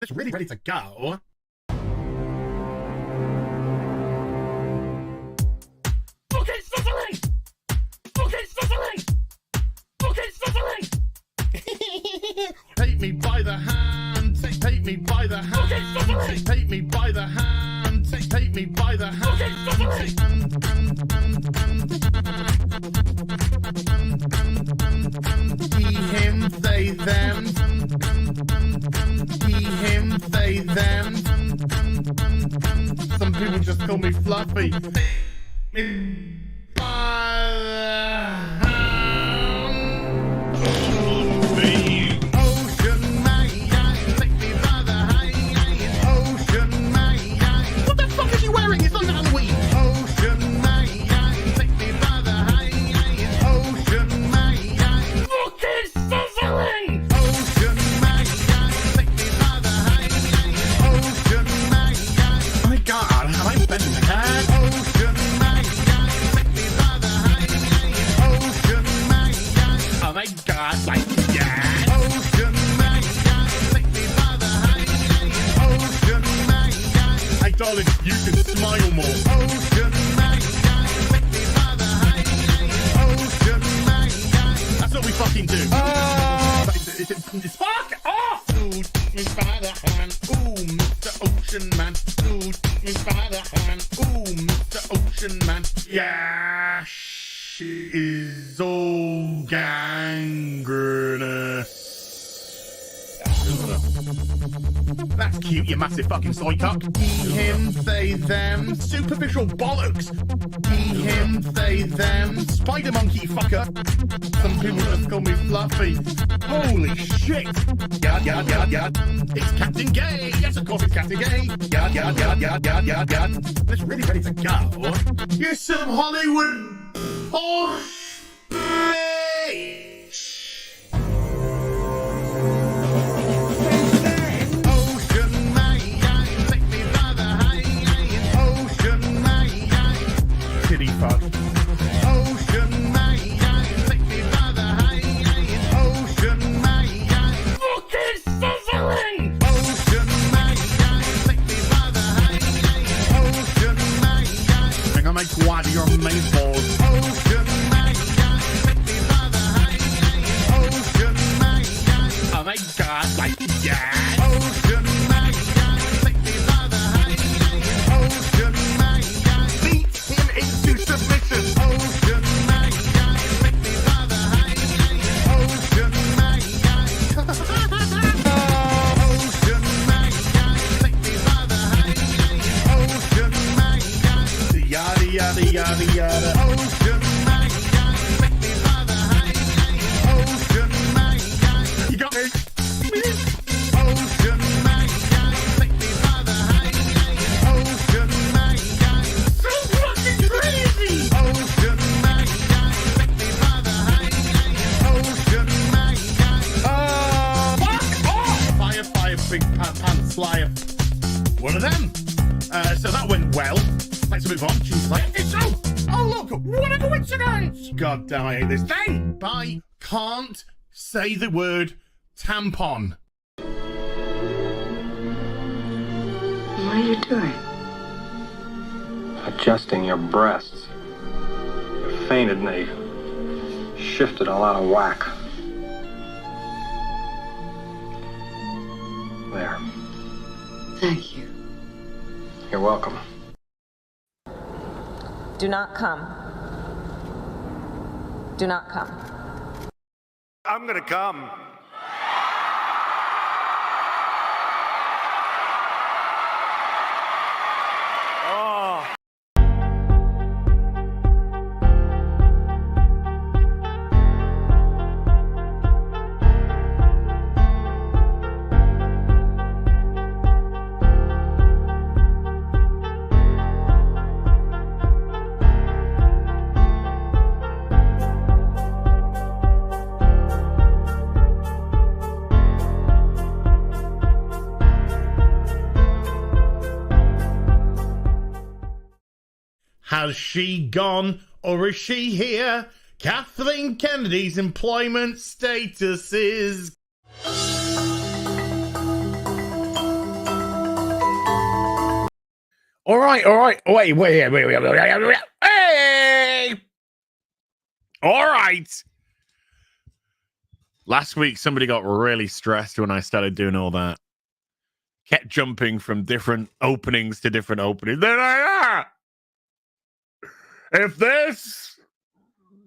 It's really ready to go. Okay, Cicely! Okay, Cicely! Okay, Cicely! Take me by the hand, take me by the hand, okay, Cicely! Take me by the hand, take me by the hand, okay, Cicely! He, him, they, them. He, him, they, them. Some people just call me Fluffy. What the fuck is he wearing? It's not Halloween. Darling, you can smile more. That's what we fucking do. Fuck off! Ooh, take me by the hand. Ooh, Mr. Ocean Man. Ooh, take me by the hand. Ooh, Mr. Ocean Man. Yeah, she is all gangrenous. That's cute, you massive fucking soy cup. He, him, they, them. Superficial bollocks. He, him, they, them. Spider monkey fucker. Some people just call me Fluffy. Holy shit. Yard, yard, yard, yard. It's Captain Gay. Yes, of course it's Captain Gay. Yard, yard, yard, yard, yard, yard, yard. It's really ready to go. You're some Hollywood horse bitch. Fuck. Ocean man, take me by the hand. Ocean man, fucking sizzling. Ocean man, take me by the hand. Ocean man, I'm gonna make one of your main balls. Ocean man, take me by the hand. Ocean man, oh my god, like yeah. Ocean man, take me by the hand. Ocean man, beat him into submission. Ocean man, take me by the hand. Ocean man, Ocean man, take me by the hand. Ocean man, yada yada yada yada. Ocean man, take me by the hand. Ocean man, you got me. Ocean man, take me by the hand. Ocean man, so fucking crazy. Ocean man, take me by the hand. Ocean man, fuck off. Fire, fire, big pants flyer. One of them. So that went well. Let's move on. She's like, it's so. Oh look, what a coincidence. God damn, I hate this day. I can't say the word tampon. What are you doing? Adjusting your breasts. You fainted and they shifted all out of whack. There. Thank you. You're welcome. Do not come. Do not come. I'm gonna come. Oh. Has she gone or is she here? Kathleen Kennedy's employment status is... All right. Wait. Hey! All right. Last week, somebody got really stressed when I started doing all that. Kept jumping from different openings to different openings. Then if this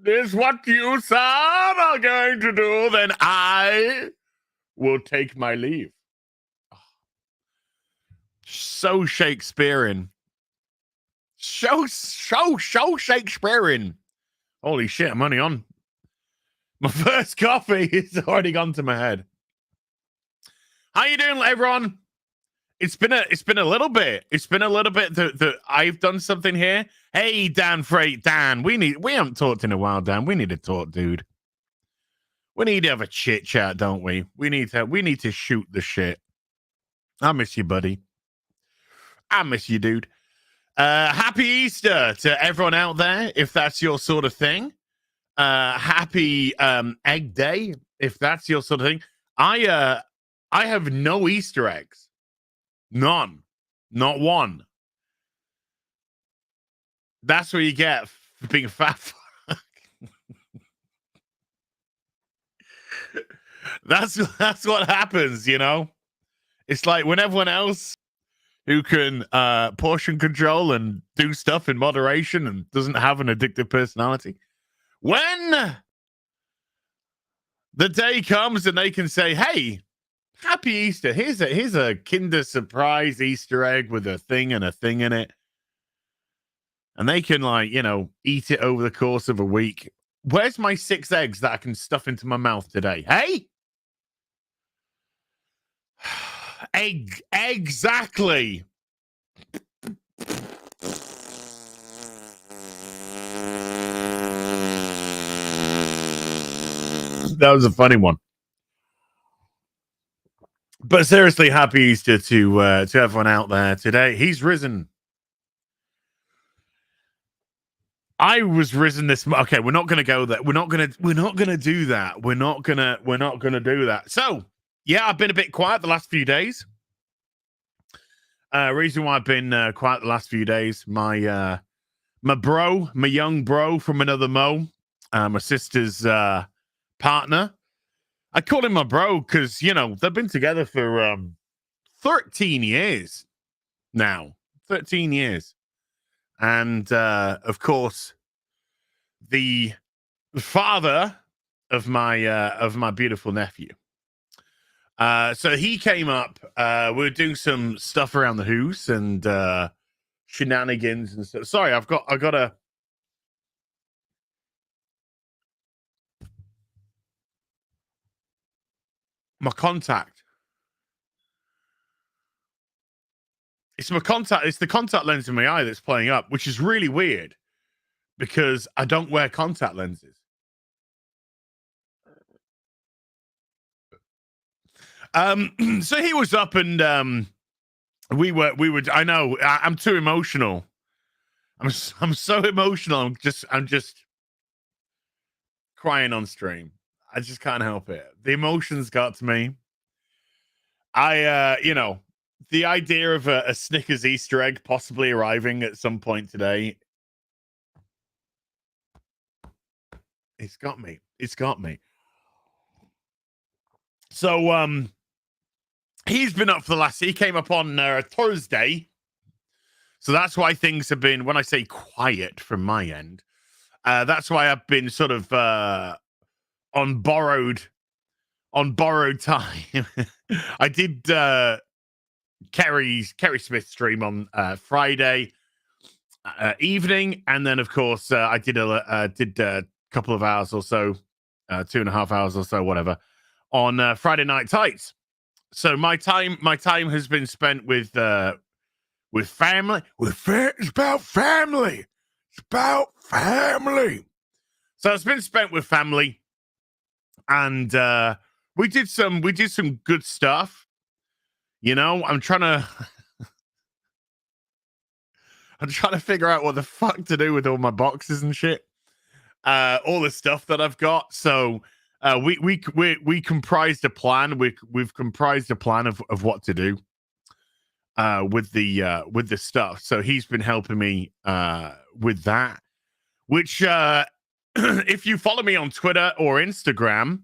is what you son are going to do, then I will take my leave. So Shakespearean. So Shakespearean. Holy shit, I'm only on. My first coffee is already gone to my head. How you doing, everyone? It's been a little bit. It's been a little bit that I've done something here. Hey, Dan Freight, Dan. We haven't talked in a while, Dan. We need to talk, dude. We need to have a chit chat, don't we? We need to shoot the shit. I miss you, buddy. I miss you, dude. Happy Easter to everyone out there, if that's your sort of thing. Happy Egg Day, if that's your sort of thing. I have no Easter eggs. None. Not one. That's what you get for being a fat fuck. That's what happens, you know? It's like when everyone else who can portion control and do stuff in moderation and doesn't have an addictive personality. When the day comes and they can say, hey, happy Easter. Here's a Kinder Surprise Easter egg with a thing and a thing in it. And they can, like, you know, eat it over the course of a week. Where's my 6 eggs that I can stuff into my mouth today? Hey? Exactly. That was a funny one. But seriously, happy Easter to everyone out there today. He's risen. I was risen this. Okay, we're not going to go there. We're not going to do that. We're not going to do that. So yeah, I've been a bit quiet the last few days. Reason why I've been quiet the last few days. My young bro from another Mo, my sister's partner. I call him my bro because, you know, they've been together for 13 years now. 13 years. And, of course, the father of my beautiful nephew. So he came up. We were doing some stuff around the house and shenanigans and stuff. Sorry, I got a... My contact. It's the contact lens in my eye that's playing up, which is really weird because I don't wear contact lenses. So he was up and we were I know I'm too emotional. I'm so emotional. I'm just crying on stream. I just can't help it. The emotions got to me. You know, the idea of a Snickers Easter egg possibly arriving at some point today. It's got me. So, he's been up for the last, he came up on Thursday. So that's why things have been, when I say quiet from my end, that's why I've been sort of on borrowed time. I did Kerry Smith's stream on Friday evening, and then of course I did a couple of hours or so, 2.5 hours or so, whatever, on Friday Night Tights. So my time has been spent with family. It's about family. It's about family. So it's been spent with family. And we did some good stuff. You know, I'm trying to figure out what the fuck to do with all my boxes and shit. All the stuff that I've got. So we comprised a plan. We've comprised a plan of what to do. with the stuff. So he's been helping me with that. Which if you follow me on Twitter or Instagram,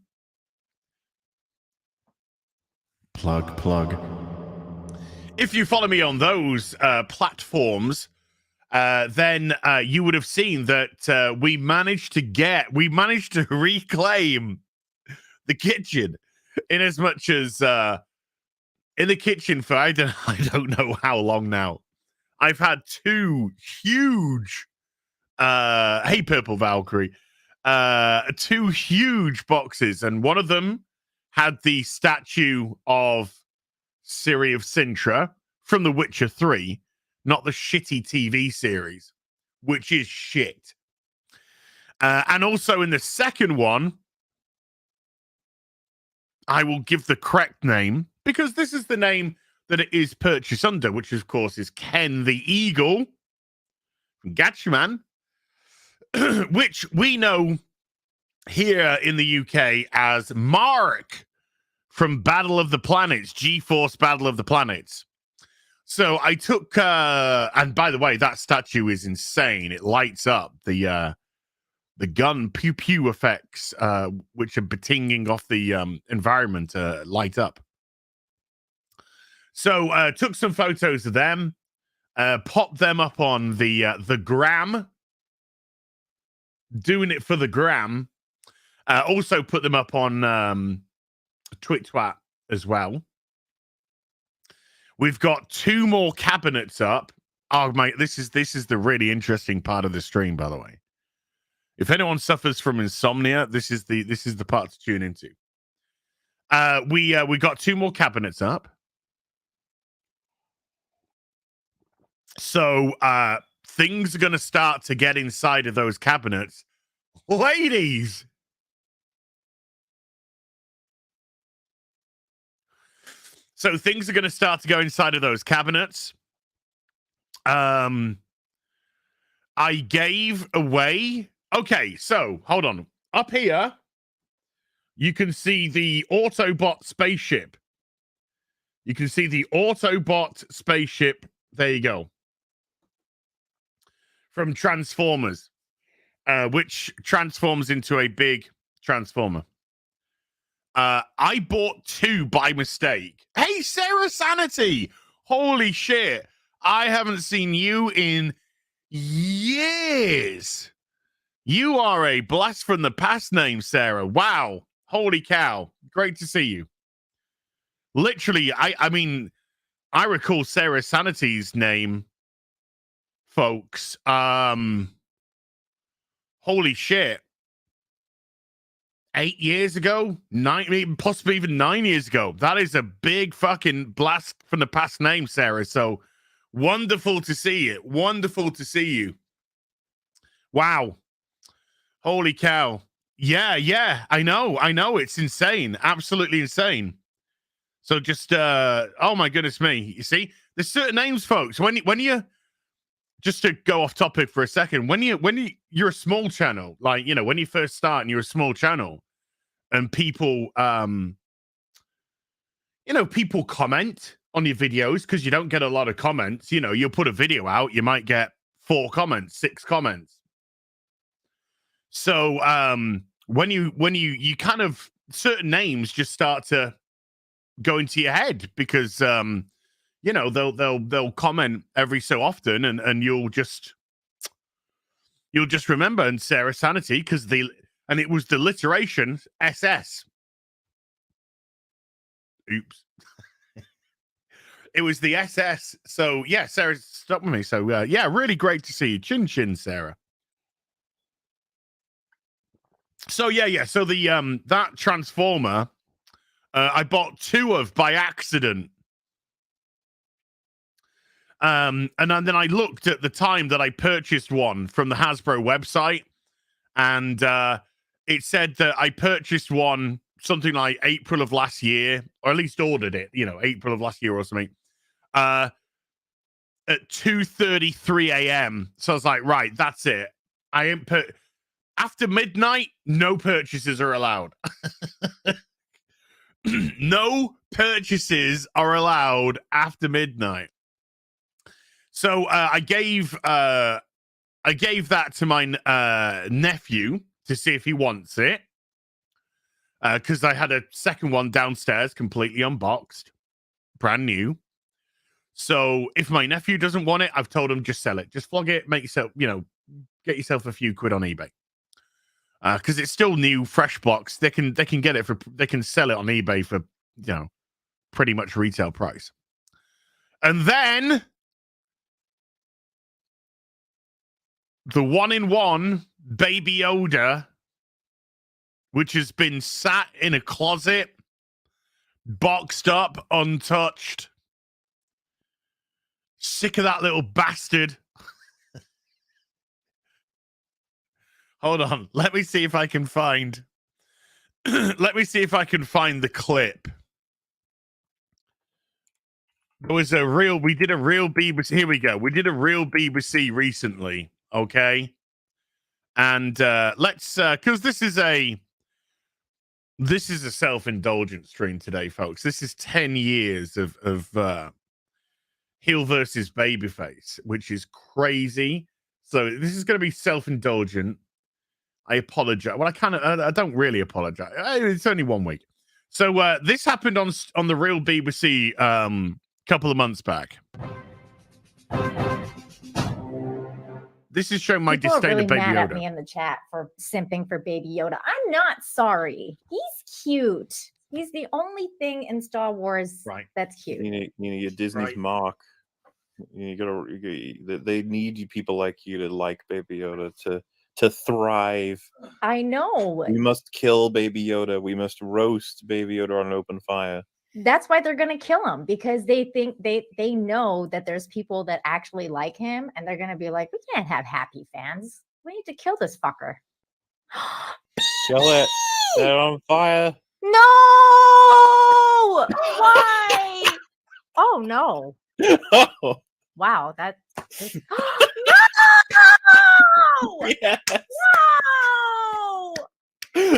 plug. If you follow me on those platforms, then you would have seen that we managed to reclaim the kitchen, in as much as in the kitchen for I don't know how long now. I've had two huge hey Purple Valkyrie, two huge boxes, and one of them had the statue of Ciri of Sintra from The Witcher 3, not the shitty TV series, which is shit. And also in the second one, I will give the correct name, because this is the name that it is purchased under, which of course is Ken the Eagle from Gatchaman, which we know here in the UK as Mark from Battle of the Planets, G-Force Battle of the Planets. So I took, and by the way, that statue is insane. It lights up. The gun pew pew effects, which are betinging off the environment, light up. So took some photos of them, popped them up on the gram, doing it for the gram. Also put them up on TwitTwat as well. We've got two more cabinets up. Oh mate, this is the really interesting part of the stream, by the way. If anyone suffers from insomnia, this is the part to tune into. We got two more cabinets up. So things are gonna start to get inside of those cabinets. Ladies. So things are going to start to go inside of those cabinets. I gave away... Okay, so hold on. Up here, you can see the Autobot spaceship. You can see the Autobot spaceship. There you go. From Transformers, which transforms into a big transformer. I bought two by mistake. Hey, Sarah Sanity! Holy shit. I haven't seen you in years. You are a blast from the past name, Sarah. Wow. Holy cow. Great to see you. Literally, I mean, I recall Sarah Sanity's name, folks. Holy shit. 8 years ago, possibly even 9 years ago. That is a big fucking blast from the past name, Sarah. So wonderful to see it. Wonderful to see you. Wow. Holy cow. Yeah. I know. It's insane. Absolutely insane. So just, oh my goodness me. You see, there's certain names, folks. When you, just to go off topic for a second, when you're a small channel, like, you know, when you first start and you're a small channel, and people, you know, people comment on your videos because you don't get a lot of comments. You know, you'll put a video out, you might get 4 comments, 6 comments. So when you kind of, certain names just start to go into your head because you know, they'll comment every so often, and you'll just remember. And Sarah Sanity, because and it was the alliteration SS. Oops. It was the SS. So yeah, Sarah, stop with me. So yeah, really great to see you. Chin chin, Sarah. So yeah. So the that Transformer, I bought 2 of by accident. And then I looked at the time that I purchased one from the Hasbro website, and it said that I purchased one something like April of last year, or at least ordered it, you know, April of last year or something, at 2:33 a.m. So I was like, right, that's it. I ain't after midnight, no purchases are allowed. No purchases are allowed after midnight. So I gave that to my nephew to see if he wants it, because I had a second one downstairs, completely unboxed, brand new. So if my nephew doesn't want it, I've told him just sell it, just flog it, make yourself, get yourself a few quid on eBay, because it's still new, fresh box. They can get it they can sell it on eBay for pretty much retail price. And then the 1-in-1 Baby Yoda, which has been sat in a closet, boxed up, untouched. Sick of that little bastard. Hold on. Let me see if I can find. Let me see if I can find the clip. There was we did a real BBC. Here we go. We did a real BBC recently. Okay. And let's, because this is a self-indulgent stream today, folks. This is 10 years of Heel versus Babyface, which is crazy. So this is going to be self-indulgent. I apologize. Well, I don't really apologize. It's only 1 week. So this happened on the real BBC couple of months back. This is showing my People disdain are really of Baby mad Yoda. at me in the chat for simping for Baby Yoda. I'm not sorry. He's cute. He's the only thing in Star Wars that's cute. You need Disney's mark. They need you people like you to like Baby Yoda to thrive. I know. We must kill Baby Yoda. We must roast Baby Yoda on an open fire. That's why they're gonna kill him, because they think they know that there's people that actually like him, and they're gonna be like, we can't have happy fans. We need to kill this fucker. Kill it. Set it on fire. No! Why? Oh no. Oh. Wow, that no! Yes. No! No!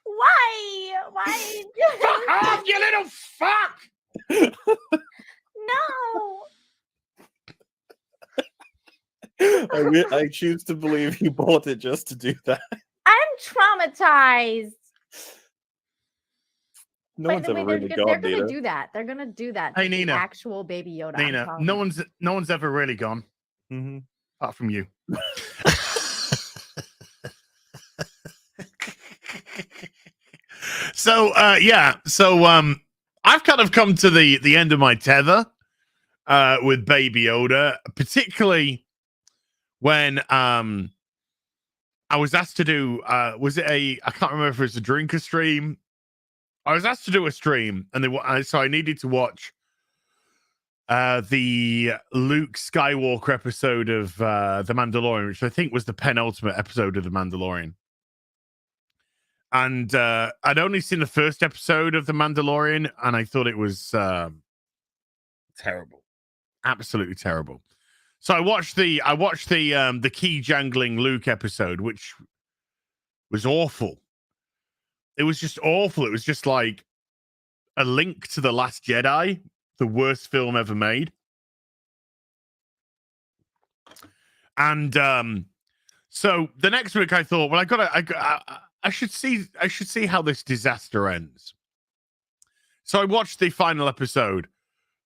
Why? Fuck off, you little fuck! No! I choose to believe you bought it just to do that. I'm traumatized. No one's ever really gone, They're gonna do that. They're gonna do that. Hey, to the Nina. actual Baby Yoda. Nina, no one's ever really gone. Mm-hmm. Apart from you. So I've kind of come to the end of my tether with Baby Yoda, particularly when I was asked to do I can't remember if it was a drinker stream. I was asked to do a stream, and so I needed to watch the Luke Skywalker episode of The Mandalorian, which I think was the penultimate episode of The Mandalorian. And I'd only seen the first episode of The Mandalorian, and I thought it was terrible, absolutely terrible. So I watched the key jangling Luke episode, which was awful. It was just awful. It was just like a link to The Last Jedi, the worst film ever made. And so the next week I thought, well, I should see how this disaster ends. So I watched the final episode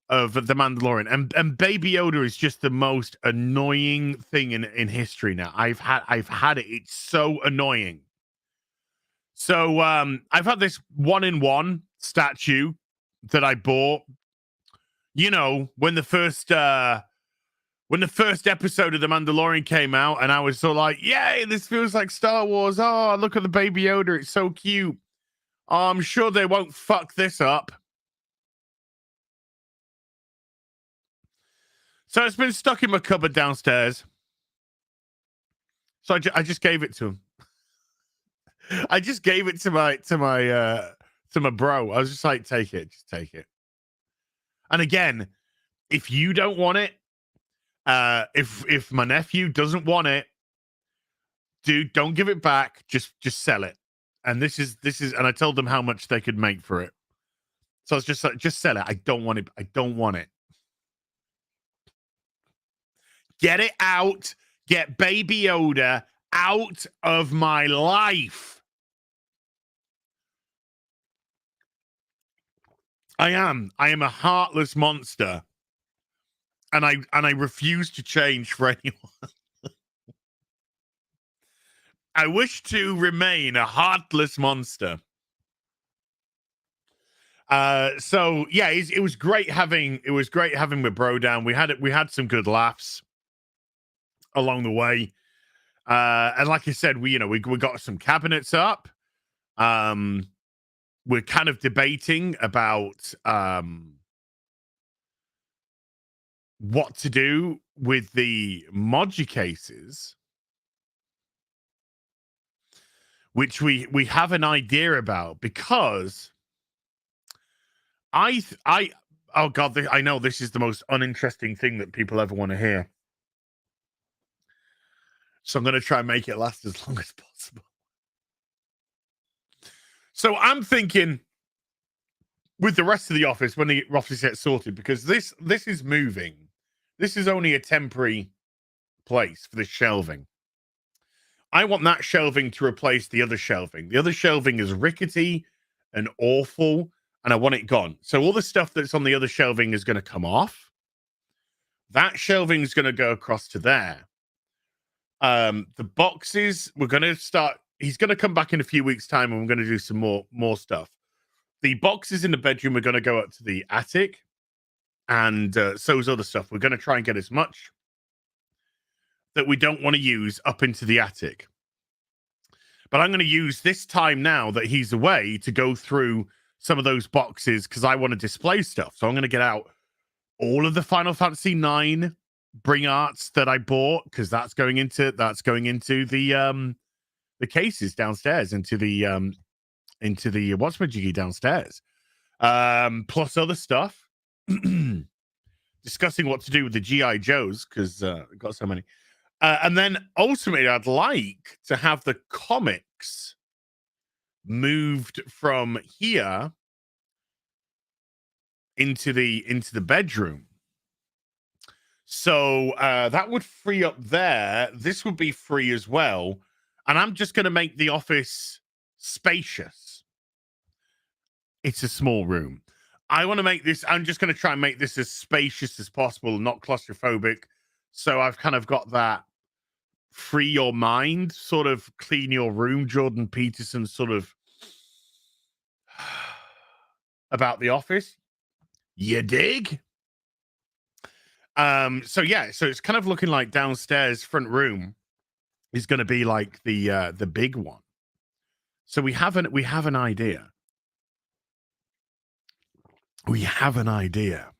of The Mandalorian, and Baby Yoda is just the most annoying thing in history now. I've had it. It's so annoying. So I've had this 1-in-1 statue that I bought. You know, when the first episode of The Mandalorian came out, and I was so like, yay, this feels like Star Wars. Oh, look at the Baby Yoda. It's so cute. Oh, I'm sure they won't fuck this up. So it's been stuck in my cupboard downstairs. So I just gave it to him. I just gave it to my bro. I was just like, take it. Just take it. And again, if you don't want it, if my nephew doesn't want it, dude, don't give it back. Just sell it. And this is, and I told them how much they could make for it. So it's just like, just sell it. I don't want it. I don't want it. Get it out. Get Baby Yoda out of my life. I am a heartless monster. And I refuse to change for anyone. I wish to remain a heartless monster. So yeah, it was great having with Bro down. We had some good laughs along the way. And like I said, we got some cabinets up. We're kind of debating about what to do with the Moji cases, which we have an idea about, because oh God, I know this is the most uninteresting thing that people ever want to hear. So I'm going to try and make it last as long as possible. So I'm thinking with the rest of the office, when the office gets sorted, because this is moving. This is only a temporary place for this shelving. I want that shelving to replace the other shelving. The other shelving is rickety and awful, and I want it gone. So all the stuff that's on the other shelving is going to come off. That shelving is going to go across to there. The boxes, we're going to start. He's going to come back in a few weeks' time, and we're going to do some more stuff. The boxes in the bedroom are going to go up to the attic, and so is other stuff. We're going to try and get as much that we don't want to use up into the attic. But I'm going to use this time now that he's away to go through some of those boxes, because I want to display stuff. So I'm going to get out all of the Final Fantasy IX Bring Arts that I bought, because that's going into the cases downstairs, into the what's my jiggy downstairs, plus other stuff. Discussing what to do with the GI Joes, because I've got so many. And then ultimately, I'd like to have the comics moved from here into the bedroom. So that would free up there. This would be free as well. And I'm just going to make the office spacious. It's a small room. I want to make this, I'm just going to try and make this as spacious as possible, not claustrophobic. So I've kind of got that free your mind, sort of clean your room, Jordan Peterson sort of about the office. You dig? So yeah, so it's kind of looking like downstairs front room is going to be like the big one. So we have an idea. We have an idea.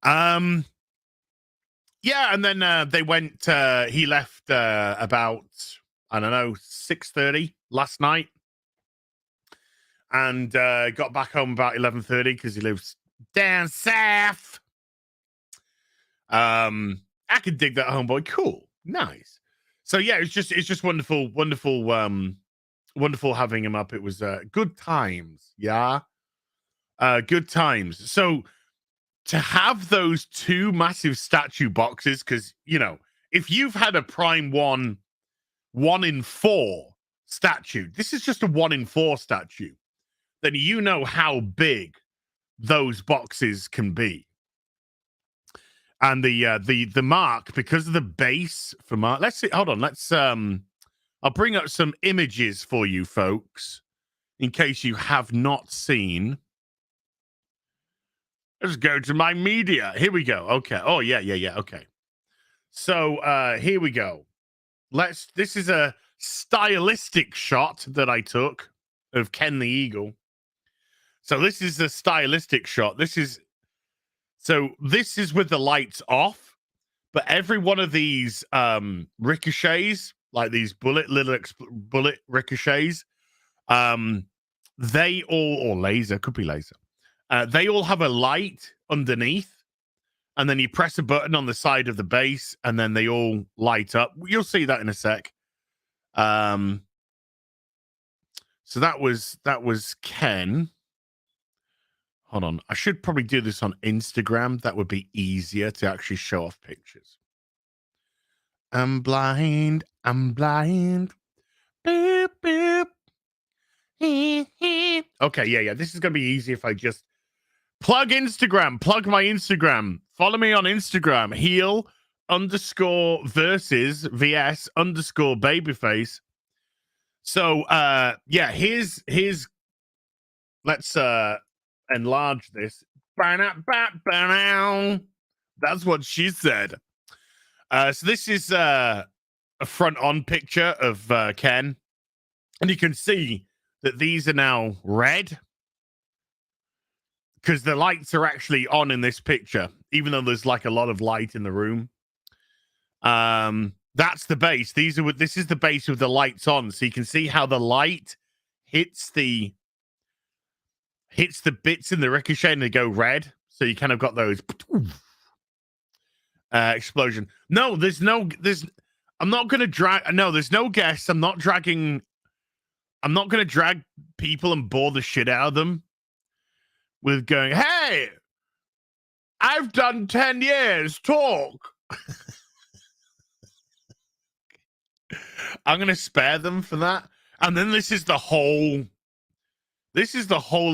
Yeah, and then they went. He left about, I don't know, 6:30 last night, and got back home about 11:30 because he lives down south. I could dig that, homeboy. Cool, nice. So yeah, it's just wonderful, wonderful having him up. It was good times, yeah, good times. So to have those two massive statue boxes, because if you've had a Prime 1 in 4 statue, this is just a 1 in 4 statue, then you know how big those boxes can be. And the mark, because of the base for mark. Let's see. Hold on. Let's I'll bring up some images for you folks in case you have not seen. Let's go to my media. Here we go. Okay. Oh yeah. Okay. So here we go. This is a stylistic shot that I took of Ken the Eagle. So this is a stylistic shot. This is with the lights off, but every one of these ricochets, like these bullet ricochets, they all, or laser, could be laser. They all have a light underneath, and then you press a button on the side of the base, and then they all light up. You'll see that in a sec. So that was Ken. Hold on. I should probably do this on Instagram. That would be easier to actually show off pictures. I'm blind. I'm blind. Beep, beep. Okay, yeah. This is going to be easy if I just plug Instagram. Plug my Instagram. Follow me on Instagram. Heal_versus_Babyface. So, yeah, here's let's enlarge this. That's what she said. So this is a front on picture of Ken, and you can see that these are now red because the lights are actually on in this picture, even though there's like a lot of light in the room. That's the base. This is the base with the lights on, so you can see how the light hits the bits in the ricochet and they go red. So you kind of got those explosion. No, I'm not gonna drag. No, there's no guests. I'm not gonna drag people and bore the shit out of them with going, hey, I've done 10 years, talk. I'm gonna spare them for that. And then this is the whole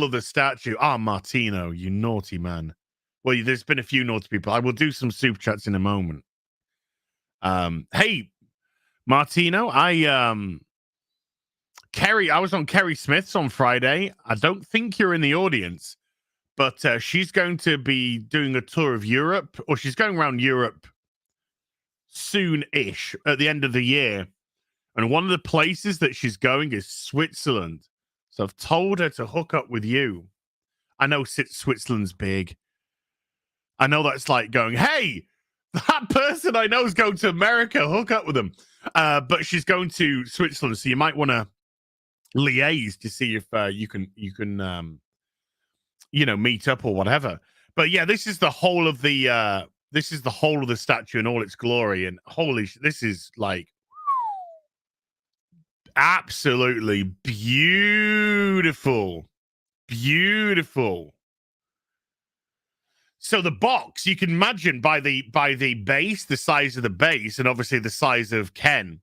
of the statue. Ah, Martino, you naughty man. Well, there's been a few naughty people. I will do some super chats in a moment. Hey, Martino, I was on Kerry Smith's on Friday. I don't think you're in the audience, but she's going to be doing a tour of Europe, or she's going around Europe soon-ish at the end of the year. And one of the places that she's going is Switzerland. So I've told her to hook up with you. I know Switzerland's big. I know that's like going, hey, that person I know is going to America, hook up with them. But she's going to Switzerland, so you might want to liaise to see if you can meet up or whatever. But yeah, this is the whole of the statue in all its glory, and this is like absolutely beautiful. So the box, you can imagine by the base, the size of the base, and obviously the size of Ken.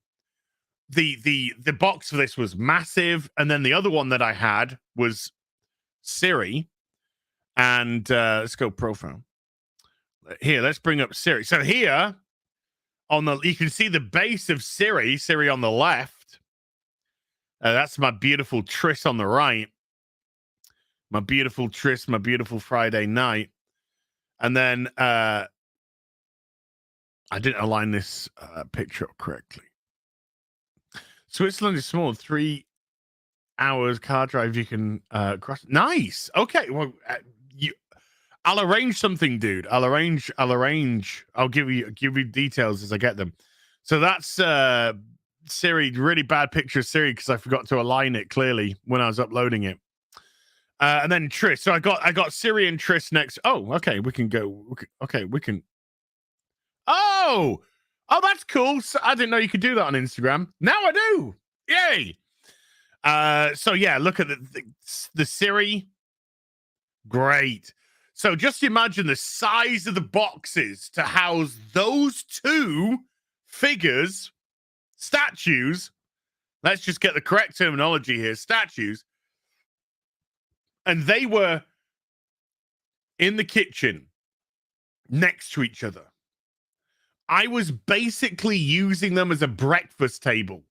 The box for this was massive, and then the other one that I had was Siri. And let's go profile. Here, let's bring up Siri. So here you can see the base of Siri on the left. That's my beautiful Triss on the right. My beautiful Triss, my beautiful Friday night. And then I didn't align this picture up correctly. Switzerland is small. 3 hours car drive. You can cross. Nice. Okay. Well, I'll arrange something, dude. I'll arrange. I'll give you details as I get them. So that's Siri. Really bad picture of Siri because I forgot to align it clearly when I was uploading it. And then Triss. So I got Siri and Triss next. Oh, okay. We can go. Okay, we can. Oh, that's cool. So I didn't know you could do that on Instagram. Now I do. Yay. So yeah, look at the Siri. Great. So just imagine the size of the boxes to house those two statues. Let's just get the correct terminology here. Statues. And they were in the kitchen next to each other. I was basically using them as a breakfast table.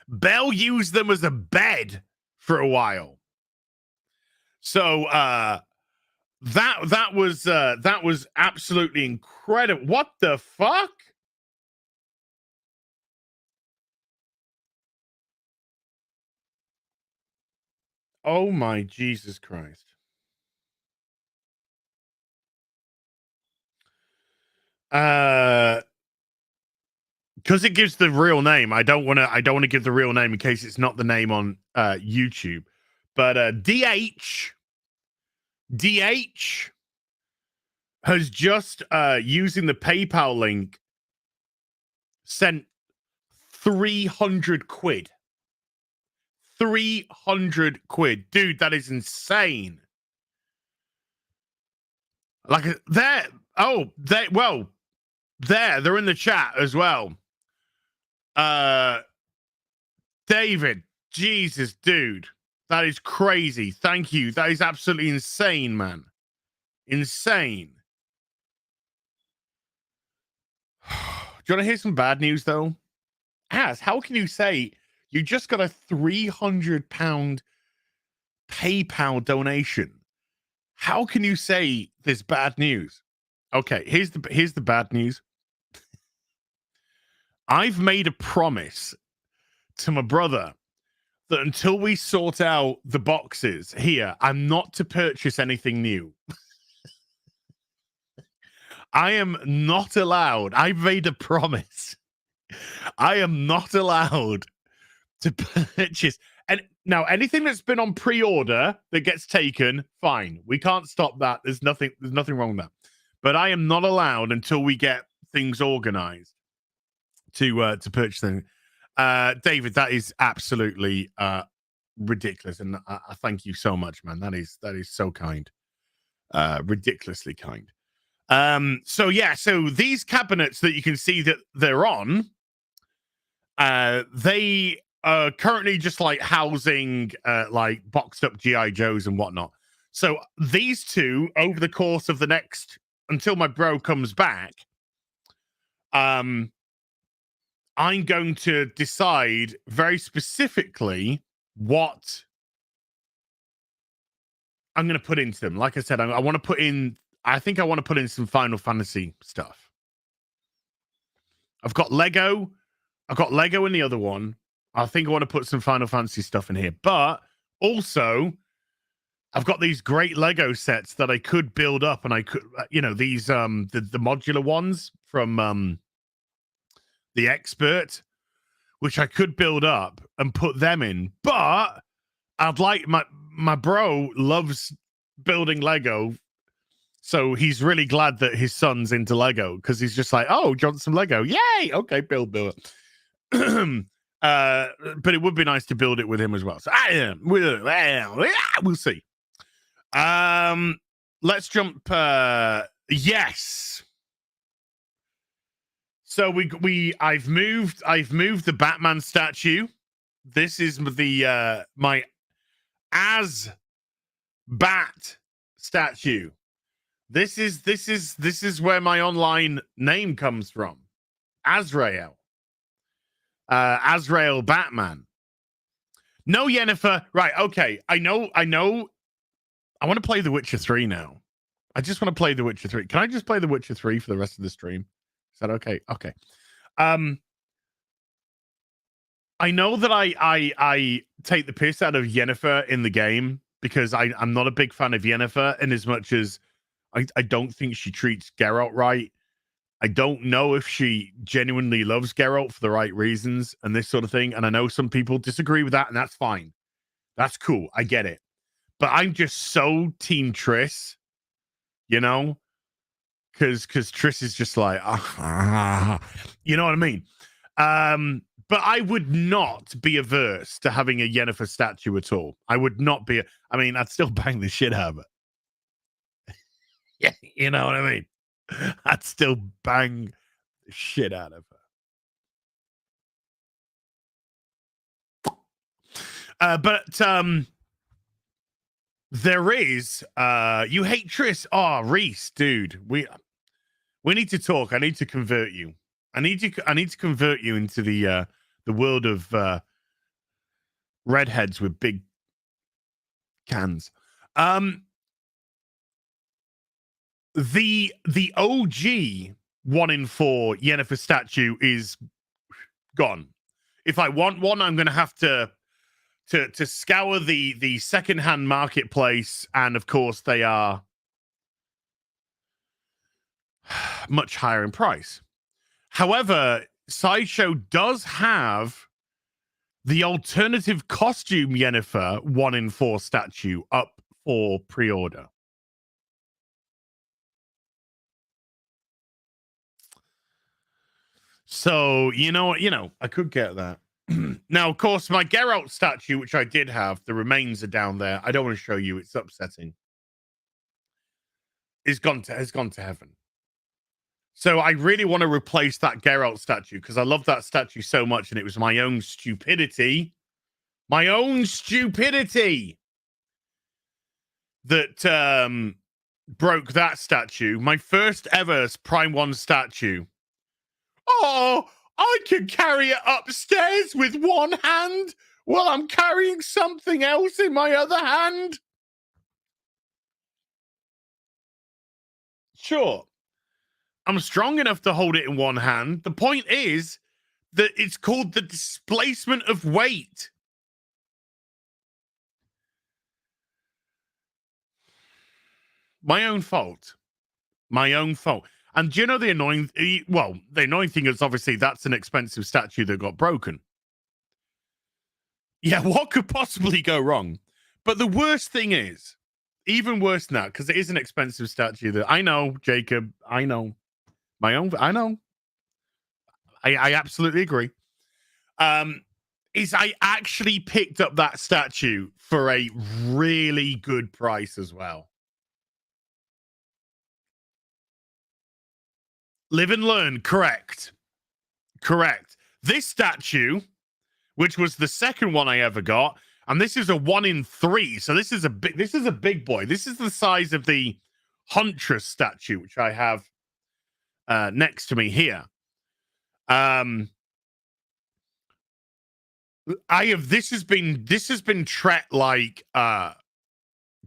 Belle used them as a bed for a while. So that was absolutely incredible. What the fuck? Oh my Jesus Christ. Because it gives the real name. I don't want to give the real name in case it's not the name on YouTube. But DH has just using the PayPal link sent 300 quid. 300 quid. Dude, that is insane. Like, they're in the chat as well. David, Jesus, dude, that is crazy. Thank you. That is absolutely insane, man. Insane. Do you want to hear some bad news, though? How can you say you just got a £300 PayPal donation? How can you say this bad news? Okay, here's the bad news. I've made a promise to my brother that until we sort out the boxes here, I'm not to purchase anything new. I am not allowed. I've made a promise. I am not allowed to purchase. And now anything that's been on pre-order that gets taken, fine. We can't stop that. There's nothing wrong with that. But I am not allowed until we get things organized to purchase them. David, that is absolutely ridiculous, and I thank you so much, man. That is so kind, ridiculously kind. So these cabinets that you can see that they're on, they are currently just like housing like boxed up GI Joes and whatnot. So these two, over the course of the next, until my bro comes back, I'm going to decide very specifically what I'm going to put into them. Like I said, I want to put in, I think I want to put in some Final Fantasy stuff. I've got Lego in the other one. I think I want to put some Final Fantasy stuff in here. But also, I've got these great Lego sets that I could build up, and I could, these the modular ones from the Expert, which I could build up and put them in. But I'd like my bro loves building Lego, so he's really glad that his son's into Lego, because he's just like, oh, do you want some Lego? Yay! Okay, build it. But it would be nice to build it with him as well. So we'll see. Let's jump. Yes. So I've moved the Batman statue. This is the my as Bat statue. This is where my online name comes from. Azrael. Azrael Batman. No, Yennefer. Right, okay. I know. I want to play The Witcher 3 now. I just want to play The Witcher 3. Can I just play The Witcher 3 for the rest of the stream? Is that okay? Okay. I know that I take the piss out of Yennefer in the game because I'm not a big fan of Yennefer, in as much as I don't think she treats Geralt right. I don't know if she genuinely loves Geralt for the right reasons and this sort of thing. And I know some people disagree with that, and that's fine. That's cool. I get it. But I'm just so Team Triss, because Triss is just like, you know what I mean? But I would not be averse to having a Yennefer statue at all. I would not be. I'd still bang the shit out of it. Yeah, you know what I mean? I'd still bang the shit out of her. But there is you hate Triss. Oh, Reese, dude. We need to talk. I need to convert you. I need to convert you into the world of redheads with big cans. The OG 1 in 4 Yennefer statue is gone. If I want one, I'm going to have to scour the secondhand marketplace, and of course they are much higher in price. However, Sideshow does have the alternative costume Yennefer 1 in 4 statue up for pre-order. So, I could get that. Now, of course, my Geralt statue, which I did have, the remains are down there. I don't want to show you. It's upsetting. Has gone to heaven. So I really want to replace that Geralt statue because I love that statue so much, and it was my own stupidity. My own stupidity that broke that statue. My first ever Prime 1 statue. Oh, I can carry it upstairs with one hand while I'm carrying something else in my other hand. Sure, I'm strong enough to hold it in one hand. The point is that it's called the displacement of weight. My own fault. My own fault. And do you know the annoying... Well, the annoying thing is obviously that's an expensive statue that got broken. Yeah, what could possibly go wrong? But the worst thing is, even worse than that, because it is an expensive statue that... I know, Jacob. I know. My own... I know. I absolutely agree. Is I actually picked up that statue for a really good price as well. Live and learn. Correct. This statue, which was the second one I ever got, and this is a 1 in 3. So this is a big boy. This is the size of the Huntress statue, which I have next to me here. This has been treated like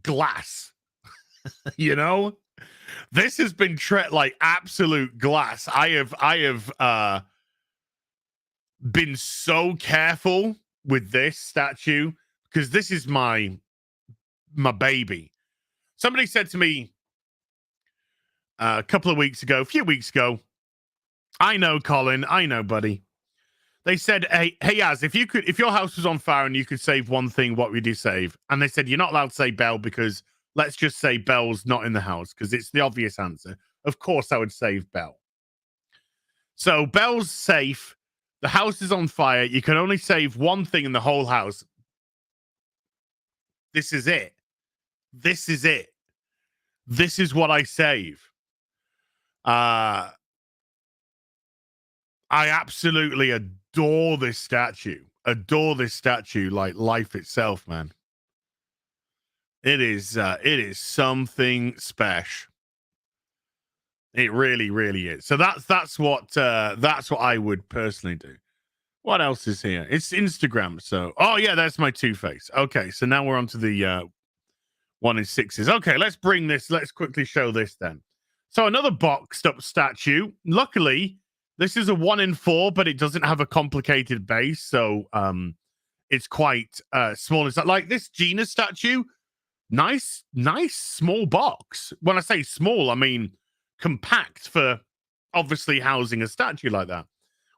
glass. You know? This has been treated like absolute glass. I have been so careful with this statue because this is my baby. Somebody said to me a few weeks ago, I know, Colin, I know, buddy. They said, hey, Az, if your house was on fire and you could save one thing, what would you save? And they said, you're not allowed to say Belle because let's just say Belle's not in the house because it's the obvious answer. Of course, I would save Belle. So Belle's safe. The house is on fire. You can only save one thing in the whole house. This is it. This is it. This is what I save. I absolutely adore this statue. Adore this statue like life itself, man. It is something special. It really, really is. So that's what I would personally do. What else is here? It's Instagram. So, oh yeah, that's my Two-Face. Okay, so now we're on to the 1 in 6s. Okay, let's bring this. Let's quickly show this then. So another boxed up statue. Luckily, this is a 1 in 4, but it doesn't have a complicated base, so it's quite small. It's like this Gina statue. Nice small box. When I say small, I mean compact for obviously housing a statue like that.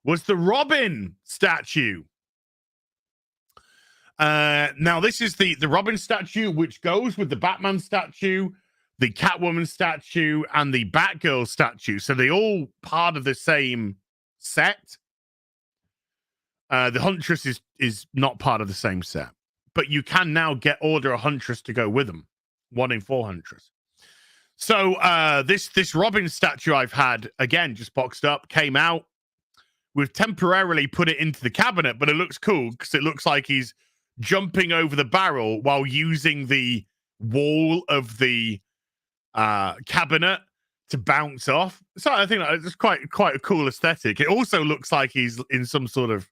Was the Robin statue. Now this is the Robin statue, which goes with the Batman statue, the Catwoman statue, and the Batgirl statue. So they all part of the same set. The Huntress is not part of the same set. But you can now order a Huntress to go with them. 1 in 4 Huntress. So this Robin statue I've had, again, just boxed up, came out. We've temporarily put it into the cabinet, but it looks cool because it looks like he's jumping over the barrel while using the wall of the cabinet to bounce off. So I think it's quite a cool aesthetic. It also looks like he's in some sort of,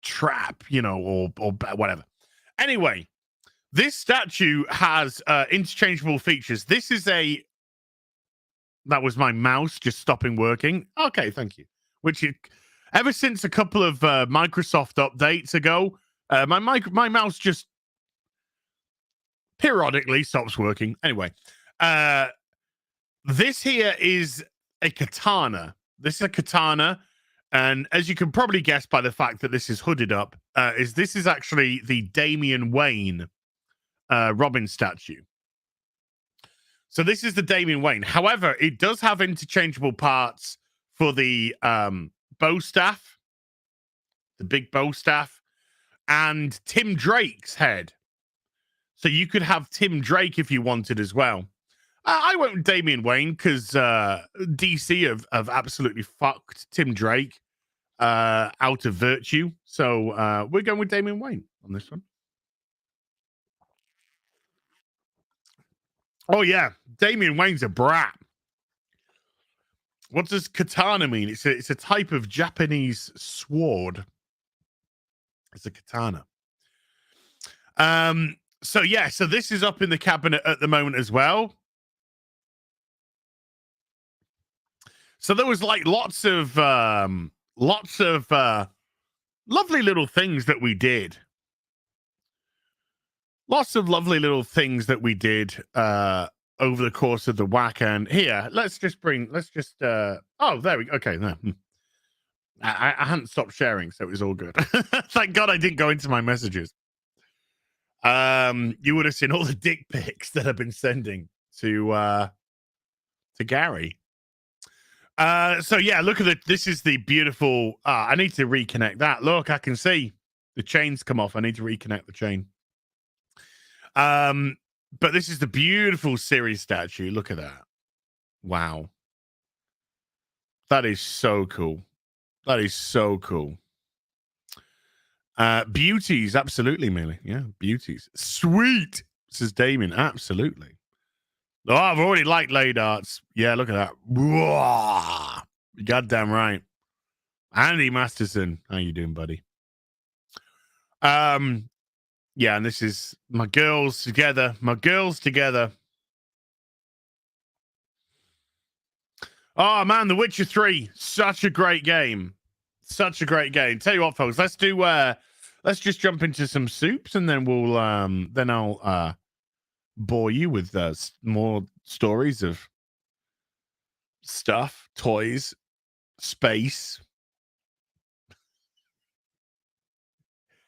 trap, or whatever. Anyway, this statue has interchangeable features. This is that was my mouse just stopping working. Okay, thank you. Ever since a couple of Microsoft updates ago, my mouse just periodically stops working. Anyway, this here is a katana. This is a katana. And as you can probably guess by the fact that this is hooded up, this is actually the Damian Wayne Robin statue. So this is the Damian Wayne. However, it does have interchangeable parts for the bow staff the big bow staff, and Tim Drake's head. So you could have Tim Drake if you wanted as well. I went with Damian Wayne because DC have absolutely fucked Tim Drake out of virtue. So we're going with Damian Wayne on this one. Oh, yeah. Damian Wayne's a brat. What does katana mean? It's a type of Japanese sword. It's a katana. So yeah, so this is up in the cabinet at the moment as well. So there was like lots of lovely little things that we did. Lots of lovely little things that we did over the course of the whack. And here, let's just oh, there we go. Okay, there. I hadn't stopped sharing, so it was all good. Thank God I didn't go into my messages. You would have seen all the dick pics that I've been sending to Gary. So yeah, look at this is the beautiful I need to reconnect that. Look, I can see the chains come off. I need to reconnect the chain. But this is the beautiful Siri statue. Look at that. Wow. That is so cool. That is so cool. Beauties, absolutely, Millie. Yeah, beauties. Sweet, says Damien. Absolutely. Oh, I've already liked laid arts. Yeah, look at that. Whoa. Goddamn right. Andy Masterson. How you doing, buddy? Yeah, and this is my girls together. My girls together. Oh man, The Witcher 3. Such a great game. Such a great game. Tell you what, folks, let's just jump into some soups and then we'll then I'll bore you with more stories of stuff, toys, space.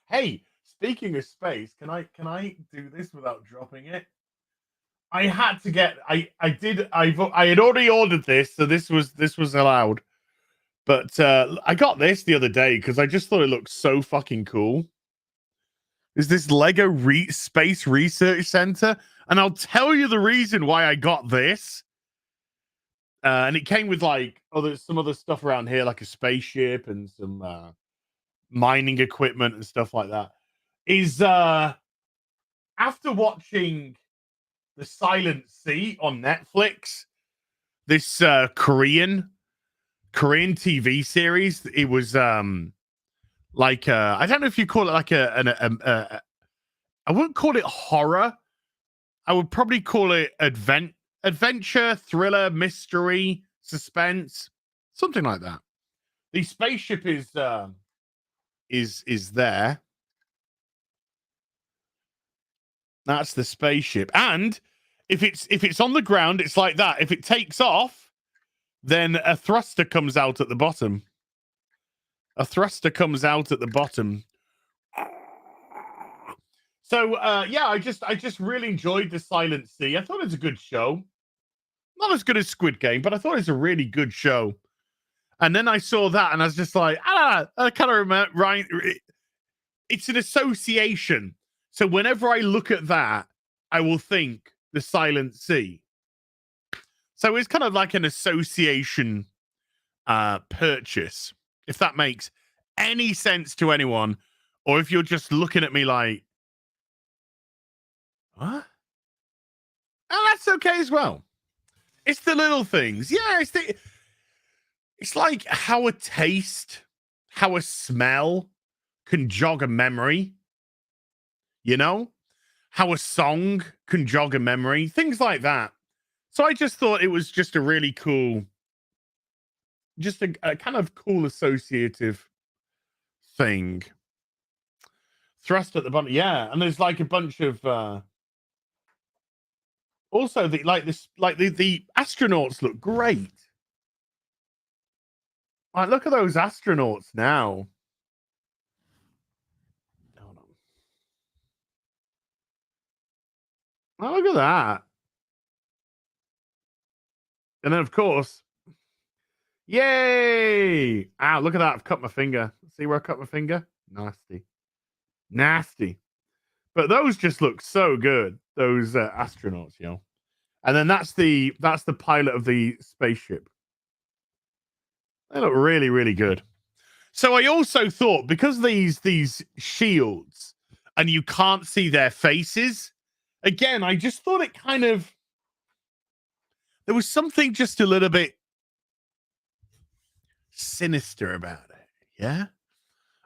Hey, speaking of space, can I do this without dropping it? I had to get I had already ordered this, so this was allowed. But I got this the other day because I just thought it looked so fucking cool. Is this Lego Space Research Center? And I'll tell you the reason why I got this. And it came with like some other stuff around here, like a spaceship and some mining equipment and stuff like that. Is after watching The Silent Sea on Netflix, this Korean TV series, it was like I don't know if you call it like I wouldn't call it horror. I would probably call it adventure, thriller, mystery, suspense, something like that. The spaceship is there. That's the spaceship. And if it's on the ground, it's like that. If it takes off, then a thruster comes out at the bottom. A thruster comes out at the bottom. So yeah, I just really enjoyed The Silent Sea. I thought it was a good show. Not as good as Squid Game, but I thought it was a really good show. And then I saw that, and I was just like, I kind of remember. Right, it's an association. So whenever I look at that, I will think The Silent Sea. So it's kind of like an association purchase, if that makes any sense to anyone, or if you're just looking at me like, what? Oh, that's okay as well. It's the little things. Yeah, it's like how a taste, how a smell can jog a memory. You know? How a song can jog a memory. Things like that. So I just thought it was just a really cool, just a kind of cool associative thing. Thrust at the bottom. Yeah, and there's like a bunch of also the astronauts look great. Like, look at those astronauts now. Hold on. Oh, look at that. And then, of course, Yay! Ow, look at that. I've cut my finger. See where I cut my finger? Nasty. Nasty. But those just look so good. Those astronauts, you know. And then that's the pilot of the spaceship. They look really, really good. So I also thought, because these shields and you can't see their faces, again, I just thought it kind of, there was something just a little bit sinister about it. Yeah.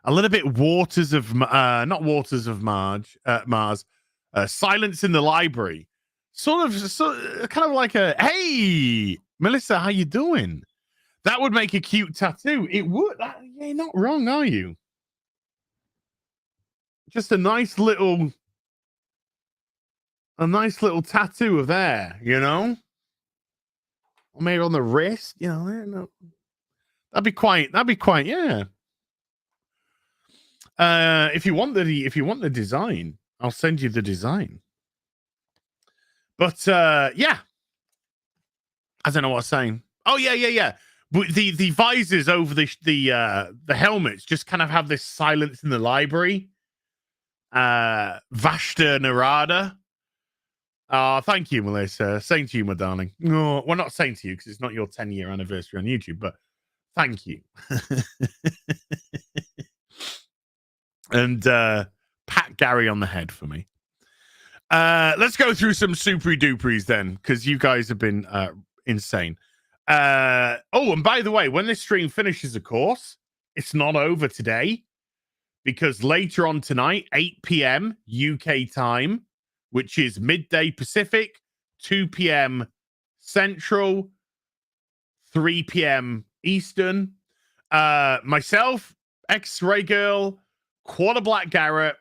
A little bit not Waters of Mars, Silence in the Library. Kind of like a, hey, Melissa, how you doing? That would make a cute tattoo. It would. You're not wrong, are you? Just a nice little tattoo of there, you know? Or maybe on the wrist, you know. That'd be quite, yeah. If you want the design, I'll send you the design. But yeah. I don't know what I was saying. Oh, yeah. But the visors over the helmets just kind of have this Silence in the Library. Vashta Narada. Thank you, Melissa. Same to you, my darling. No, well, not saying to you because it's not your 10-year anniversary on YouTube, but thank you. And pat Gary on the head for me. Let's go through some super duperies then, because you guys have been insane. And by the way, when this stream finishes, of course, it's not over today, because later on tonight, 8 p.m. UK time, which is midday Pacific, 2 p.m. Central, 3 p.m. Eastern, myself, X-Ray Girl, Quarter Black Garrett,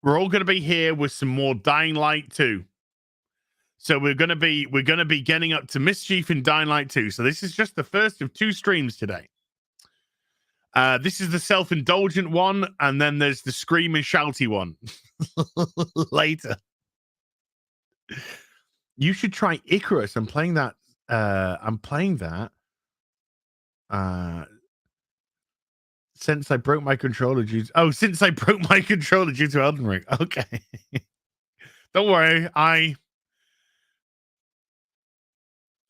we're all going to be here with some more Dying Light 2. So we're going to be getting up to Mischief in Dying Light 2. So this is just the first of 2 streams today. This is the self-indulgent one, and then there's the screaming shouty one later. You should try Icarus. I'm playing that. Since I broke my controller due to Elden Ring. Okay. Don't worry.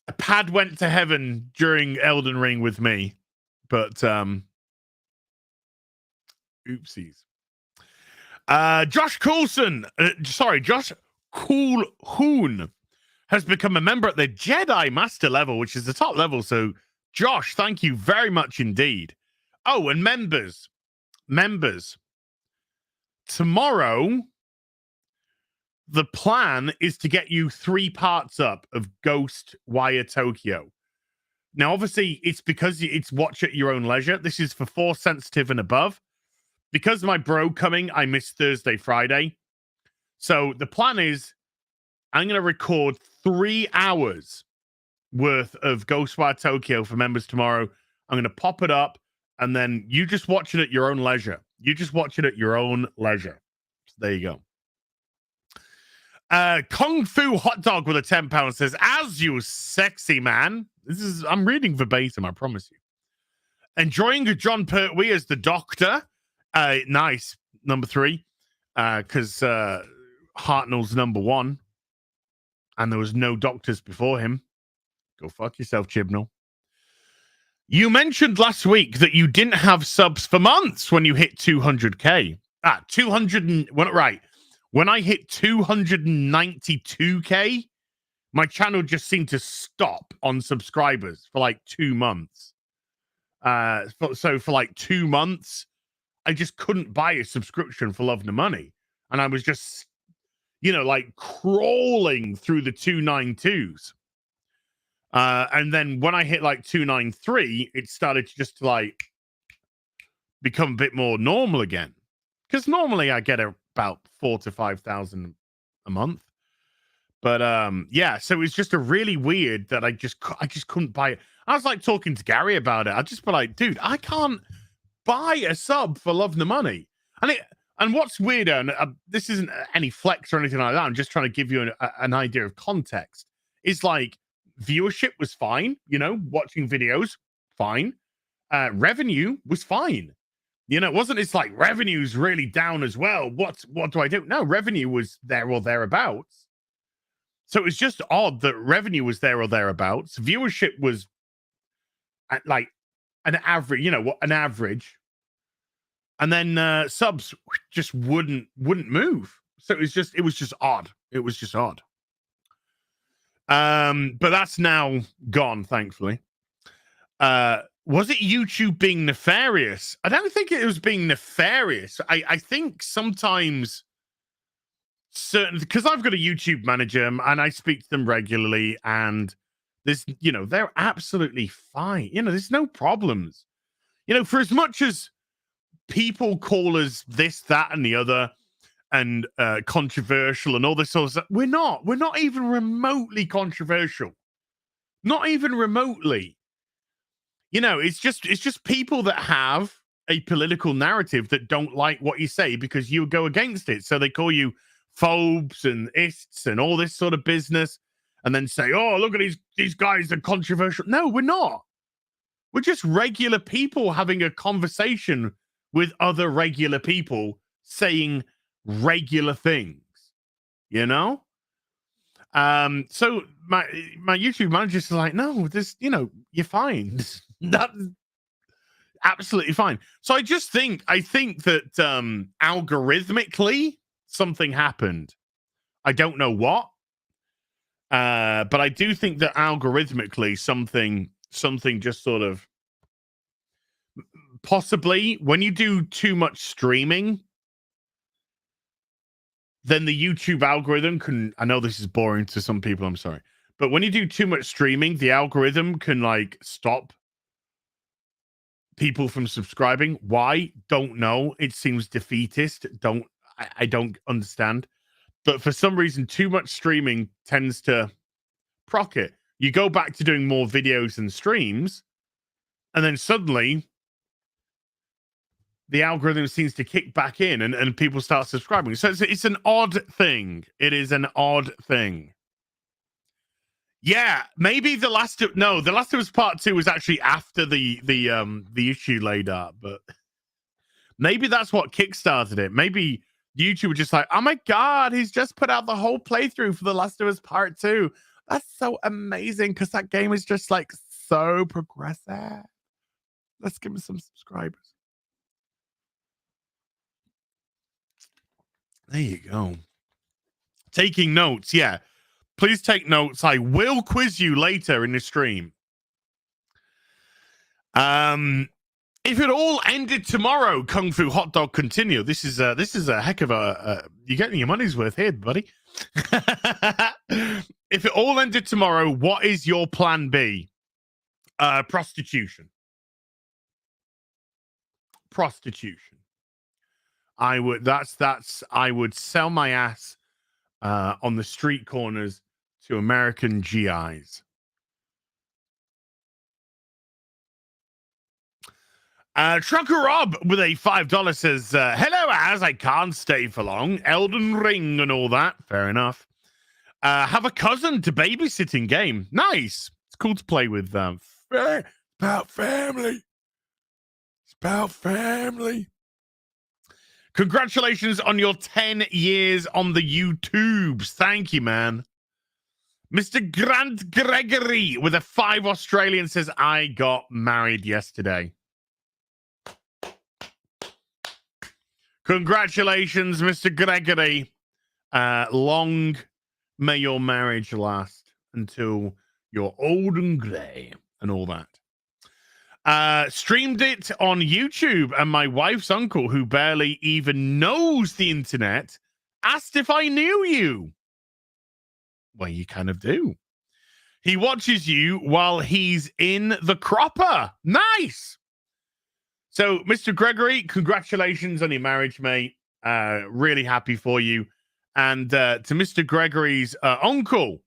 A pad went to heaven during Elden Ring with me, but oopsies. Josh Coulson, Josh Coolhoon has become a member at the Jedi Master level, which is the top level. So, Josh, thank you very much indeed. Oh, and members. Tomorrow, the plan is to get you 3 parts up of Ghostwire Tokyo. Now, obviously, it's because it's watch at your own leisure. This is for Force sensitive and above. Because of my bro coming, I missed Thursday, Friday. So the plan is I'm going to record 3 hours worth of Ghostwire Tokyo for members tomorrow. I'm going to pop it up, and then you just watch it at your own leisure. So there you go. Kung Fu Hot Dog with a £10 says, as you sexy man. I'm reading verbatim, I promise you. Enjoying John Pertwee as the Doctor. Nice. Number 3. Because Hartnell's number 1. And there was no doctors before him. Go fuck yourself, Chibnall. You mentioned last week that you didn't have subs for months when you hit 200k. 200 right. When I hit 292k, my channel just seemed to stop on subscribers for like 2 months. So for like 2 months, I just couldn't buy a subscription for love nor money. And I was just, like crawling through the 292s. And then when I hit like 293, it started to just like become a bit more normal again. Because normally I get about 4,000 to 5,000 a month. But yeah, so it was just a really weird that I just couldn't buy it. I was like talking to Gary about it. I'd just be like, dude, I can't buy a sub for love nor money. And what's weirder, and this isn't any flex or anything like that, I'm just trying to give you an idea of context, is like viewership was fine, watching videos, fine. Revenue was fine. You know, it wasn't. It's like revenue's really down as well. What do I do? No, revenue was there or thereabouts. So it was just odd that revenue was there or thereabouts. Viewership was at like an average, you know, what an average. And then subs just wouldn't move. So it was just odd. It was just odd. But that's now gone, thankfully. Was it YouTube being nefarious? I don't think it was being nefarious. I think sometimes certain, because I've got a YouTube manager and I speak to them regularly, and there's, you know, they're absolutely fine. You know, there's no problems. You know, for as much as people call us this, that, and the other, and controversial and all this sort of stuff, we're not even remotely controversial. Not even remotely. You know, it's just people that have a political narrative that don't like what you say because you go against it. So they call you phobes and ists and all this sort of business, and then say, oh, look at these guys are controversial. No, we're not. We're just regular people having a conversation with other regular people saying regular things, you know? So my YouTube manager's like, no, this, you know, you're fine. That's absolutely fine. So I think that algorithmically something happened. I don't know what. But I do think that algorithmically something just sort of, possibly when you do too much streaming, then the YouTube algorithm can, I know this is boring to some people, I'm sorry, but when you do too much streaming, the algorithm can like stop people from subscribing. Why? Don't know. It seems defeatist. I don't understand. But for some reason, too much streaming tends to proc it. You go back to doing more videos and streams, and then suddenly the algorithm seems to kick back in and people start subscribing. So it's an odd thing. It is an odd thing. Yeah, maybe The Last of Us Part 2 was actually after the issue laid up, but maybe that's what kickstarted it. Maybe YouTube were just like, oh my God, he's just put out the whole playthrough for The Last of Us Part 2. That's so amazing because that game is just like so progressive. Let's give him some subscribers. There you go. Taking notes, yeah. Please take notes. I will quiz you later in the stream. If it all ended tomorrow, Kung Fu Hot Dog Continue. This is a heck of a you're getting your money's worth here, buddy. If it all ended tomorrow, what is your plan B? Prostitution. I would I would sell my ass on the street corners to American GIs. Trucker Rob with a $5 says, hello, Az, I can't stay for long. Elden Ring and all that. Fair enough. Have a cousin to babysitting game. Nice. It's cool to play with them. It's about family. It's about family. Congratulations on your 10 years on the YouTubes. Thank you, man. Mr. Grant Gregory with a 5 Australian says, I got married yesterday. Congratulations, Mr. Gregory. Long may your marriage last until you're old and grey and all that. Streamed it on YouTube, and my wife's uncle, who barely even knows the internet, asked if I knew you. Well, you kind of do. He watches you while he's in the cropper. Nice. So, Mr. Gregory, congratulations on your marriage, mate. Really happy for you. And to Mr. Gregory's uncle,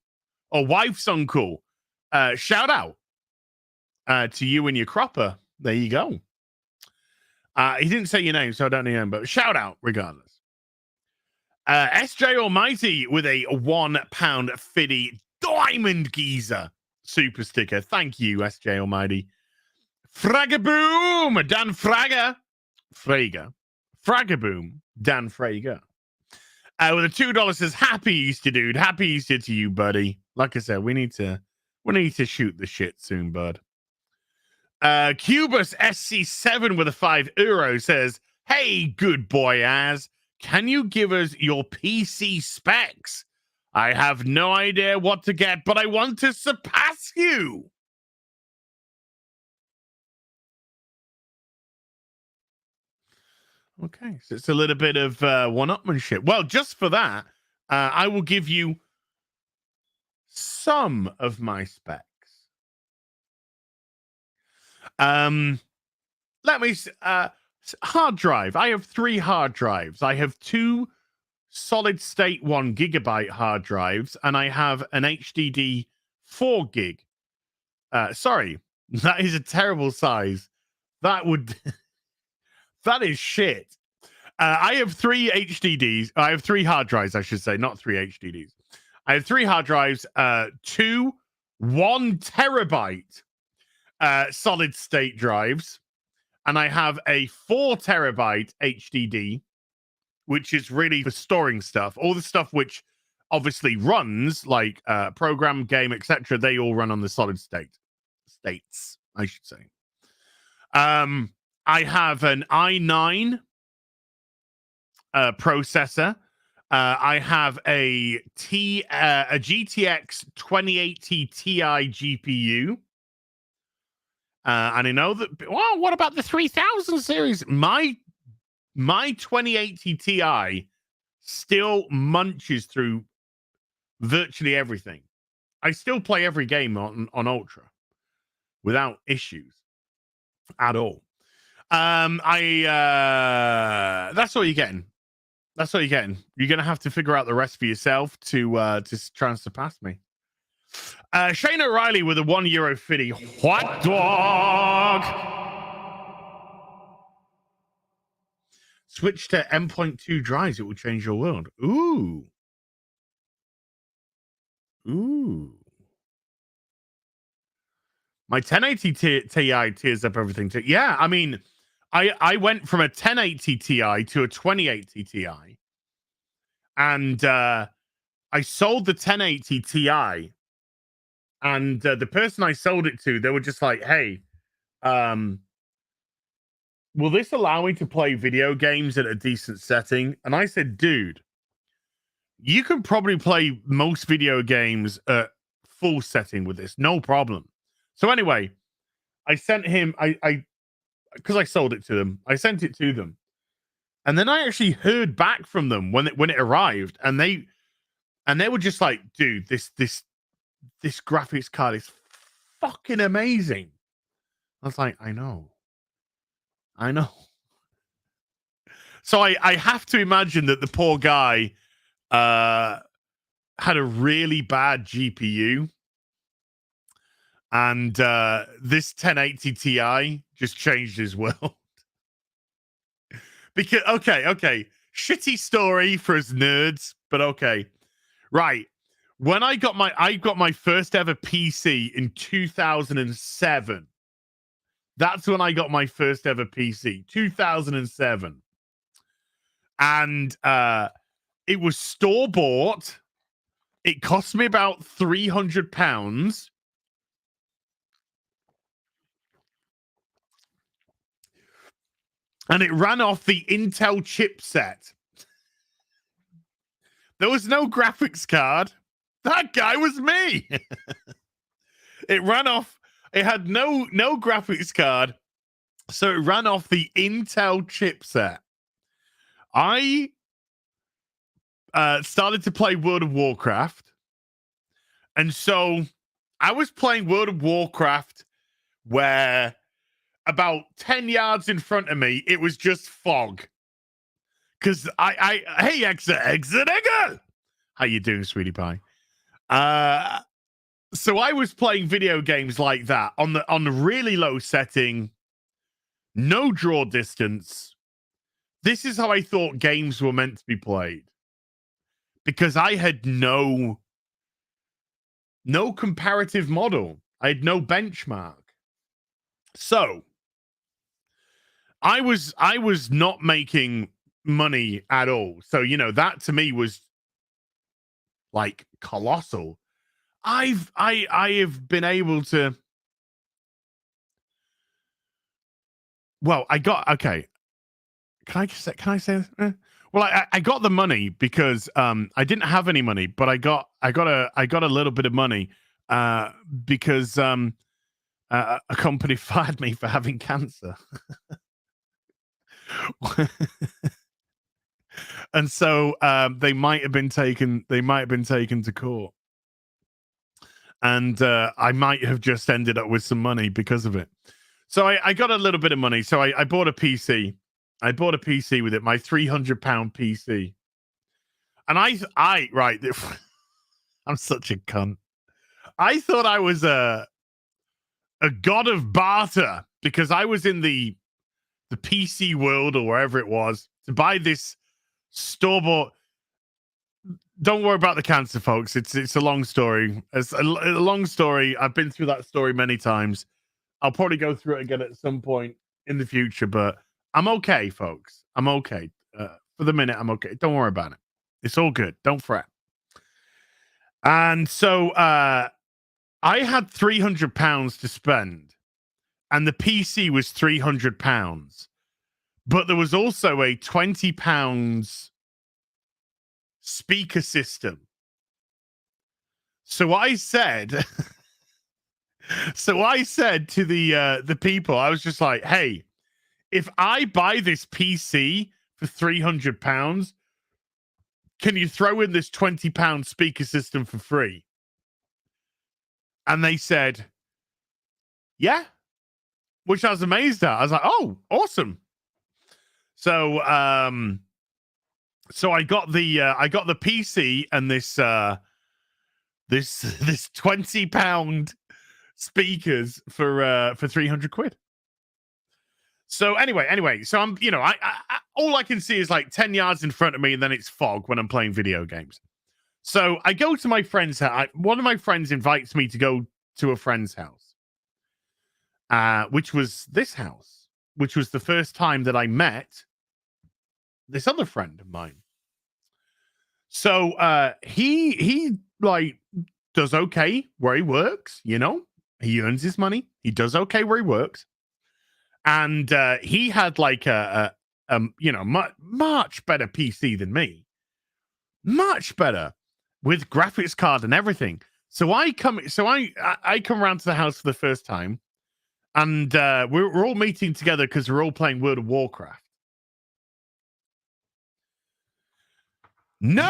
or wife's uncle, shout out to you and your cropper. There you go. He didn't say your name, so I don't know your name, but shout out regardless. SJ Almighty with a £1 fiddy diamond geezer super sticker. Thank you, SJ Almighty, Fragaboom, Dan Frager. Fragaboom, Dan Frager. With a $2 says, happy Easter, dude. Happy Easter to you, buddy. Like I said, we need to shoot the shit soon, bud. Cubus SC7 with a €5 says, hey, good boy, Az. Can you give us your PC specs? I have no idea what to get, but I want to surpass you. Okay, so it's a little bit of one-upmanship. Well, just for that, I will give you some of my specs. Let me hard drive. I have 3 hard drives. I have 2 solid state 1 gigabyte hard drives, and I have an HDD 4 gig. Sorry, that is a terrible size. That would that is shit. I have 3 HDDs. I have 3 hard drives, I should say, not 3 HDDs. I have 3 hard drives, 2 1 terabyte solid state drives, and I have a 4 terabyte HDD, which is really for storing stuff. All the stuff which obviously runs, like program, game, etc., they all run on the solid states, I should say. I have an i9 processor. I have a GTX 2080 Ti GPU. And I know that, well, what about the 3000 series? My 2080 Ti still munches through virtually everything. I still play every game on Ultra without issues at all. That's what you're getting. That's what you're getting. You're gonna have to figure out the rest for yourself to try and surpass me. Shane O'Reilly with a €1.50 hot dog. Switch to M.2 drives. It will change your world. Ooh. My 1080 Ti tears up everything. Yeah, I mean, I went from a 1080 Ti to a 2080 Ti. And I sold the 1080 Ti. And the person I sold it to, they were just like, hey, will this allow me to play video games at a decent setting? And I said, dude, you can probably play most video games at full setting with this. No problem. So anyway, I sent him, because I sold it to them, I sent it to them. And then I actually heard back from them when it arrived. And they were just like, dude, this graphics card is fucking amazing. I was like, I know. So I have to imagine that the poor guy had a really bad GPU. And this 1080 Ti just changed his world. Because, okay. Shitty story for us nerds, but okay. Right. When I got my first ever PC in 2007. That's when I got my first ever PC, 2007. And it was store bought. It cost me about £300. And it ran off the Intel chipset. There was no graphics card. That guy was me. It ran off. It had no graphics card. So it ran off the Intel chipset. I started to play World of Warcraft. And so I was playing World of Warcraft where about 10 yards in front of me, it was just fog. Because hey, exit. How you doing, sweetie pie? So I was playing video games like that on the really low setting, no draw distance. This is how I thought games were meant to be played. Because I had no comparative model. I had no benchmark. So I was not making money at all. So, you know, that to me was like colossal. I have been able to, well, I got, okay. Can I say this? Well, I got the money because I didn't have any money, but I got a little bit of money because a company fired me for having cancer. And so they might have been taken to court. And I might have just ended up with some money because of it. So I got a little bit of money. So I bought a PC. I bought a PC with it, my £300 PC. And I right, I'm such a cunt. I thought I was a god of barter because I was in the PC world or wherever it was to buy this store-bought. Don't worry about the cancer, folks. It's a long story. It's a long story. I've been through that story many times. I'll probably go through it again at some point in the future, but I'm okay, folks. I'm okay. For the minute, I'm okay. Don't worry about it. It's all good. Don't fret. And so I had £300 to spend, and the PC was £300. But there was also a £20 speaker system. So I said, to the people, I was just like, hey, if I buy this PC for £300, can you throw in this £20 speaker system for free? And they said, yeah, which I was amazed at. I was like, oh, awesome. So, so I got the PC and this £20 speakers for 300 quid. So anyway, so I'm, you know, I all I can see is like 10 yards in front of me, and then it's fog when I'm playing video games. So I go to my friend's house. One of my friends invites me to go to a friend's house, which was this house, which was the first time that I met this other friend of mine. So he like does okay where he works, you know, he earns his money, he does okay where he works, and he had like a you know, much better PC than me, much better, with graphics card and everything. So I come around to the house for the first time, and we're all meeting together because we're all playing World of Warcraft. Nuts!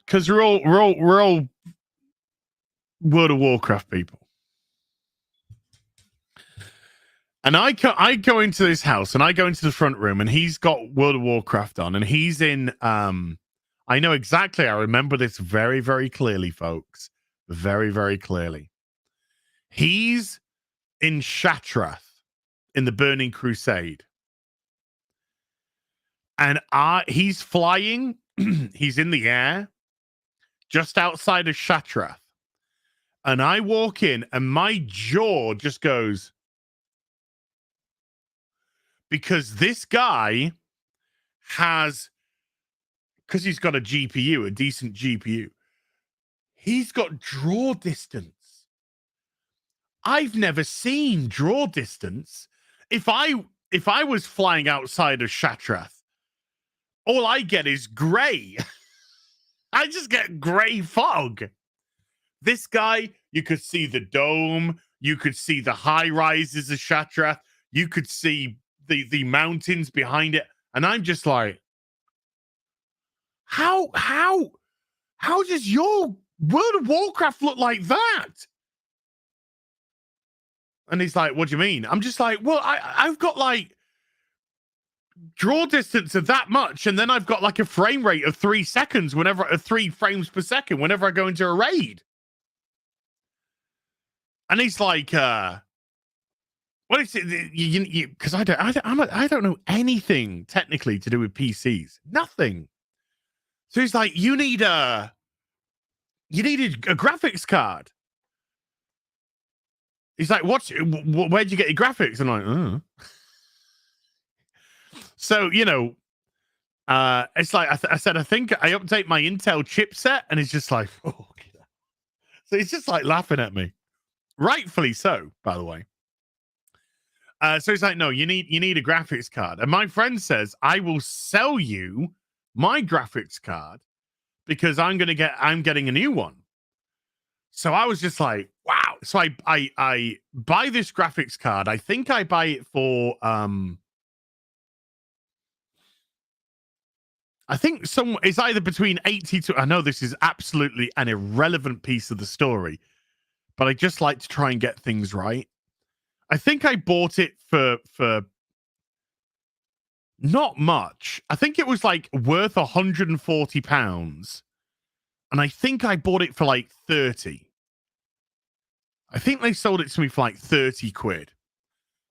Because we're all World of Warcraft people. And I go into this house, and I go into the front room, and he's got World of Warcraft on, and he's in I know exactly, I remember this very, very clearly, folks. Very, very clearly. He's in Shattrath in the Burning Crusade. And he's flying, he's in the air, just outside of Shattrath. And I walk in, and my jaw just goes, because this guy has, because he's got a GPU, a decent GPU, he's got draw distance. I've never seen draw distance. If I was flying outside of Shattrath, all I get is gray. I just get gray fog. This guy, you could see the dome, you could see the high rises of Shattrath, you could see the mountains behind it, and I'm just like, how does your World of Warcraft look like that? And he's like, what do you mean? I'm just like, well, I've got like draw distance of that much, and then I've got like a frame rate of 3 seconds whenever 3 frames per second whenever I go into a raid. And he's like, what is it? Because I don't know anything technically to do with PCs. Nothing. So he's like, you need you needed a graphics card. He's like, where'd you get your graphics? And I'm like, So, you know, it's like I said, I think I update my Intel chipset, and it's just like, oh, so he's just like laughing at me, rightfully so, by the way. So he's like, no, you need a graphics card, and my friend says, I will sell you my graphics card because I'm getting a new one. So I was just like, wow. So I buy this graphics card. I think I buy it for I think it's either between 80 to, I know this is absolutely an irrelevant piece of the story, but I just like to try and get things right. I think I bought it for not much. I think it was like worth £140. And I think I bought it for like 30. I think they sold it to me for like 30 quid.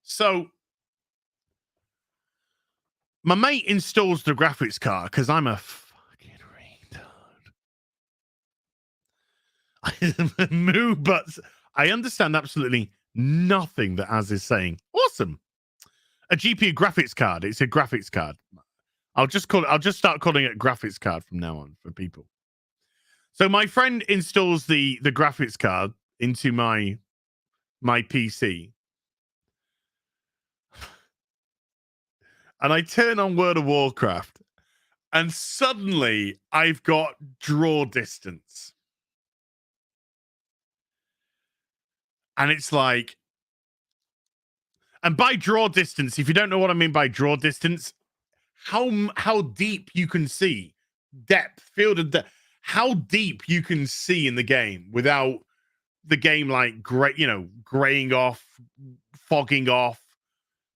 So my mate installs the graphics card because I'm a fucking retard. Moo butts. I understand absolutely nothing that Az is saying. Awesome. A GPU graphics card. It's a graphics card. I'll just start calling it a graphics card from now on for people. So my friend installs the graphics card into my PC. And I turn on World of Warcraft, and suddenly I've got draw distance. And it's like, and by draw distance, if you don't know what I mean by draw distance, how deep you can see, depth, field of depth, how deep you can see in the game without the game like graying off, fogging off,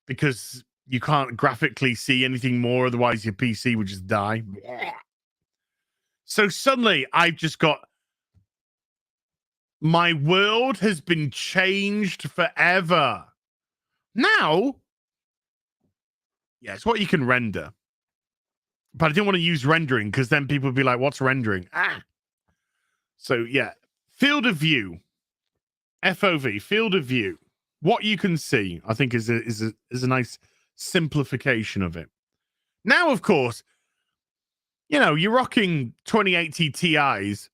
because you can't graphically see anything more, otherwise your PC would just die. So suddenly I've just got, my world has been changed forever. Now, yeah, it's what you can render. But I didn't want to use rendering because then people would be like, what's rendering? So yeah, field of view. FOV, field of view. What you can see, I think, is a nice simplification of it. Now, of course, you know, you're rocking 2080 Ti's.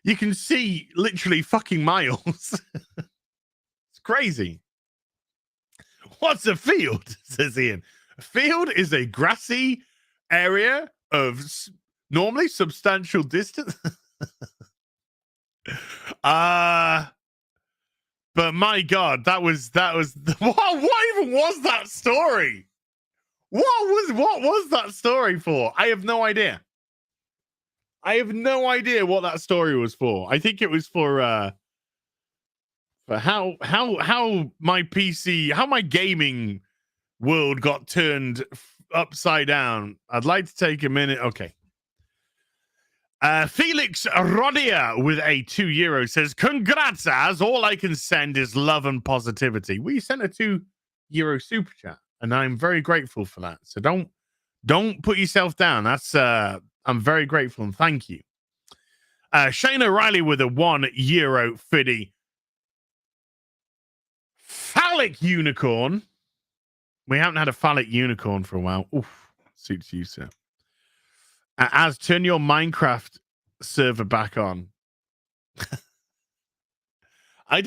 You can see literally fucking miles. It's crazy. What's a field? Says Ian. A field is a grassy area of normally substantial distance. But my God, that was what even was that story? What was that story for? I have no idea. I have no idea what that story was for. I think it was for how my PC, how my gaming world got turned upside down. I'd like to take a minute. Okay. Felix Rodia with a €2 says, congrats, Az. All I can send is love and positivity. We sent a €2 super chat, and I'm very grateful for that. So don't put yourself down. That's I'm very grateful and thank you. Shane O'Reilly with a €1 fiddy. Phallic unicorn. We haven't had a phallic unicorn for a while. Oof, suits you, sir. Az, turn your Minecraft server back on. I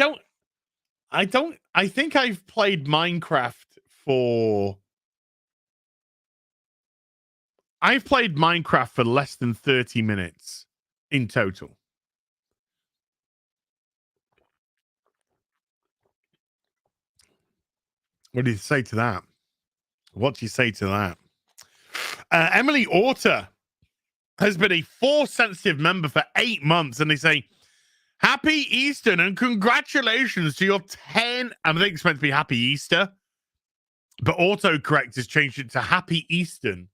think I've played Minecraft for less than 30 minutes in total. What do you say to that? What do you say to that? Emily Orta has been a Force sensitive member for 8 months, and they say, happy Easter and congratulations to your 10. I think it's meant to be happy Easter, but autocorrect has changed it to happy Eastern.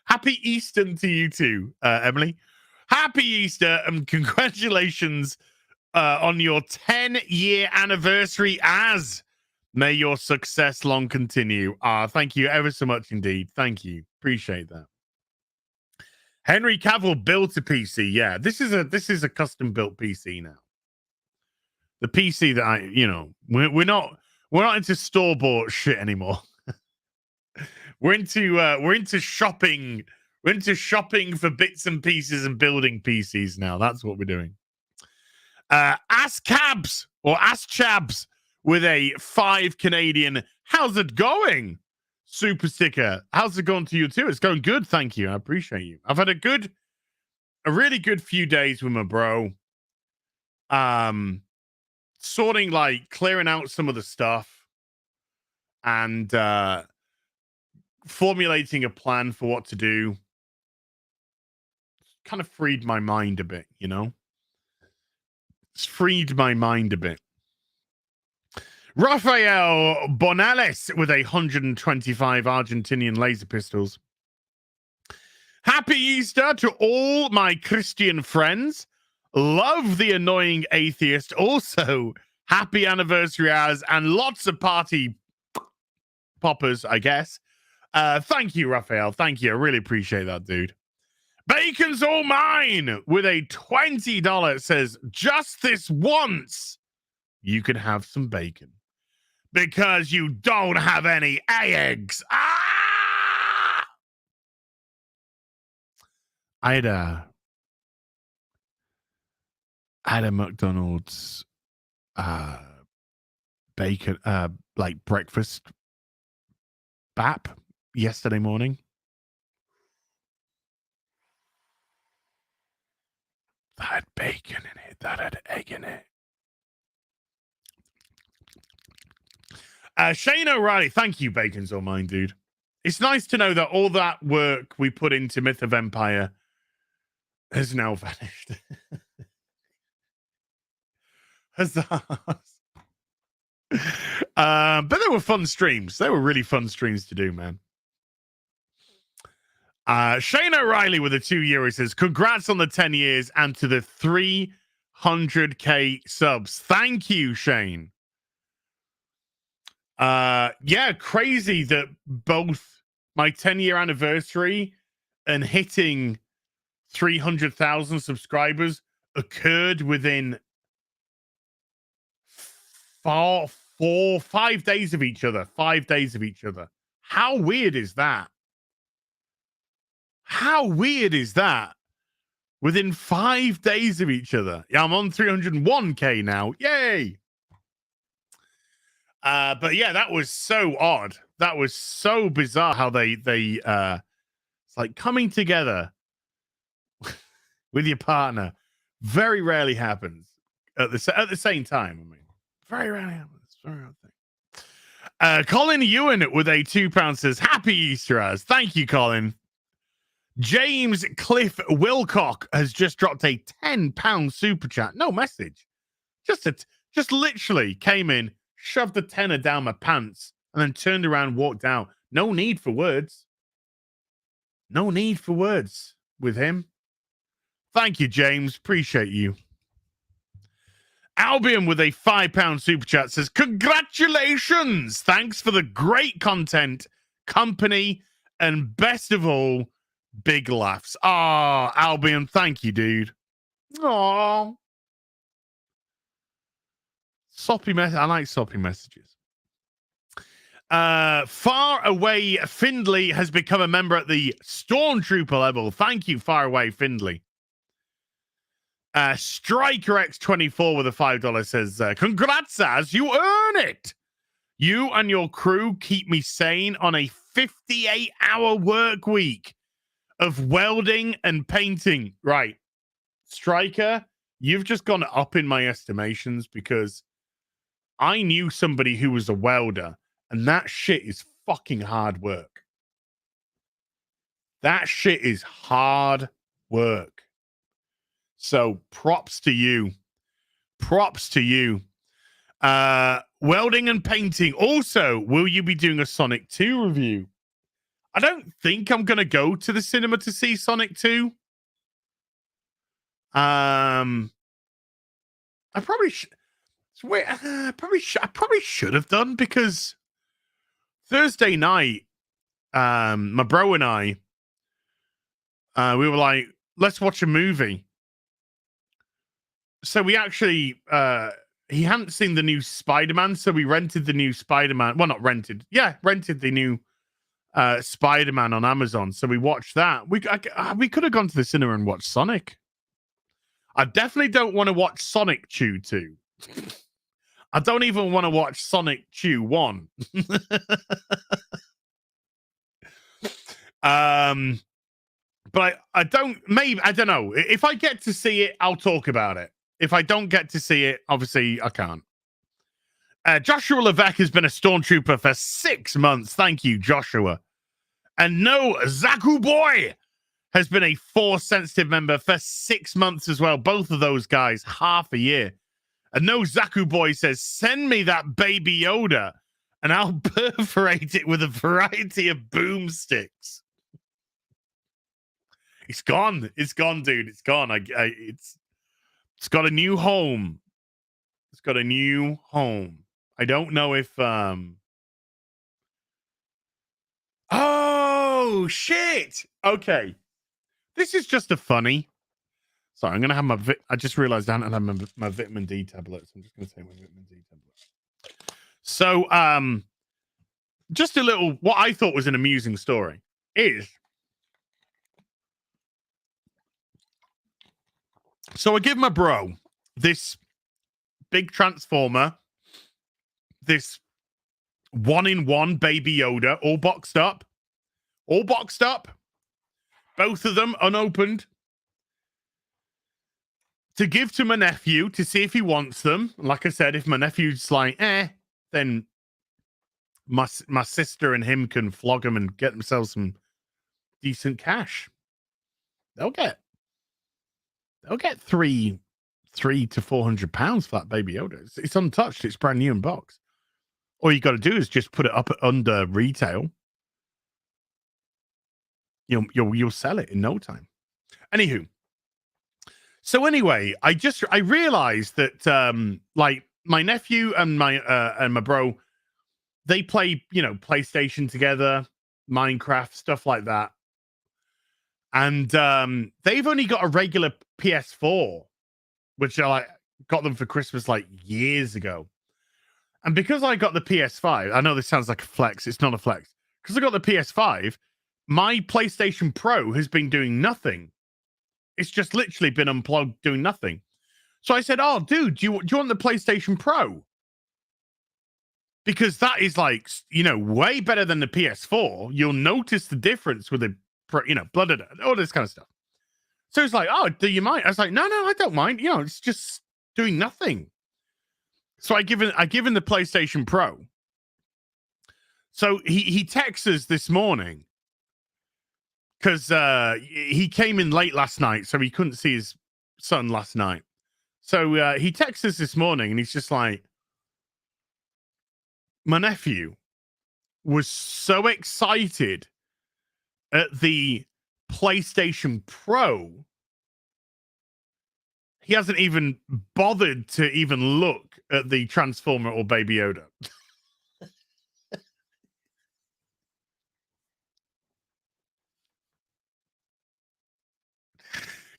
Happy Eastern to you too, Emily. Happy Easter and congratulations on your 10-year anniversary, Az. May your success long continue. Thank you ever so much indeed. Thank you. Appreciate that. Henry Cavill built a PC. Yeah, this is a custom built PC now. The PC that we're not into store bought shit anymore. we're into shopping. We're into shopping for bits and pieces and building PCs now. That's what we're doing. Ask Cabs or Ask Chabs with a 5 Canadian. How's it going? Super sticker. How's it going to you too? It's going good, thank you. I appreciate you. I've had a really good few days with my bro. Sorting, like, clearing out some of the stuff and formulating a plan for what to do. Kind of freed my mind a bit, you know? It's freed my mind a bit. Rafael Bonales with 125 Argentinian laser pistols. Happy Easter to all my Christian friends. Love the annoying atheist. Also, happy anniversary and lots of party poppers, I guess. Thank you, Rafael. Thank you. I really appreciate that, dude. Bacon's all mine with a $20. It says, just this once, you can have some bacon. Because you don't have any eggs. Ah! I had a McDonald's bacon like breakfast bap yesterday morning. That had bacon in it. That had egg in it. Shane O'Reilly, thank you, Bacon's all mine, dude. It's nice to know that all that work we put into Myth of Empire has now vanished. Huzzahs. But they were fun streams. They were really fun streams to do, man. Shane O'Reilly with a €2 says, congrats on the 10 years and to the 300k subs. Thank you, Shane. Yeah, crazy that both my 10-year anniversary and hitting 300,000 subscribers occurred within 5 days of each other. 5 days of each other. How weird is that? How weird is that? Within 5 days of each other. Yeah, I'm on 301k now. Yay! But yeah, that was so odd. That was so bizarre how they it's like coming together with your partner very rarely happens at the same time. I mean, very rarely happens. Very rare thing. Colin Ewan with a £2 says, happy Easter as. Thank you, Colin. James Cliff Wilcock has just dropped a £10 super chat. No message. Just literally came in, shoved a tenner down my pants, and then turned around and walked out. No need for words. No need for words with him. Thank you, James. Appreciate you. Albion with a £5 super chat says, congratulations. Thanks for the great content, company, and best of all, big laughs. Ah, Albion, thank you, dude. Aww. Soppy message. I like soppy messages. Far Away Findley has become a member at the Stormtrooper level. Thank you, Far Away Findley. Striker X24 with a $5 says, congrats, as you earn it. You and your crew keep me sane on a 58-hour work week of welding and painting. Right. Striker, you've just gone up in my estimations because I knew somebody who was a welder, and that shit is fucking hard work. That shit is hard work. So props to you. Props to you. Welding and painting. Also, will you be doing a Sonic 2 review? I don't think I'm going to go to the cinema to see Sonic 2. I probably should. I probably should have done, because Thursday night, my bro and I we were like, let's watch a movie. So we actually, he hadn't seen the new Spider-Man, so we rented the new Spider-Man. Well, not rented. Yeah, rented the new Spider-Man on Amazon. So we watched that. We could have gone to the cinema and watched Sonic. I definitely don't want to watch Sonic Chew 2. I don't even want to watch Sonic Chew 1. But I don't, maybe, I don't know. If I get to see it, I'll talk about it. If I don't get to see it, obviously I can't. Joshua Levesque has been a stormtrooper for 6 months. Thank you, Joshua. And no, Zaku Boy has been a Force-sensitive member for 6 months as well. Both of those guys, half a year. And no, Zaku Boy says, send me that Baby Yoda, and I'll perforate it with a variety of boomsticks. It's gone. It's gone, dude. It's gone. It's got a new home. It's got a new home. I don't know if oh shit. Okay. This is just a funny. Sorry, I'm gonna have my I just realized I don't have my vitamin D tablets. I'm just gonna take my vitamin D tablets. So just a little what I thought was an amusing story is, so I give my bro this big transformer, this 1-in-1 Baby Yoda, all boxed up, both of them unopened, to give to my nephew to see if he wants them. Like I said, if my nephew's like, then my sister and him can flog him and get themselves some decent cash. They'll get $300 to £400 for that Baby Yoda. It's untouched. It's brand new in box. All you got to do is just put it up under retail. You'll sell it in no time. Anywho, so anyway, I realized that like my nephew and my bro, they play PlayStation together, Minecraft, stuff like that. And they've only got a regular PS4, which I got them for Christmas like years ago. And because I got the PS5, I know this sounds like a flex. It's not a flex. Because I got the PS5, my PlayStation Pro has been doing nothing. It's just literally been unplugged, doing nothing. So I said, "Oh, dude, do you want the PlayStation Pro? Because that is like, way better than the PS4. You'll notice the difference with the, blah, blah, blah, all this kind of stuff." So it's like, "Oh, do you mind?" I was like, no, I don't mind. It's just doing nothing. So I give him the PlayStation Pro. So he texts us this morning because he came in late last night, so he couldn't see his son last night. So he texts us this morning, and he's just like, my nephew was so excited at the PlayStation Pro, he hasn't even bothered to even look at the Transformer or Baby Yoda.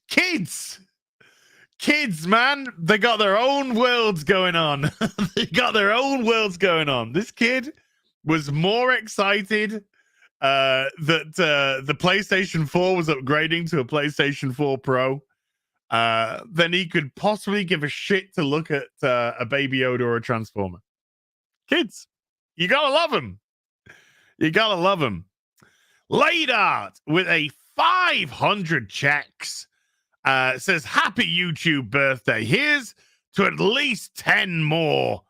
Kids, man, they got their own worlds going on. They got their own worlds going on. This kid was more excited that the PlayStation 4 was upgrading to a PlayStation 4 Pro than he could possibly give a shit to look at a Baby Yoda or a Transformer. Kids, you gotta love them. You gotta love them. Late Art with a 500 checks says, happy YouTube birthday. Here's to at least 10 more.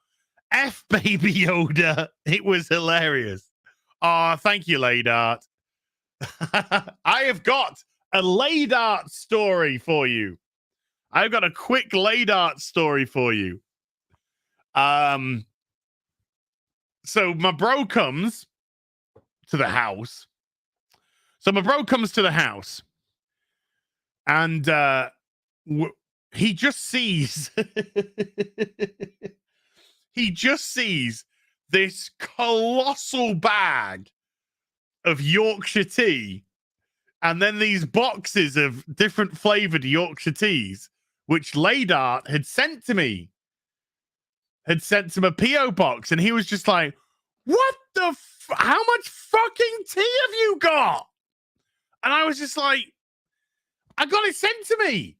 F Baby Yoda. It was hilarious. Oh, thank you, Late Art. I have got a Late Art story for you. I've got a quick Late Art story for you. So my bro comes to the house. And he just sees this colossal bag of Yorkshire tea and then these boxes of different flavored Yorkshire teas, which Ladart had sent to me, had sent him a PO box, and he was just like, "What the? How much fucking tea have you got?" And I was just like, "I got it sent to me,"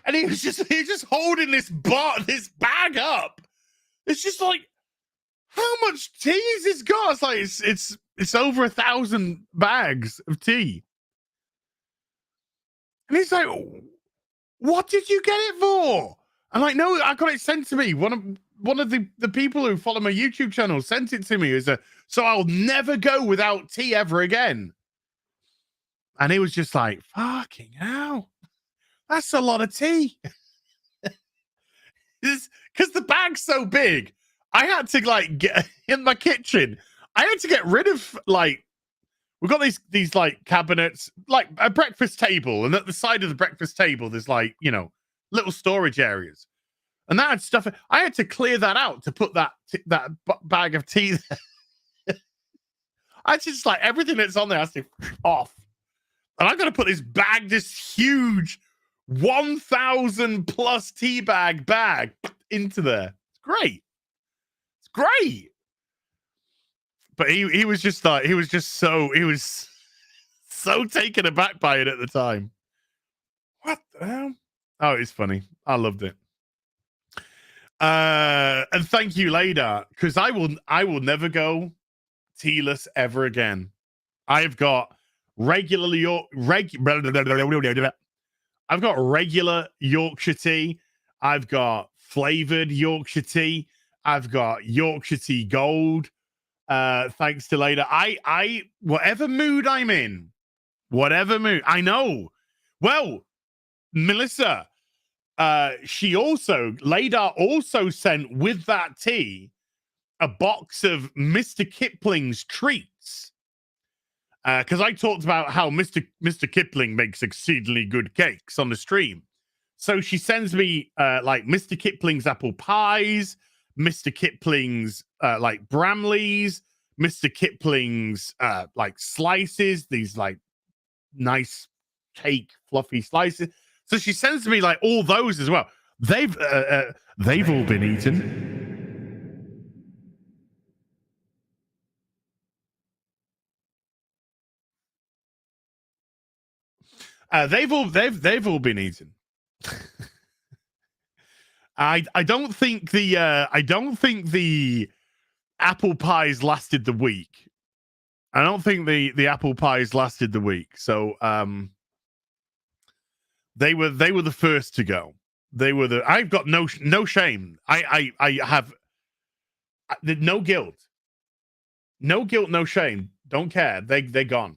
and he was just holding this bag up. It's just like, how much tea has this got? It's like it's over 1,000 bags of tea. And he's like, "What did you get it for?" I'm like, "No, I got it sent to me. One of the people who follow my YouTube channel sent it to me so I'll never go without tea ever again." And he was just like, "Fucking hell, that's a lot of tea." Because the bag's so big, I had to like get in my kitchen. I had to get rid of like, we've got these like cabinets, like a breakfast table, and at the side of the breakfast table, there's like, you know, little storage areas, and that had stuff. I had to clear that out to put that bag of tea there. I just like everything that's on there has to off, and I got to put this huge 1,000+ tea bag into there. It's great. It's great. But he was just like, he was so taken aback by it at the time. What the hell? Oh, it's funny. I loved it. And thank you, Leda, because I will never go tealess ever again. I've got regular Yorkshire tea. I've got flavored Yorkshire tea. I've got Yorkshire tea gold. Thanks to Leda. I whatever mood I'm in, I know. Well, Melissa, Leda also sent with that tea a box of Mr. Kipling's treats. Because I talked about how Mr. Kipling makes exceedingly good cakes on the stream. So she sends me like Mr. Kipling's apple pies, Mr. Kipling's like Bramleys, Mr. Kipling's like slices, these like nice cake fluffy slices. So she sends me like all those as well. They've all been eaten. They've all been eaten. I don't think the apple pies lasted the week. I don't think the apple pies lasted the week. So they were the first to go. I've got no shame. I have no guilt. No guilt, no shame. Don't care. They're gone.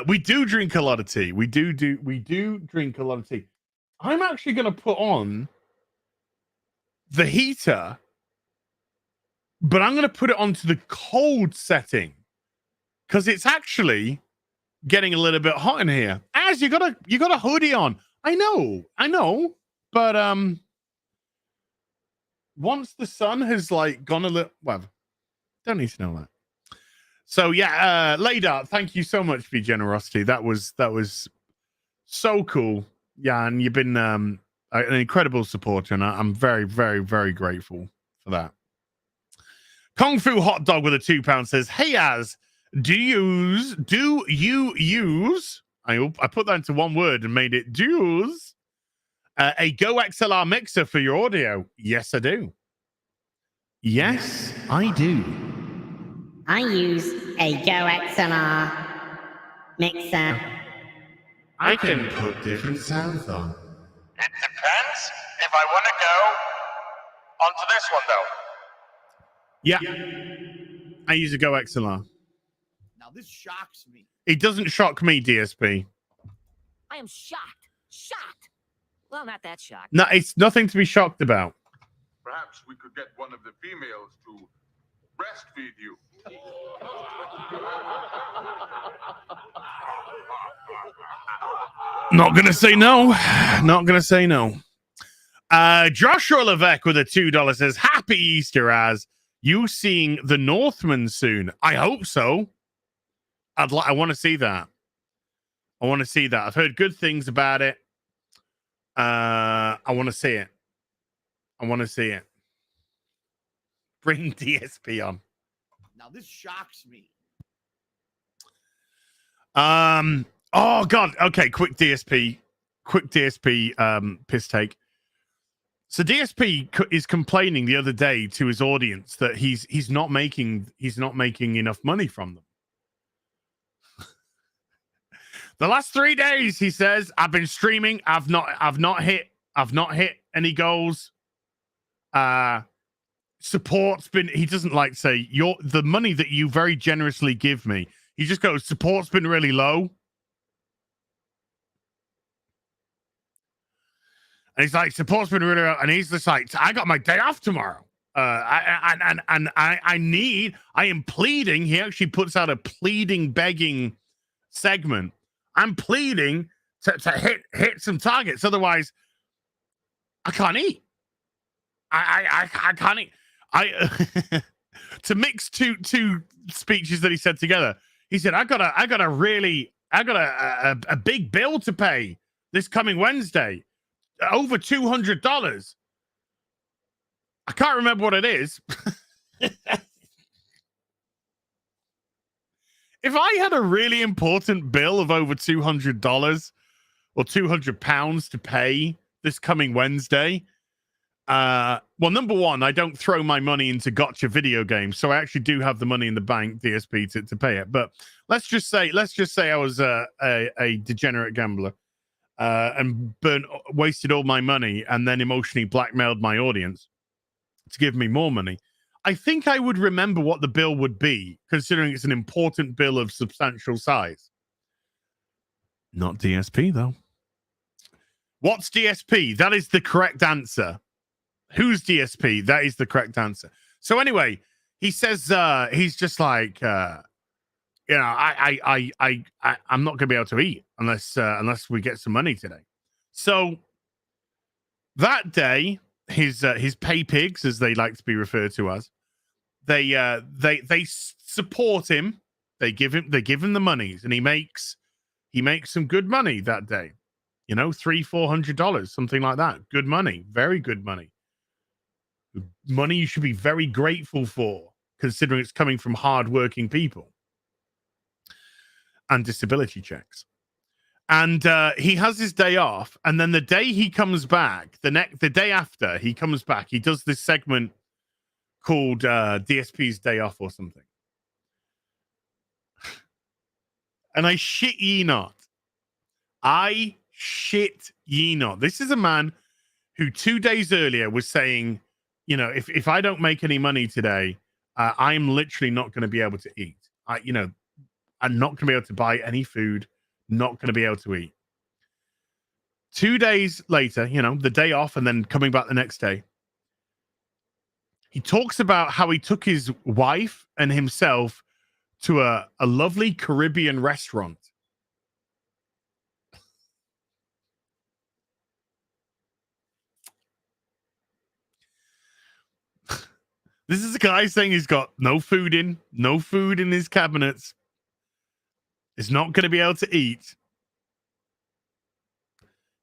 We do drink a lot of tea. We do drink a lot of tea. I'm actually going to put on the heater, but I'm going to put it onto the cold setting because it's actually getting a little bit hot in here. As you got a hoodie on. I know, but once the sun has like gone a little, well, don't need to know that. So yeah, Leda, thank you so much for your generosity. That was so cool. Yeah, and you've been an incredible supporter, and I'm very, very, very grateful for that. Kung Fu Hot Dog with a £2 says, "Hey Az, do you use?" I put that into one word and made it use a Go XLR mixer for your audio. Yes, I do. Yes, I do. I use a Go XLR mixer. I can put different sounds on. It depends if I want to go onto this one, though. Yeah. I use a Go XLR. Now this shocks me. It doesn't shock me, DSP. I am shocked. Shocked. Well, not that shocked. No, it's nothing to be shocked about. Perhaps we could get one of the females to breastfeed you. Not gonna say no. Not gonna say no. Joshua Levesque with a $2 says, "Happy Easter, Az. You seeing The Northman soon? I hope so. I want to see that. I want to see that. I've heard good things about it. I want to see it. I want to see it. Bring DSP on. Now this shocks me. Oh god. Okay, quick DSP piss take. So DSP is complaining the other day to his audience that he's not making enough money from them. The last 3 days, he says, I've been streaming. I've not hit any goals. Support's been, he doesn't like to say the money that you very generously give me. He just goes, support's been really low. And he's like, support's been really low. And he's just like, I got my day off tomorrow. I am pleading. He actually puts out a pleading, begging segment. I'm pleading to hit some targets. Otherwise, I can't eat. I can't eat. To mix two speeches that he said together. He said, I got a big bill to pay this coming Wednesday. Over $200. I can't remember what it is. If I had a really important bill of over $200 or £200 to pay this coming Wednesday, well, number one, I don't throw my money into gotcha video games, so I actually do have the money in the bank, DSP, to pay it. But let's just say I was a degenerate gambler and wasted all my money and then emotionally blackmailed my audience to give me more money. I think I would remember what the bill would be, considering it's an important bill of substantial size. Not DSP, though. What's DSP? That is the correct answer. Who's DSP? That is the correct answer. So anyway, he says he's just like, I'm not gonna be able to eat unless we get some money today. So that day, his pay pigs, as they like to be referred to as, they support him. They give him the monies, and he makes some good money that day. You know, $300-400, something like that. Good money, very good money. Money you should be very grateful for, considering it's coming from hardworking people. And disability checks. And he has his day off, and then the day he comes back, the day after he comes back, he does this segment called DSP's Day Off or something. And I shit ye not. I shit ye not. This is a man who 2 days earlier was saying, you know, if I don't make any money today, I'm literally not going to be able to eat. I'm not going to be able to buy any food, not going to be able to eat. 2 days later, you know, the day off and then coming back the next day, he talks about how he took his wife and himself to a lovely Caribbean restaurant. This is a guy saying he's got no food in his cabinets. Is not going to be able to eat.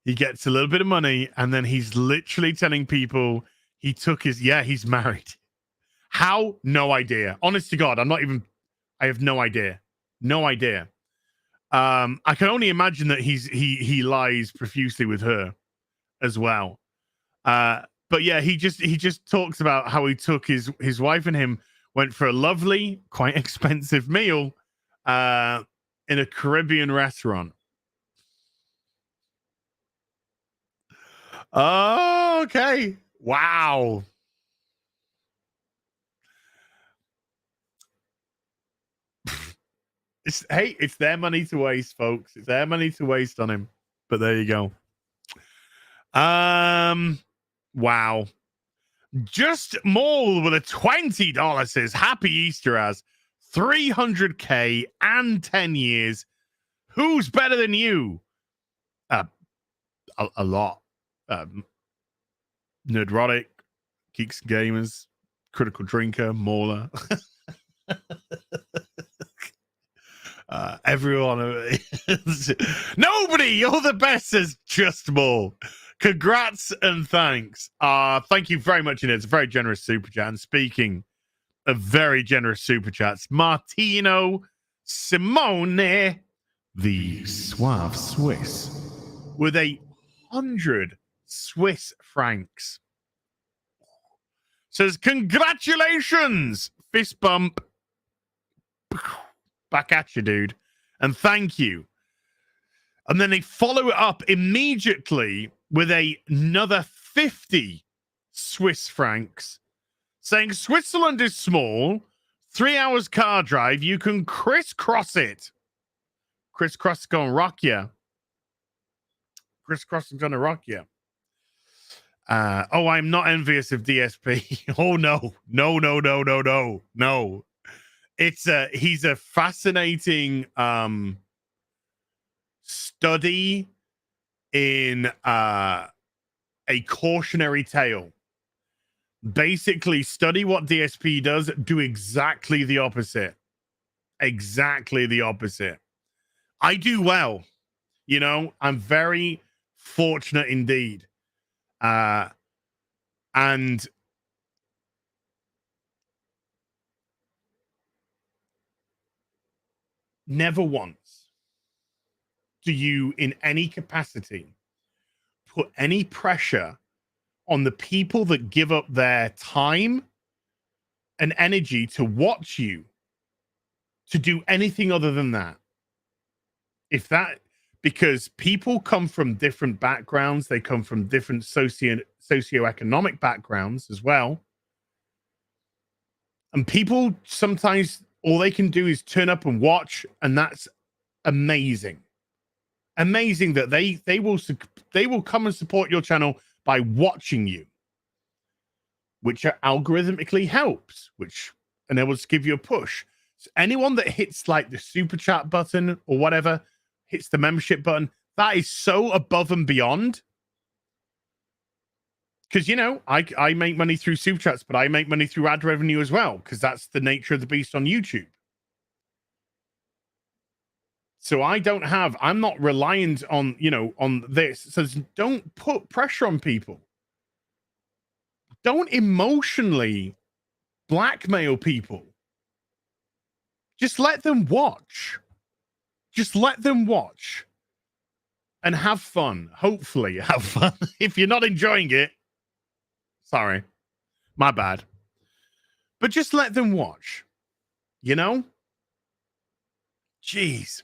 He gets a little bit of money, and then he's literally telling people he took his, he's married. How? No idea. Honest to God, I have no idea. No idea. I can only imagine that he lies profusely with her as well. But yeah, he just talks about how he took his wife and him, went for a lovely, quite expensive meal in a Caribbean restaurant. Oh, okay. Wow. It's their money to waste, folks. It's their money to waste on him. But there you go. Wow. Just Maul with a $20 says, Happy Easter as 300K and 10 years. Who's better than you? A lot. Nerdrotic, Geeks Gamers, Critical Drinker, Mauler. Everyone. Nobody, you're the best, says Just More. Congrats and thanks. Thank you very much. It's a very generous super chat. And speaking of very generous super chats, Martino Simone, the Suave Swiss, with 100 Swiss francs, says, congratulations, fist bump. Back at you, dude. And thank you. And then they follow it up immediately with another 50 Swiss francs, saying Switzerland is small, 3 hours car drive, you can crisscross it. Crisscross is gonna rock you. Crisscross is gonna rock you. I'm not envious of DSP. Oh no. No. He's a fascinating study in a cautionary tale. Basically, study what DSP does, do exactly the opposite. Exactly the opposite. I do well. You know, I'm very fortunate indeed. And never once do you, in any capacity, put any pressure on the people that give up their time and energy to watch you to do anything other than that. Because people come from different backgrounds, they come from different socioeconomic backgrounds as well. And people sometimes, all they can do is turn up and watch, and that's amazing. Amazing that they will come and support your channel by watching you, which algorithmically helps, which enables to give you a push. So anyone that hits like the super chat button or whatever, hits the membership button, that is so above and beyond. Because, you know, I make money through super chats, but I make money through ad revenue as well, because that's the nature of the beast on YouTube. So I'm not reliant on, on this. So don't put pressure on people. Don't emotionally blackmail people. Just let them watch. Just let them watch and have fun. Hopefully have fun. If you're not enjoying it, sorry, my bad. But just let them watch, you know? Jeez.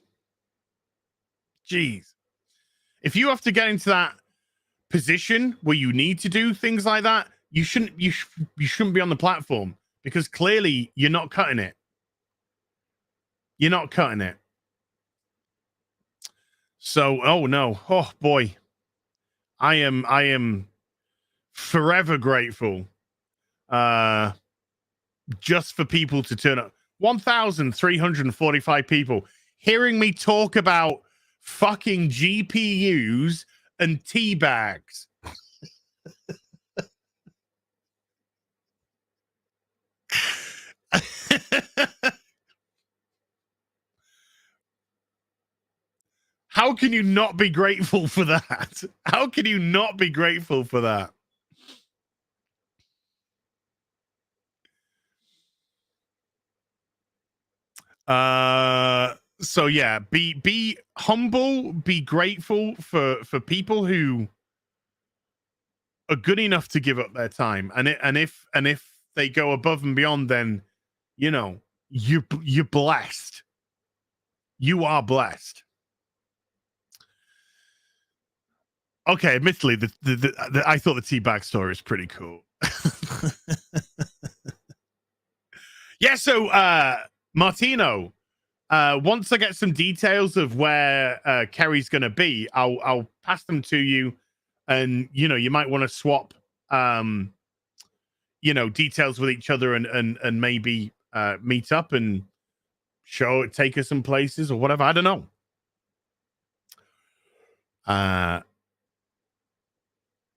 If you have to get into that position where you need to do things like that, you shouldn't be on the platform, because clearly you're not cutting it. You're not cutting it. So, oh no. Oh boy. I am forever grateful just for people to turn up. 1,345 people hearing me talk about fucking GPUs and tea bags. How can you not be grateful for that? How can you not be grateful for that? So yeah, be humble, be grateful for people who are good enough to give up their time, and if they go above and beyond, then you're blessed. You are blessed. Okay, admittedly, I thought the teabag story was pretty cool. Yeah, so Martino, once I get some details of where Kerry's going to be, I'll pass them to you, and you might want to swap details with each other, and maybe meet up and take her some places or whatever. I don't know.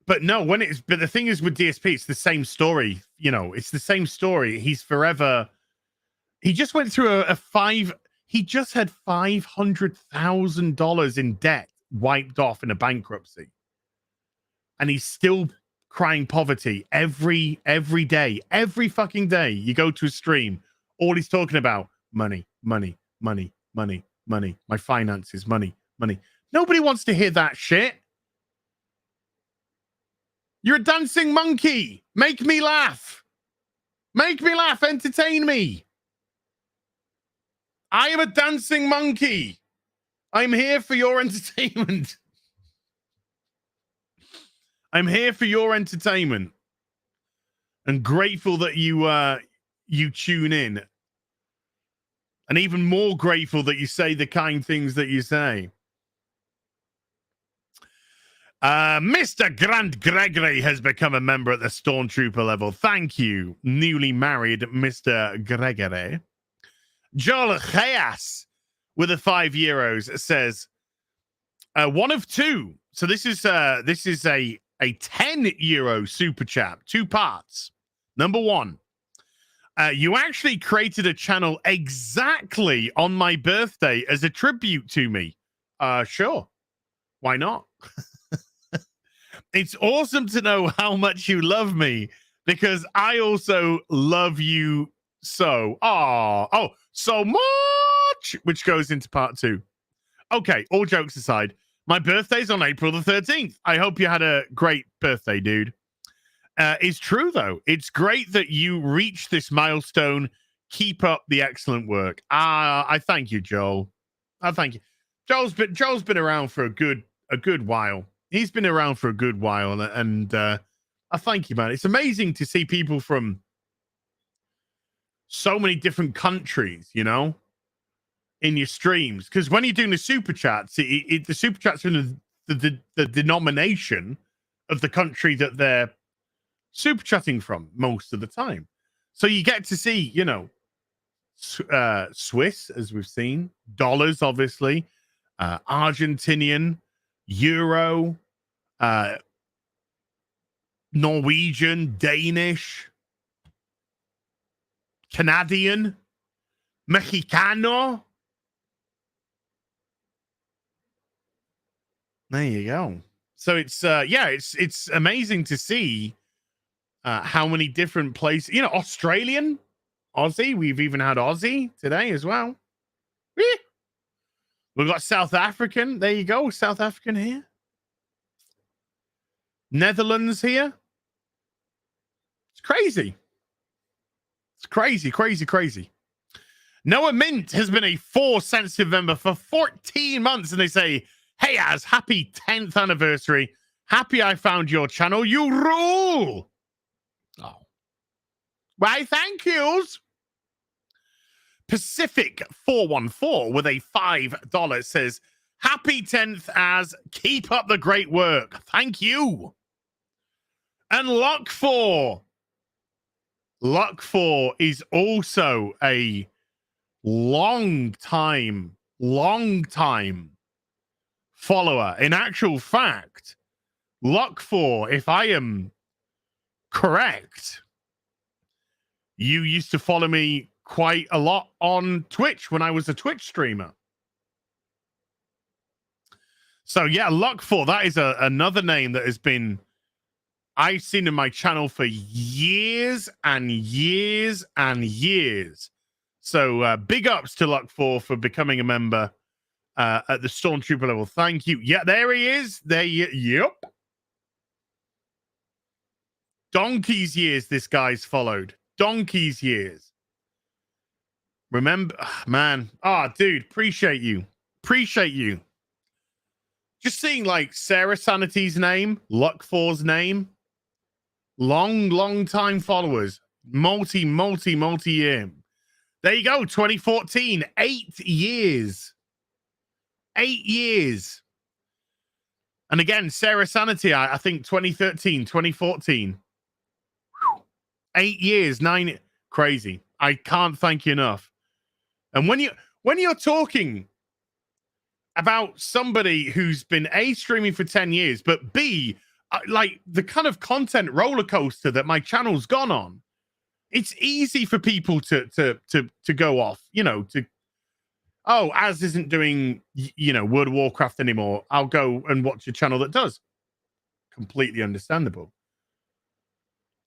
But no, but the thing is with DSP, it's the same story. You know, it's the same story. He's forever. He just went through he just had $500,000 in debt wiped off in a bankruptcy. And he's still crying poverty every day, every fucking day. You go to a stream, all he's talking about, money, money, money, money, money, my finances, money, money. Nobody wants to hear that shit. You're a dancing monkey. Make me laugh. Make me laugh. Entertain me. I am a dancing monkey. I'm here for your entertainment. I'm here for your entertainment. And grateful that you tune in. And even more grateful that you say the kind things that you say. Mr. Grant Gregory has become a member at the Stormtrooper level. Thank you, newly married Mr. Gregory. Joel Cheas with a €5 says, one of two. So this is a €10 super chat, 2 parts. Number one, you actually created a channel exactly on my birthday as a tribute to me. Sure. Why not? It's awesome to know how much you love me because I also love you so. Oh, so much, which goes into part 2. Okay, all jokes aside, my birthday's on April the 13th. I hope you had a great birthday, dude. It's true, though. It's great that you reached this milestone. Keep up the excellent work. I thank you, Joel. I thank you. Joel's been around for a good while. He's been around for a good while, and I thank you, man. It's amazing to see people from so many different countries, you know, in your streams. Because when you're doing the super chats, the super chats are in the denomination of the country that they're super chatting from most of the time. So you get to see, you know, Swiss, as we've seen, dollars, obviously, Argentinian, Euro, Norwegian, Danish, Canadian, Mexicano. There you go. So it's it's amazing to see how many different places, you know, Australian, Aussie. We've even had Aussie today as well. We've got South African. There you go. South African here. Netherlands here. It's crazy. It's crazy, crazy, crazy. Noah Mint has been a 4 sensitive member for 14 months. And they say, hey, Az, happy 10th anniversary. Happy I found your channel. You rule. Oh. Why, thank yous. Pacific 414 with a $5 says, happy 10th, Az. Keep up the great work. Thank you. And Lock 4 is also a long time follower. In actual fact, Lock 4, if I am correct, you used to follow me quite a lot on Twitch when I was a Twitch streamer. So yeah, Lock 4, that is another name that has been I've seen in my channel for years and years and years. So big ups to Luck 4 for becoming a member at the Stormtrooper level. Thank you. Yeah, there he is. Yep. Donkey's years this guy's followed. Donkey's years. Remember, man. Dude, appreciate you. Appreciate you. Just seeing like Sarah Sanity's name, Luck 4's name. Long time followers. Multi year. There you go. 2014. 8 years. 8 years. And again, Sarah Sanity, I think 2013, 2014. 8 years, 9. Crazy. I can't thank you enough. And when you're talking about somebody who's been A, streaming for 10 years, but B, like the kind of content roller coaster that my channel's gone on. It's easy for people to go off, you know, oh, Az isn't doing, you know, World of Warcraft anymore. I'll go and watch a channel that does. Completely understandable.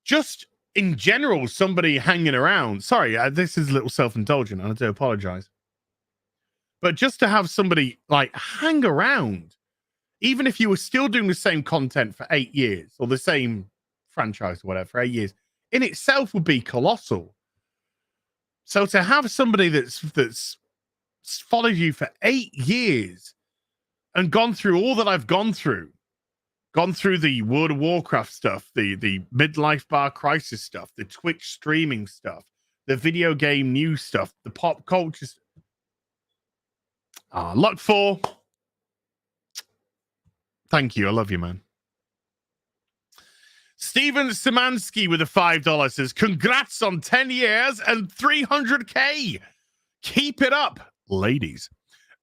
Just in general, somebody hanging around. Sorry, this is a little self-indulgent, and I do apologize. But just to have somebody like hang around, even if you were still doing the same content for 8 years or the same franchise or whatever for 8 years, in itself would be colossal. So to have somebody that's followed you for 8 years and gone through all that I've gone through the World of Warcraft stuff, the midlife bar crisis stuff, the Twitch streaming stuff, the video game news stuff, the pop culture. Luck 4. Thank you. I love you, man. Steven Szymanski with a $5 says, congrats on 10 years and 300K. Keep it up, ladies.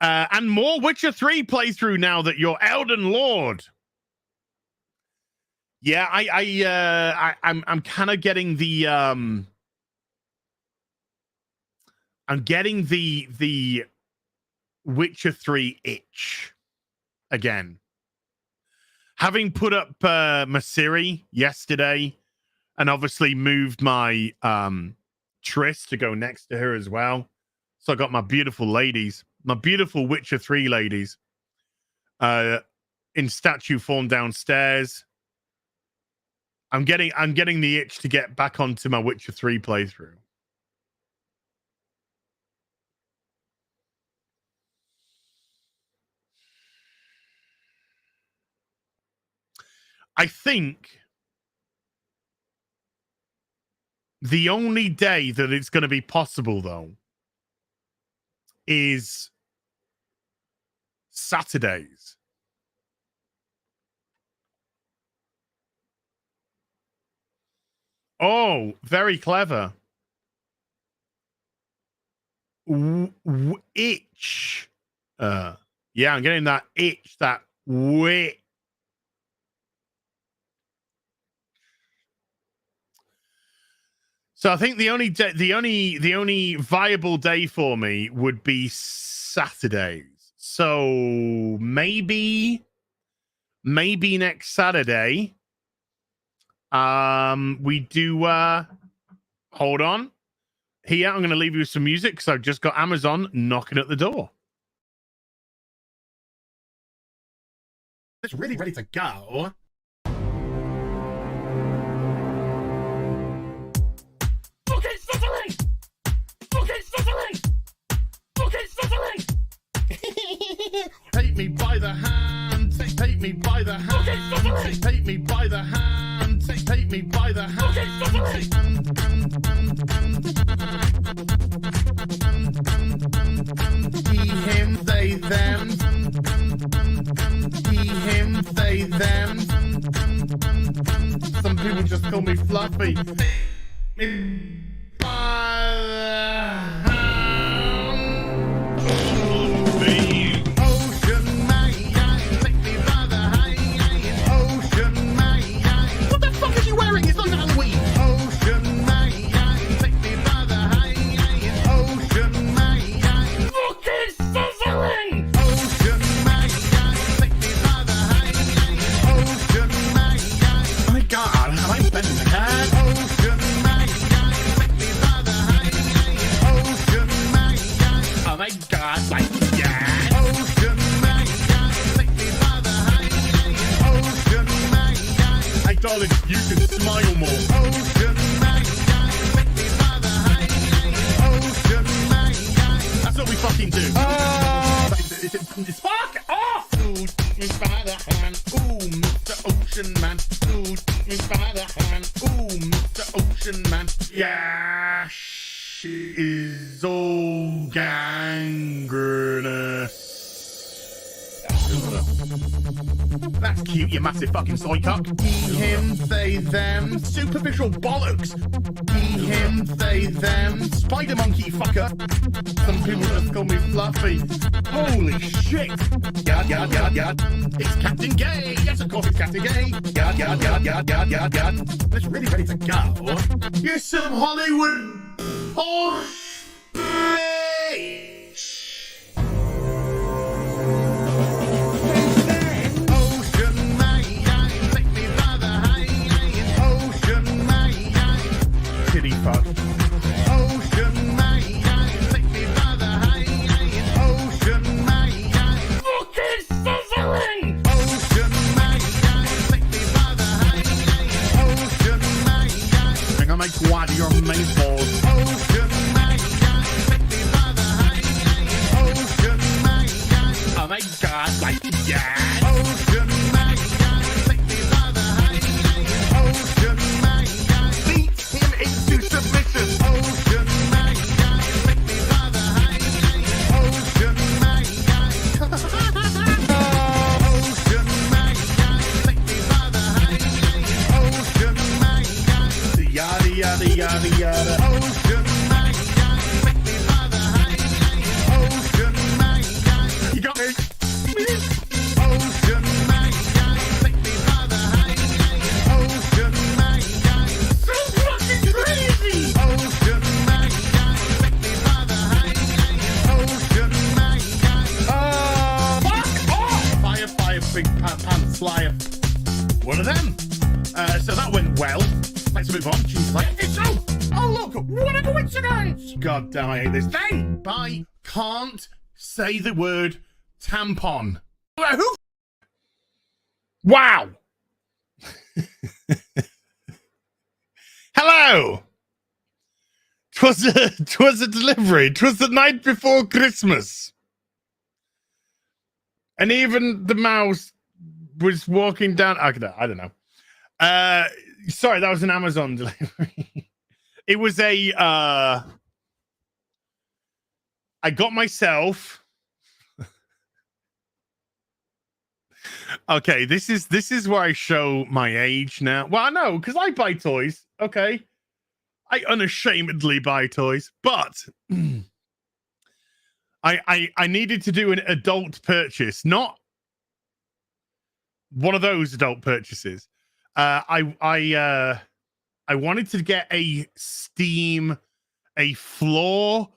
And more Witcher 3 playthrough now that you're Elden Lord. Yeah, I'm kind of getting the I'm getting the Witcher 3 itch again. Having put up Masiri yesterday and obviously moved my Triss to go next to her as well. So I got my beautiful ladies, my beautiful Witcher 3 ladies in statue form downstairs. I'm getting the itch to get back onto my Witcher 3 playthrough. I think the only day that it's going to be possible, though, is Saturdays. Oh, very clever. Itch. Yeah, I'm getting that itch, that wit. So I think the only viable day for me would be Saturdays. So maybe next Saturday, we do. Hold on, here I'm going to leave you with some music because I've just got Amazon knocking at the door. It's really ready to go. Take me by the hand, take me by the hand, take me by the hand, take me by the hand. He, him, they, them. He, him, they, them. Some people just call me Fluffy. Darling, you can smile more. Ocean man, take me by the hand. Ocean man, that's what we fucking do. Fuck off! Ooh, take me by the hand. Ooh, Mr. Ocean Man. Ooh, take me by the hand. Ooh, Mr. Ocean Man. Yeah, she is all gangrenous. That's cute, you massive fucking soy cock. He, him, they, them. Superficial bollocks. He, him, they, them. Spider monkey fucker. Some people just call me Fluffy. Holy shit. Yad, yad, yad, yad. It's Captain Gay. Yes, of course it's Captain Gay. Yad, yad, yad, yad, yad, yad, yad. It's really ready to go. You're some Hollywood horse. Kitty fuck. Ocean man, take me by the high. Ocean man, fucking sizzling. Ocean man, take me by the high. Ocean man, hang on, my quad, your main balls. Ocean man, take me by the high. Ocean man, oh my god, like yeah. Ocean man, take me by the high. Ocean man, beat him into submission. Ocean man, take me by the high. Ocean man, Ocean man, take me by the high. Ocean man, yada yada yada yada. Ocean man, take me by the high. Ocean man, you got me. Ocean man, take me by the high. Ocean man, so fucking crazy. Ocean man, take me by the high. Ocean man, fuck off. Fire, fire, big pants flyer. One of them. So that went well. Let's move on. She's like, it's so. Oh look, what a coincidence. God damn, I hate this day. I can't say the word tampon. Who? Wow. Hello. 'Twas a delivery. 'Twas the night before Christmas. And even the mouse was walking down. I don't know. Sorry, that was an Amazon delivery. It was a I got myself. Okay, this is where I show my age now. Well, I know, because I buy toys. Okay, I unashamedly buy toys, but I needed to do an adult purchase, not one of those adult purchases. I wanted to get a floor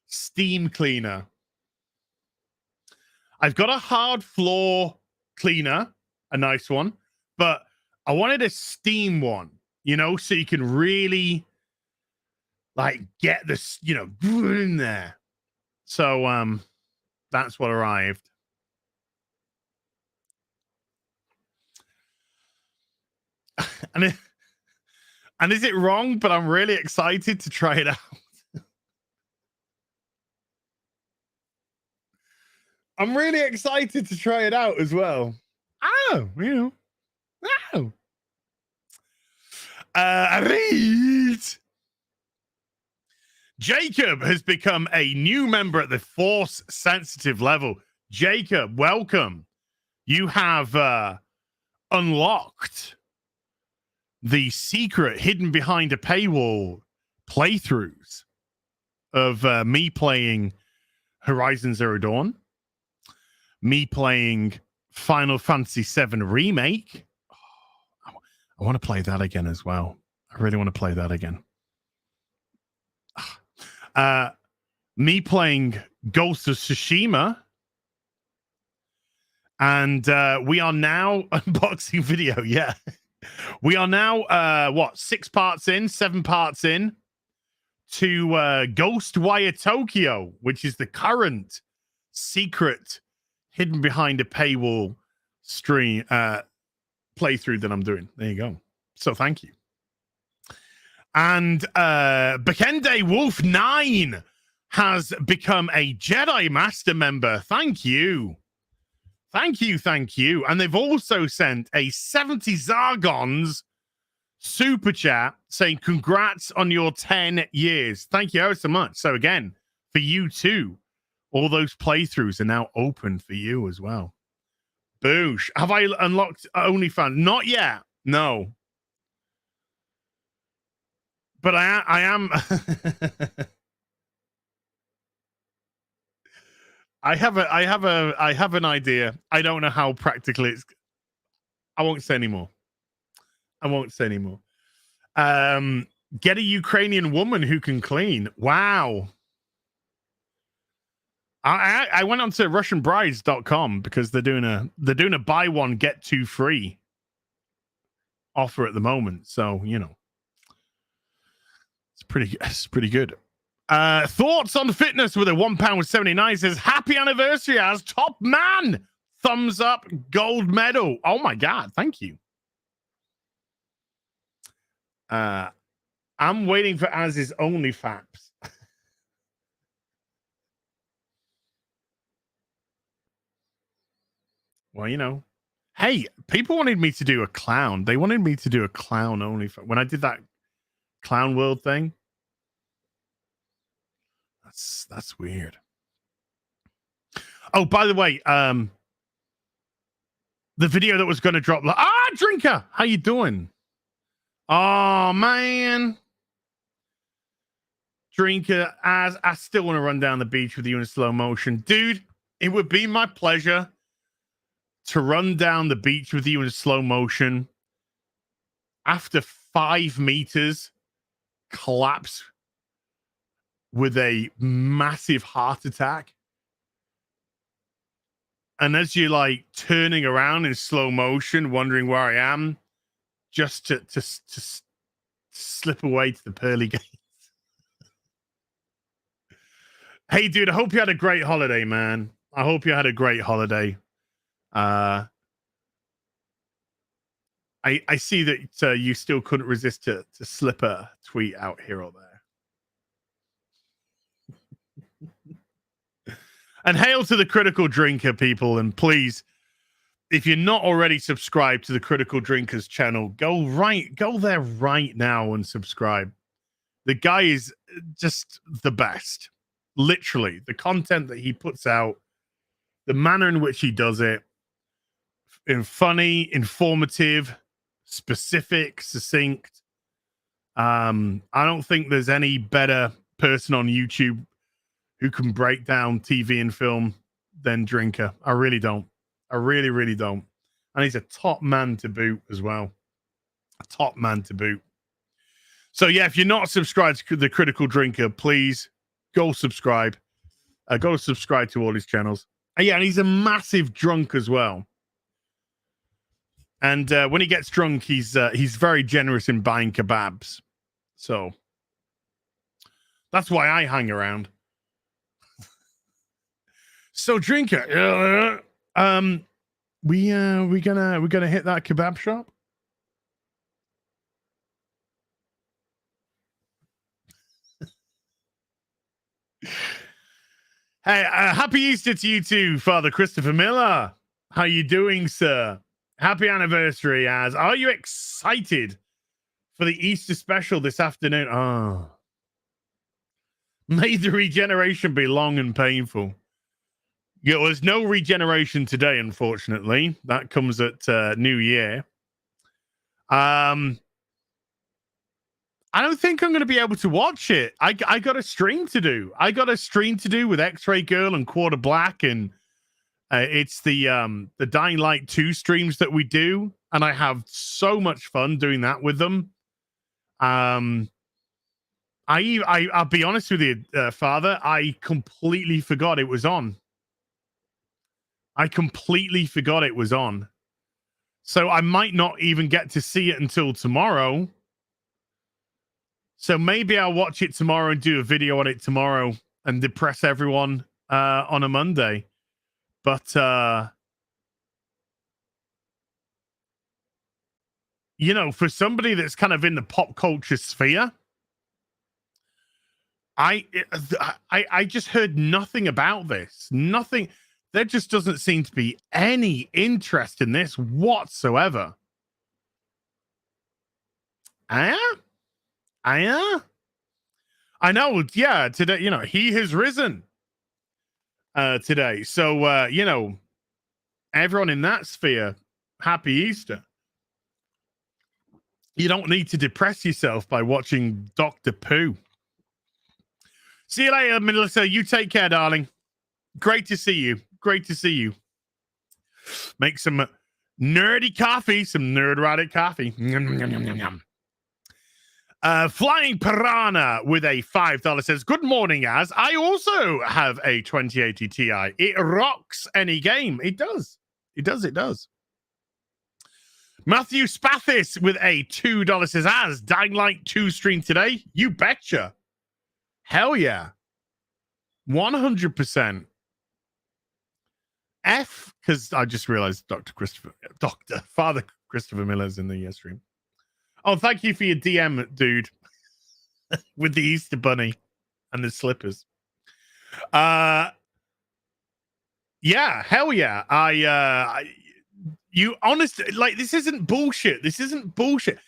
steam cleaner. I've got a hard floor cleaner, a nice one, but I wanted a steam one, you know, so you can really like get this, you know, in there. So that's what arrived. And is it wrong? But I'm really excited to try it out. I'm really excited to try it out as well. Oh, you know. Oh. Read. Jacob has become a new member at the Force sensitive level. Jacob, welcome. You have unlocked the secret hidden behind a paywall playthroughs of me playing Horizon Zero Dawn, me playing Final Fantasy VII Remake. Oh, I want to play that again as well. I really want to play that again. Me playing Ghost of Tsushima. And we are now unboxing video. Yeah. We are now, 7 parts in to Ghostwire Tokyo, which is the current secret hidden behind a paywall stream playthrough that I'm doing. There you go. So thank you. And Bekende Wolf 9 has become a Jedi Master member. Thank you. Thank you, thank you. And they've also sent a 70 Zargons super chat saying congrats on your 10 years. Thank you so much. So again, for you too, all those playthroughs are now open for you as well. Boosh. Have I unlocked OnlyFans? Not yet. No. But I am. I have an idea. I don't know how practical it's. I won't say anymore. Get a Ukrainian woman who can clean. Wow. I went on to RussianBrides.com because they're doing a buy one get two free offer at the moment. So it's pretty good. Thoughts on fitness with a £1.79 says happy anniversary as top man. Thumbs up, gold medal. Oh my god, thank you. I'm waiting for Az's OnlyFans. Well, hey, people wanted me to do a clown. They wanted me to do a clown OnlyFans when I did that Clown World thing. That's weird. Oh, by the way, the video that was going to drop. Drinker, how you doing? Oh man, Drinker, as I still want to run down the beach with you in slow motion, dude. It would be my pleasure to run down the beach with you in slow motion after 5 meters, collapse with a massive heart attack. And as you're like turning around in slow motion, wondering where I am, just to slip away to the pearly gates. Hey, dude, I hope you had a great holiday, man. I hope you had a great holiday. I see that you still couldn't resist to slip a tweet out here or there. And hail to the Critical Drinker, people. And please, if you're not already subscribed to the Critical Drinkers channel, go there right now and subscribe. The guy is just the best. Literally, the content that he puts out, the manner in which he does it, funny, informative, specific, succinct. I don't think there's any better person on YouTube who can break down TV and film than Drinker. I really don't. I really, really don't. And he's a top man to boot as well. A top man to boot. So yeah, if you're not subscribed to the Critical Drinker, please go subscribe. Go subscribe to all his channels. And yeah, and he's a massive drunk as well. And when he gets drunk, he's very generous in buying kebabs. So that's why I hang around. So Drinker, we gonna hit that kebab shop. Hey, happy Easter to you too, Father Christopher Miller. How you doing, sir? Happy anniversary, Az. Are you excited for the Easter special this afternoon? Oh. May the regeneration be long and painful. Yeah, well, there's no regeneration today, unfortunately. That comes at New Year. I don't think I'm going to be able to watch it. I got a stream to do. I got a stream to do with X-Ray Girl and Quarter Black, and it's the Dying Light 2 streams that we do, and I have so much fun doing that with them. I'll be honest with you, Father. I completely forgot it was on. So I might not even get to see it until tomorrow. So maybe I'll watch it tomorrow and do a video on it tomorrow and depress everyone on a Monday. But, for somebody that's kind of in the pop culture sphere, I just heard nothing about this. Nothing. There just doesn't seem to be any interest in this whatsoever. I know. Yeah, today, he has risen today. So, everyone in that sphere, happy Easter. You don't need to depress yourself by watching Dr. Pooh. See you later, Melissa. You take care, darling. Great to see you. Great to see you. Make some nerdy coffee, some nerd-rotted coffee. Flying Piranha with a $5 says, good morning, Az. I also have a 2080 Ti. It rocks any game. It does. It does. It does. Matthew Spathis with a $2 says, Az, Dying Light 2 stream today? You betcha. Hell yeah. 100%. F, because I just realized Father Christopher Miller's in the stream. Oh, thank you for your DM, dude. With the Easter bunny and the slippers. Yeah, hell yeah. You honestly, like, this isn't bullshit. This isn't bullshit.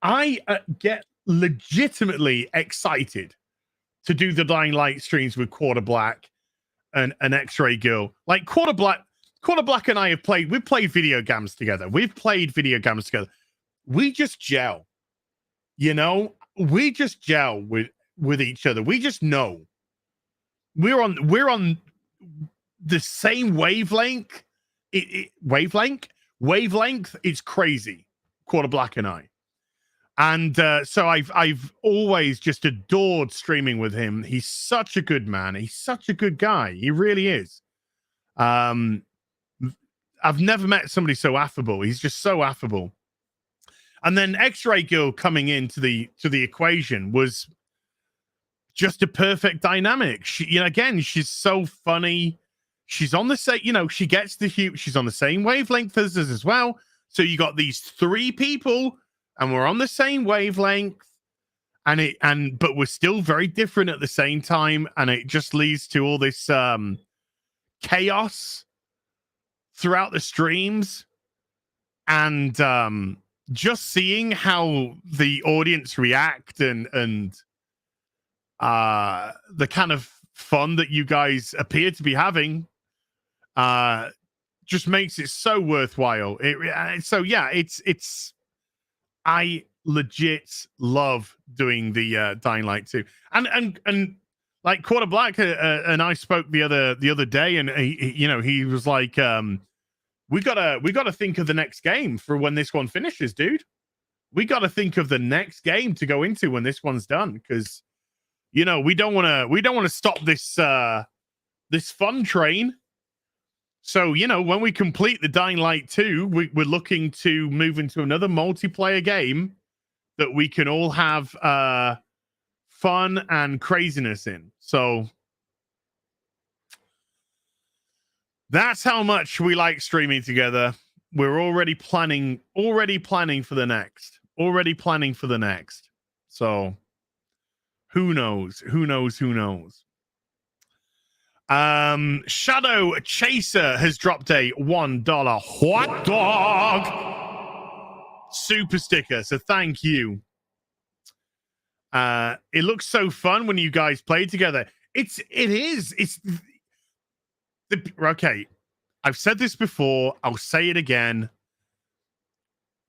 I get legitimately excited to do the Dying Light streams with Quarter Black and an X-Ray Girl. Like, Quarter Black and I have played, we've played video games together. We just gel. You know, we just gel with each other. We just know. We're on the same wavelength. Wavelength is crazy. Quarter Black and I. And so I've always just adored streaming with him. He's such a good man. He's such a good guy. He really is. I've never met somebody so affable. He's just so affable. And then X-Ray Girl coming into the equation was just a perfect dynamic. She, you know, again, she's so funny. She's on the same, you know, she gets the humor. She's on the same wavelength as us as well. So you got these three people, and we're on the same wavelength, but we're still very different at the same time, and it just leads to all this chaos throughout the streams, and just seeing how the audience react and the kind of fun that you guys appear to be having just makes it so worthwhile. So yeah, it's I legit love doing the Dying Light 2, and like Quarter Black and I spoke the other day, and he was like, we gotta think of the next game for when this one finishes, dude. We gotta think of the next game to go into when this one's done, because we don't want to stop this this fun train. So, when we complete the Dying Light 2, we're looking to move into another multiplayer game that we can all have fun and craziness in. So that's how much we like streaming together. We're already planning for the next. So who knows? Shadow Chaser has dropped a $1 hot dog super sticker, so thank you. It looks so fun when you guys play together. It is. Okay, I've said this before, I'll say it again.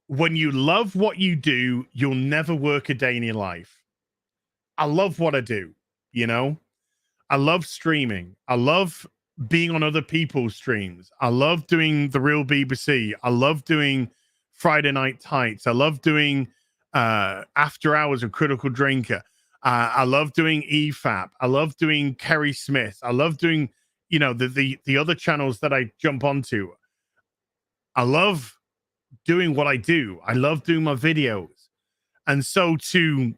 When you love what you do, you'll never work a day in your life. I love what I do, I love streaming. I love being on other people's streams. I love doing the Real BBC. I love doing Friday Night Tights. I love doing After Hours of Critical Drinker. I love doing EFAP. I love doing Kerry Smith. I love doing, the other channels that I jump onto. I love doing what I do. I love doing my videos. And so to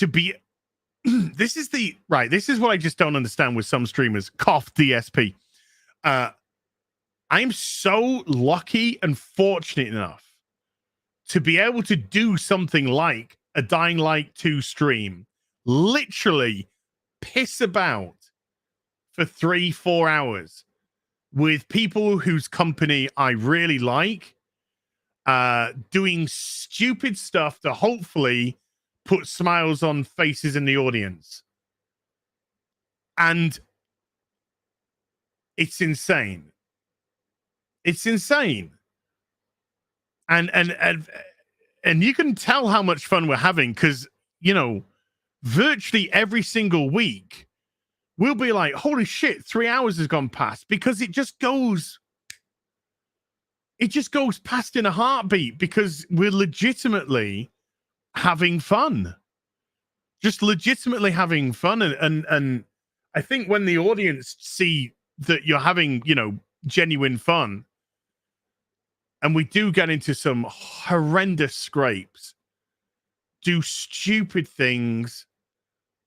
be this is what I just don't understand with some streamers. Cough DSP. I'm so lucky and fortunate enough to be able to do something like a Dying Light 2 stream, literally piss about for 3-4 hours with people whose company I really like, doing stupid stuff to hopefully put smiles on faces in the audience. And it's insane. It's insane. And you can tell how much fun we're having because, you know, virtually every single week we'll be like, holy shit, 3 hours has gone past, because it just goes past in a heartbeat because we're legitimately having fun. Just legitimately having fun. And I think when the audience see that you're having, you know, genuine fun, and we do get into some horrendous scrapes, do stupid things,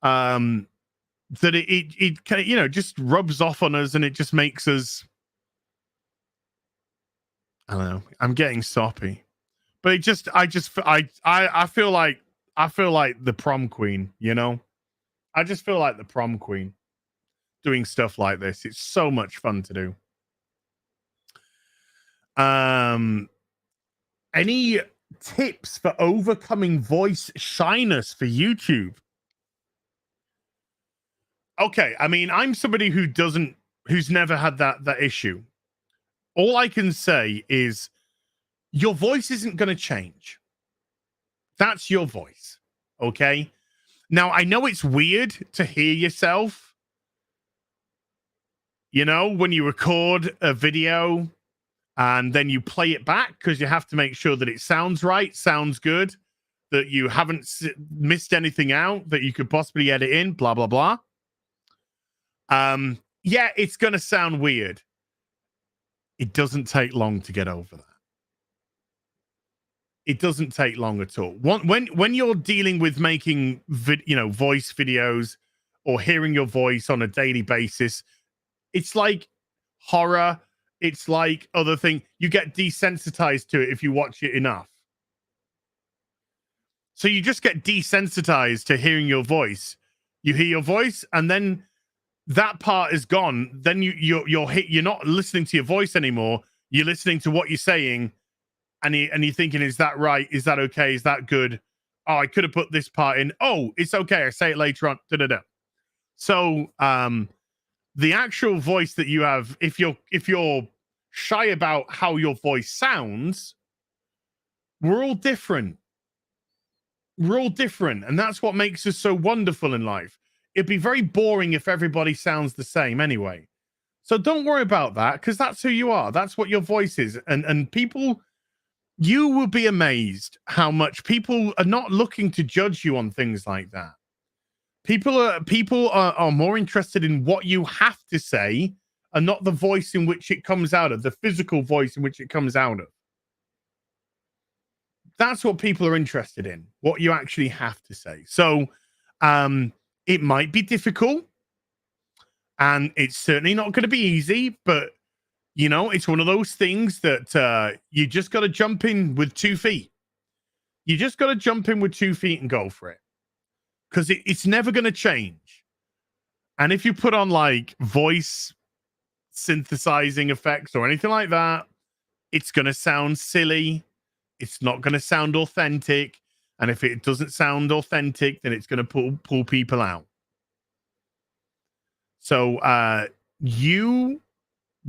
that it kind of, you know, just rubs off on us, and it just makes us, I don't know, I'm getting soppy, but I feel like the prom queen, you know. I just feel like the prom queen doing stuff like this. It's so much fun to do. Any tips for overcoming voice shyness for YouTube? Okay, I mean, I'm somebody who's never had that issue. All I can say is your voice isn't going to change. That's your voice, okay? Now, I know it's weird to hear yourself, you know, when you record a video and then you play it back, because you have to make sure that it sounds right, sounds good, that you haven't missed anything out that you could possibly edit in, blah, blah, blah. Yeah, it's going to sound weird. It doesn't take long to get over that. It doesn't take long at all. When you're dealing with making voice videos or hearing your voice on a daily basis, it's like horror. It's like other thing. You get desensitized to it if you watch it enough. So you just get desensitized to hearing your voice. You hear your voice, and then that part is gone. Then you're not listening to your voice anymore. You're listening to what you're saying, and you're thinking, is that right? Is that okay? Is that good? Oh, I could have put this part in. Oh, it's okay. I say it later on. Da-da-da. So the actual voice that you have, if you're shy about how your voice sounds, we're all different. We're all different, and that's what makes us so wonderful in life. It'd be very boring if everybody sounds the same anyway. So don't worry about that, because that's who you are. That's what your voice is. And people, you will be amazed how much people are not looking to judge you on things like that. People are more interested in what you have to say and not the voice in which it comes out of, the physical voice in which it comes out of. That's what people are interested in, what you actually have to say. So it might be difficult, and it's certainly not going to be easy, but, you know, it's one of those things that you just got to jump in with 2 feet. You just got to jump in with 2 feet and go for it, because it's never going to change. And if you put on like voice synthesizing effects or anything like that, it's going to sound silly. It's not going to sound authentic. And if it doesn't sound authentic, then it's going to pull people out. So you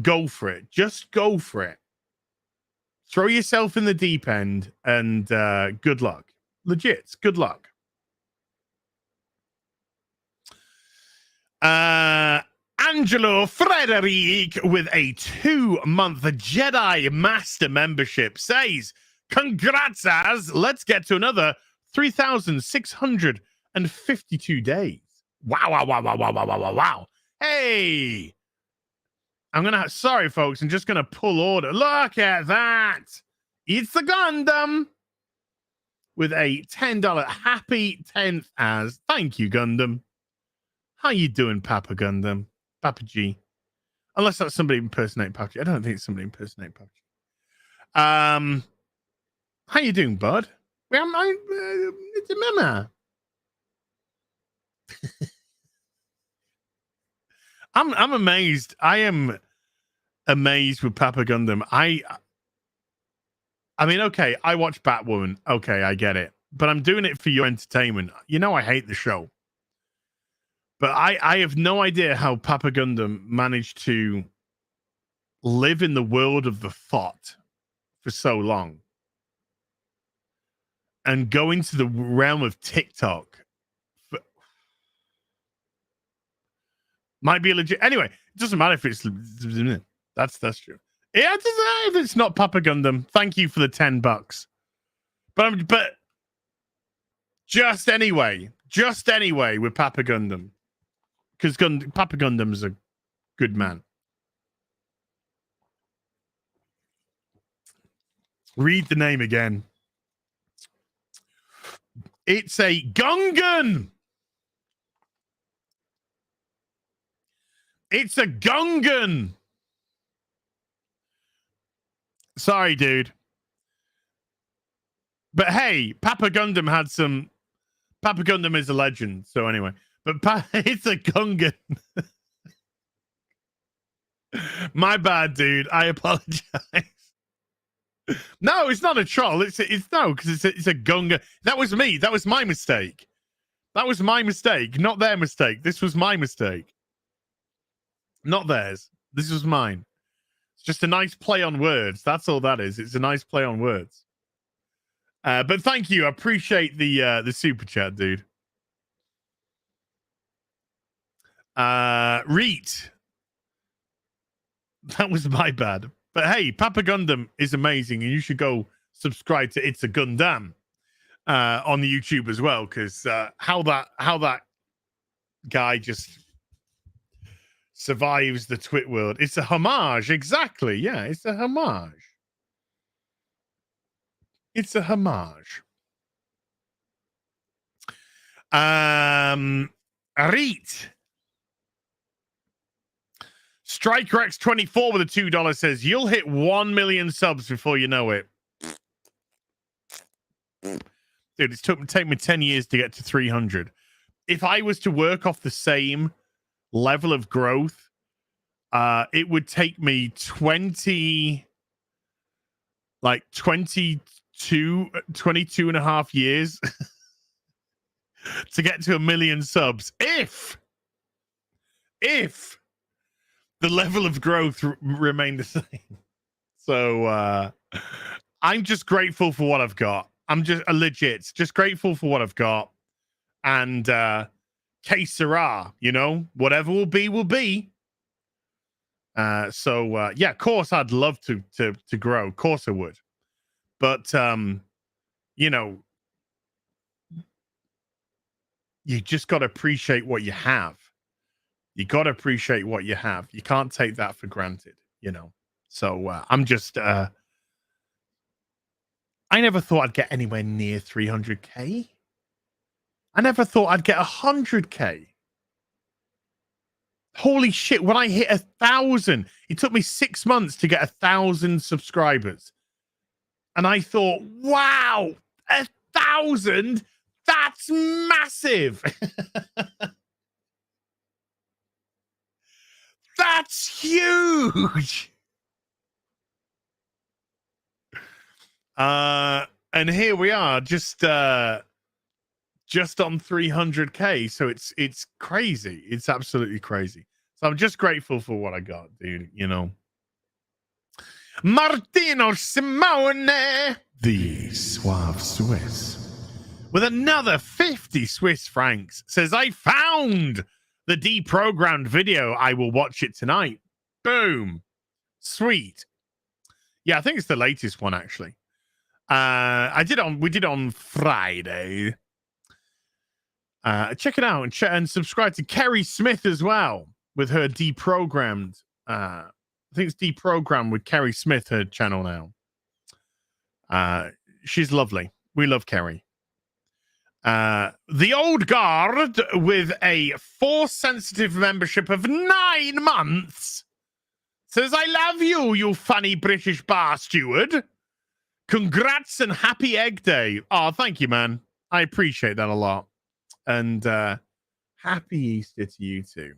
go for it. Just go for it. Throw yourself in the deep end, and good luck. Legit, good luck. Angelo Frederic with a 2-month Jedi Master membership says, congrats, Az. Let's get to another 3,652 days. Wow. Hey, sorry, folks. I'm just going to pull order. Look at that. It's the Gundam with a $10 happy 10th Az. Thank you, Gundam. How you doing, Papa Gundam? Papa G. Unless that's somebody impersonating Papa G. I don't think it's somebody impersonating Papa G. How you doing, bud? It's a mama. I'm amazed. I am amazed with Papa Gundam. I mean, okay, I watch Batwoman. Okay, I get it. But I'm doing it for your entertainment. You know I hate the show. But I have no idea how Papa Gundam managed to live in the world of the thought for so long and go into the realm of TikTok might be legit. Anyway, it doesn't matter if it's that's true. Yeah, it's not Papa Gundam. Thank you for the $10. But just anyway with Papa Gundam, because Papa Gundam's a good man. Read the name again. It's a Gungan. It's a Gungan. Sorry, dude. But hey, Papa Gundam had some. Papa Gundam is a legend. So anyway, but it's a Gungan. My bad, dude. I apologize. No, it's not a troll. It's no, because it's a Gungan. That was me. That was my mistake. That was my mistake, not their mistake. This was my mistake, not theirs. This was mine. It's just a nice play on words. That's all that is. It's a nice play on words. But thank you. I appreciate the super chat, dude. Reet. That was my bad. But hey, Papa Gundam is amazing, and you should go subscribe to It's a Gundam on the YouTube as well, because how that guy just survives the twit world. It's a homage, exactly. Yeah, it's a homage. It's a homage. Reet. Striker X24 with a $2 says, you'll hit 1 million subs before you know it. Dude, it's take me 10 years to get to 300. If I was to work off the same level of growth, it would take me 22 and a half years to get to 1 million subs. If the level of growth remained the same. So I'm just grateful for what I've got. I'm just just grateful for what I've got. And que sera, whatever will be, will be. Yeah, of course I'd love to grow. Of course I would. But you just got to appreciate what you have. You got to appreciate what you have. You can't take that for granted, So I'm just, I never thought I'd get anywhere near 300K. I never thought I'd get 100K. Holy shit. When I hit 1,000, it took me 6 months to get 1,000 subscribers. And I thought, wow, 1,000? That's massive. That's huge. And here we are, just on 300K. So it's crazy. It's absolutely crazy. So I'm just grateful for what I got, dude. Martino Simone, the Suave Swiss, with another 50 Swiss francs, says, I found the deprogrammed video. I will watch it tonight. Boom. Sweet. Yeah, I think it's the latest one, actually. We did it on Friday. Check it out and subscribe to Kerry Smith as well with her deprogrammed. I think it's deprogrammed with Kerry Smith, her channel now. She's lovely. We love Kerry. The Old Guard with a Force-sensitive membership of 9 months says, I love you, you funny British bar steward. Congrats and happy Egg Day. Oh, thank you, man. I appreciate that a lot. And happy Easter to you too.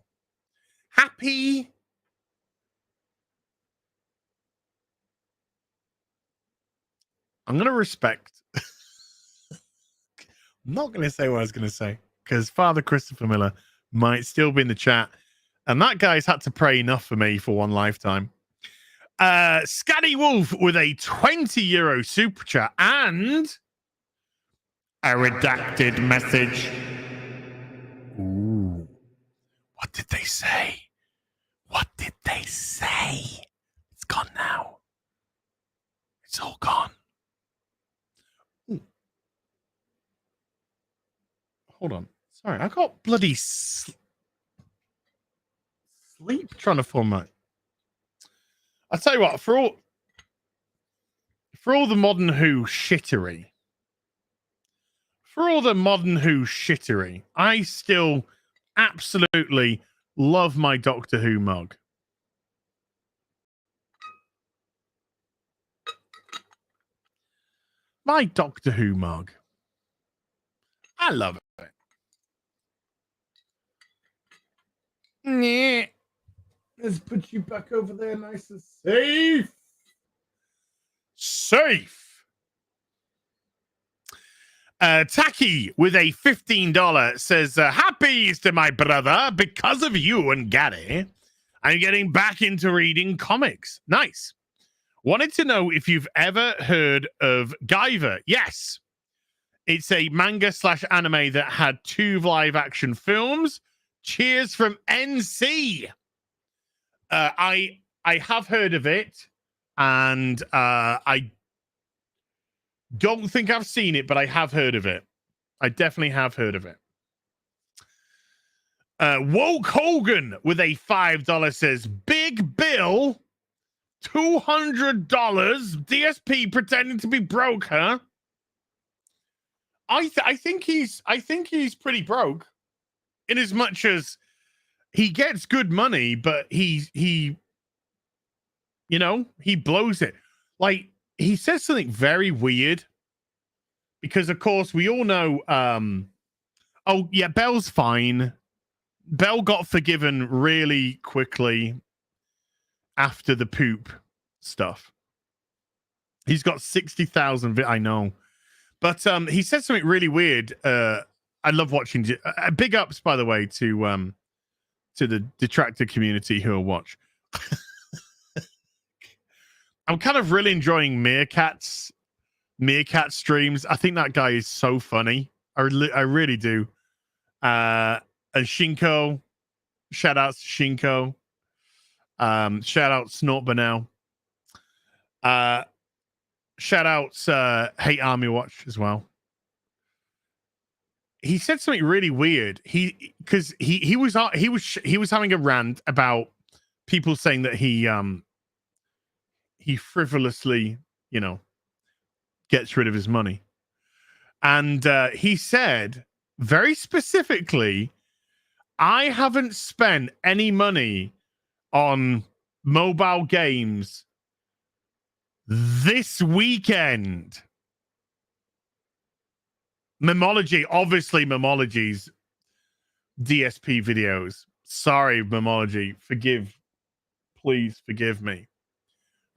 Happy. I'm going to respect. I'm not going to say what I was going to say because Father Christopher Miller might still be in the chat. And that guy's had to pray enough for me for one lifetime. Scatty Wolf with a €20 super chat and a redacted message. Ooh. What did they say? What did they say? It's gone now. It's all gone. Ooh. Hold on. Sorry, I got bloody sleep trying to form my... I'll tell you what, for all the modern Who shittery, I still absolutely love my Doctor Who mug. My Doctor Who mug. I love it. Yeah. Let's put you back over there nice and safe. Safe. Tacky with a $15 says, Happy Easter, my brother. Because of you and Gary, I'm getting back into reading comics. Nice. Wanted to know if you've ever heard of Guyver. Yes. It's a manga / anime that had 2 live action films. Cheers from NC. I have heard of it, and I don't think I've seen it, but I have heard of it. I definitely have heard of it. Woke Hogan with a $5 says, Big Bill, $200. DSP pretending to be broke, huh? I think he's pretty broke, in as much as he gets good money, but he blows it. Like, he says something very weird, because of course we all know, oh yeah, Bell's fine. Bell got forgiven really quickly after the poop stuff. He's got 60,000. I know, but he said something really weird. I love watching. Big ups, by the way, to the detractor community who will watch. I'm kind of really enjoying Meerkat streams. I think that guy is so funny. I really do. And Shinko, shout out to Shinko. Shout out Snort Banal. Shout out Hate Army Watch as well. He said something really weird. He was having a rant about people saying that he frivolously, gets rid of his money. And he said very specifically, I haven't spent any money on mobile games this weekend. Memology's DSP videos. Sorry, Memology. Please forgive me.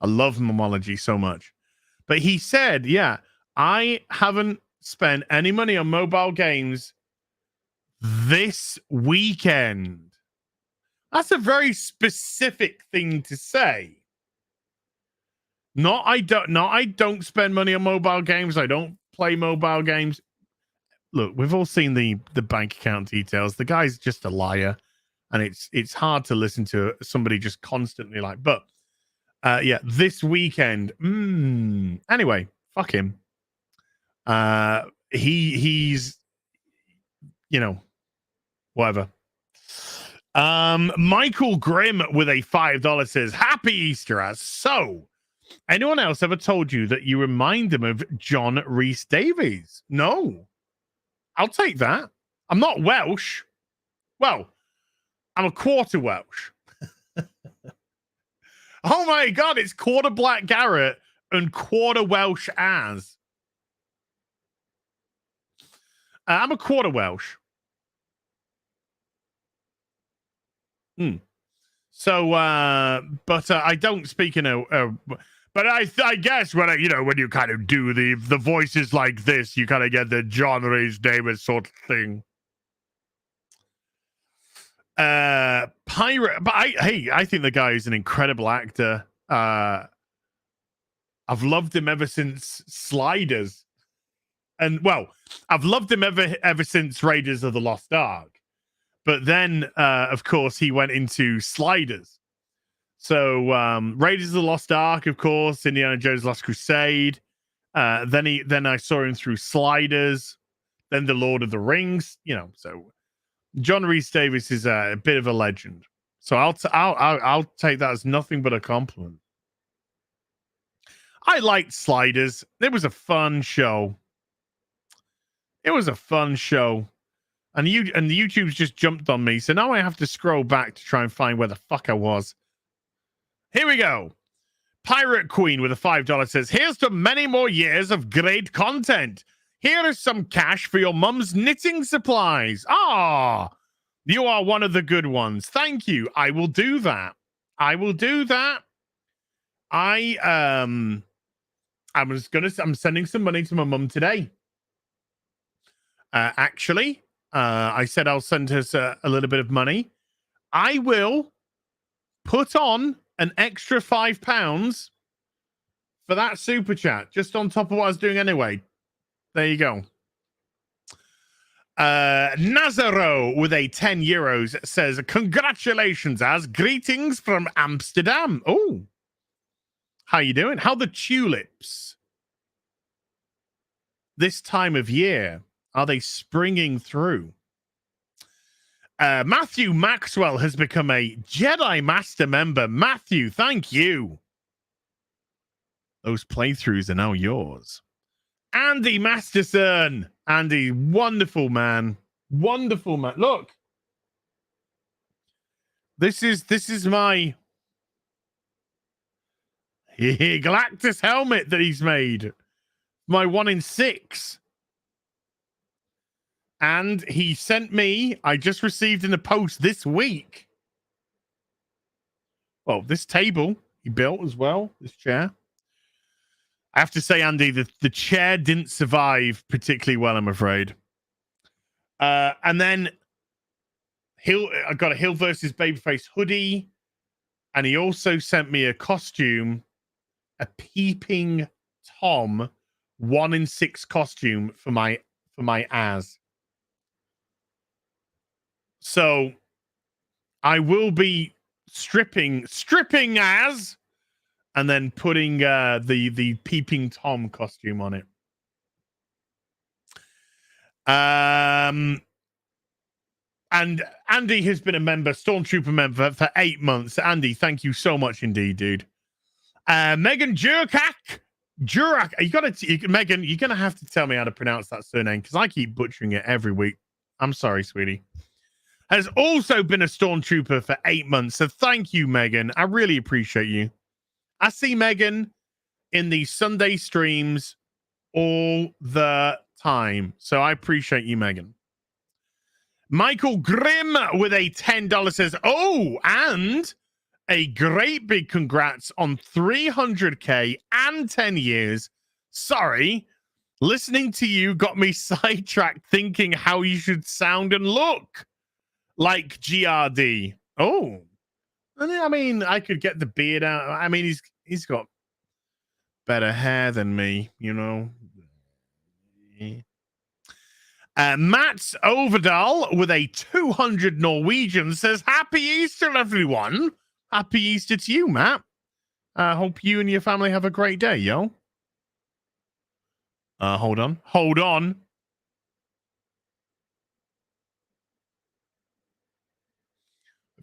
I love Memology so much. But he said, yeah, I haven't spent any money on mobile games this weekend. That's a very specific thing to say. I don't spend money on mobile games. I don't play mobile games. Look, we've all seen the bank account details. The guy's just a liar, and it's hard to listen to somebody just constantly like, but yeah, this weekend. Anyway, fuck him. He's whatever. Michael Grimm with a $5 says, Happy Easter. So, anyone else ever told you that you remind them of John Rhys Davies? No. I'll take that. I'm not Welsh. Well, I'm a quarter Welsh. Oh my God, it's quarter Black Garrett and quarter Welsh as. I'm a quarter Welsh. So, but I don't speak in but I guess when when you kind of do the voices like this, you kind of get the John Rhys Davies sort of thing. Pirate, but I think the guy is an incredible actor. I've loved him ever since Sliders. And well, I've loved him ever since Raiders of the Lost Ark. But then, of course, he went into Sliders. So Raiders of the Lost Ark, of course, Indiana Jones Last Crusade. Then I saw him through Sliders, then the Lord of the Rings. You know, so John Rhys Davies is a bit of a legend. So I'll take that as nothing but a compliment. I liked Sliders. It was a fun show. It was a fun show. And the YouTube's just jumped on me. So now I have to scroll back to try and find where the fuck I was. Here we go. Pirate Queen with a $5 says, here's to many more years of great content. Here is some cash for your mum's knitting supplies. Ah, you are one of the good ones. Thank you. I will do that. I will do that. I'm sending some money to my mum today. Actually, I said I'll send her a little bit of money. I will put on an extra £5 for that super chat, just on top of what I was doing anyway. There you go. Nazaro with a €10 says, congratulations, Az. Greetings from Amsterdam. Oh, how you doing? How the tulips this time of year? Are they springing through? Matthew Maxwell has become a Jedi Master member. Matthew, thank you. Those playthroughs are now yours. Andy Masterson. Andy, wonderful man. Wonderful man. Look. This is my Galactus helmet that he's made. My 1 in 6. And he sent me, I just received in the post this week. Well, this table he built as well, this chair. I have to say, Andy, the chair didn't survive particularly well, I'm afraid. And then I got a Hill versus Babyface hoodie. And he also sent me a costume, a Peeping Tom 1 in 6 costume for my Az. So I will be stripping Az, and then putting the Peeping Tom costume on it. And Andy has been a member, Stormtrooper member, for 8 months. Andy, thank you so much indeed, dude. Megan Jurak, Megan, you're gonna have to tell me how to pronounce that surname because I keep butchering it every week. I'm sorry, sweetie. Has also been a Stormtrooper for 8 months. So thank you, Megan. I really appreciate you. I see Megan in the Sunday streams all the time. So I appreciate you, Megan. Michael Grimm with a $10 says, oh, and a great big congrats on 300K and 10 years. Sorry, listening to you got me sidetracked thinking how you should sound and look. Like GRD. Oh, I mean, I could get the beard out. I mean, he's got better hair than me, you know. Mats Overdal with a 200 Norwegian says, Happy Easter, everyone. Happy Easter to you, Matt. Hope you and your family have a great day, yo. Hold on.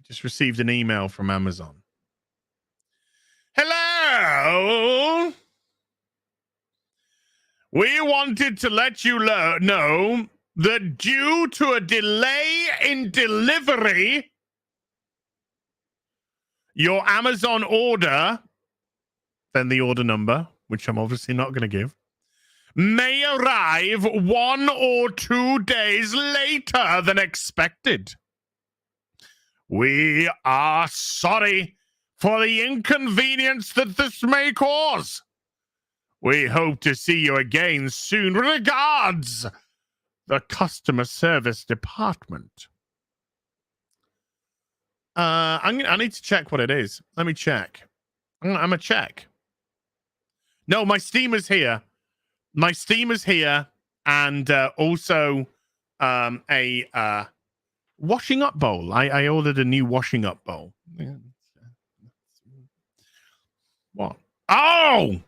Just received an email from Amazon. Hello. We wanted to let you know that due to a delay in delivery, your Amazon order, then the order number, which I'm obviously not going to give, may arrive 1 or 2 days later than expected. We are sorry for the inconvenience that this may cause. We hope to see you again soon. Regards, the customer service department. I need to check what it is. Let me check. I'm gonna check. No, my steamer's here. My steamer's here, and also a washing up bowl. I ordered a new washing up bowl. What? Oh,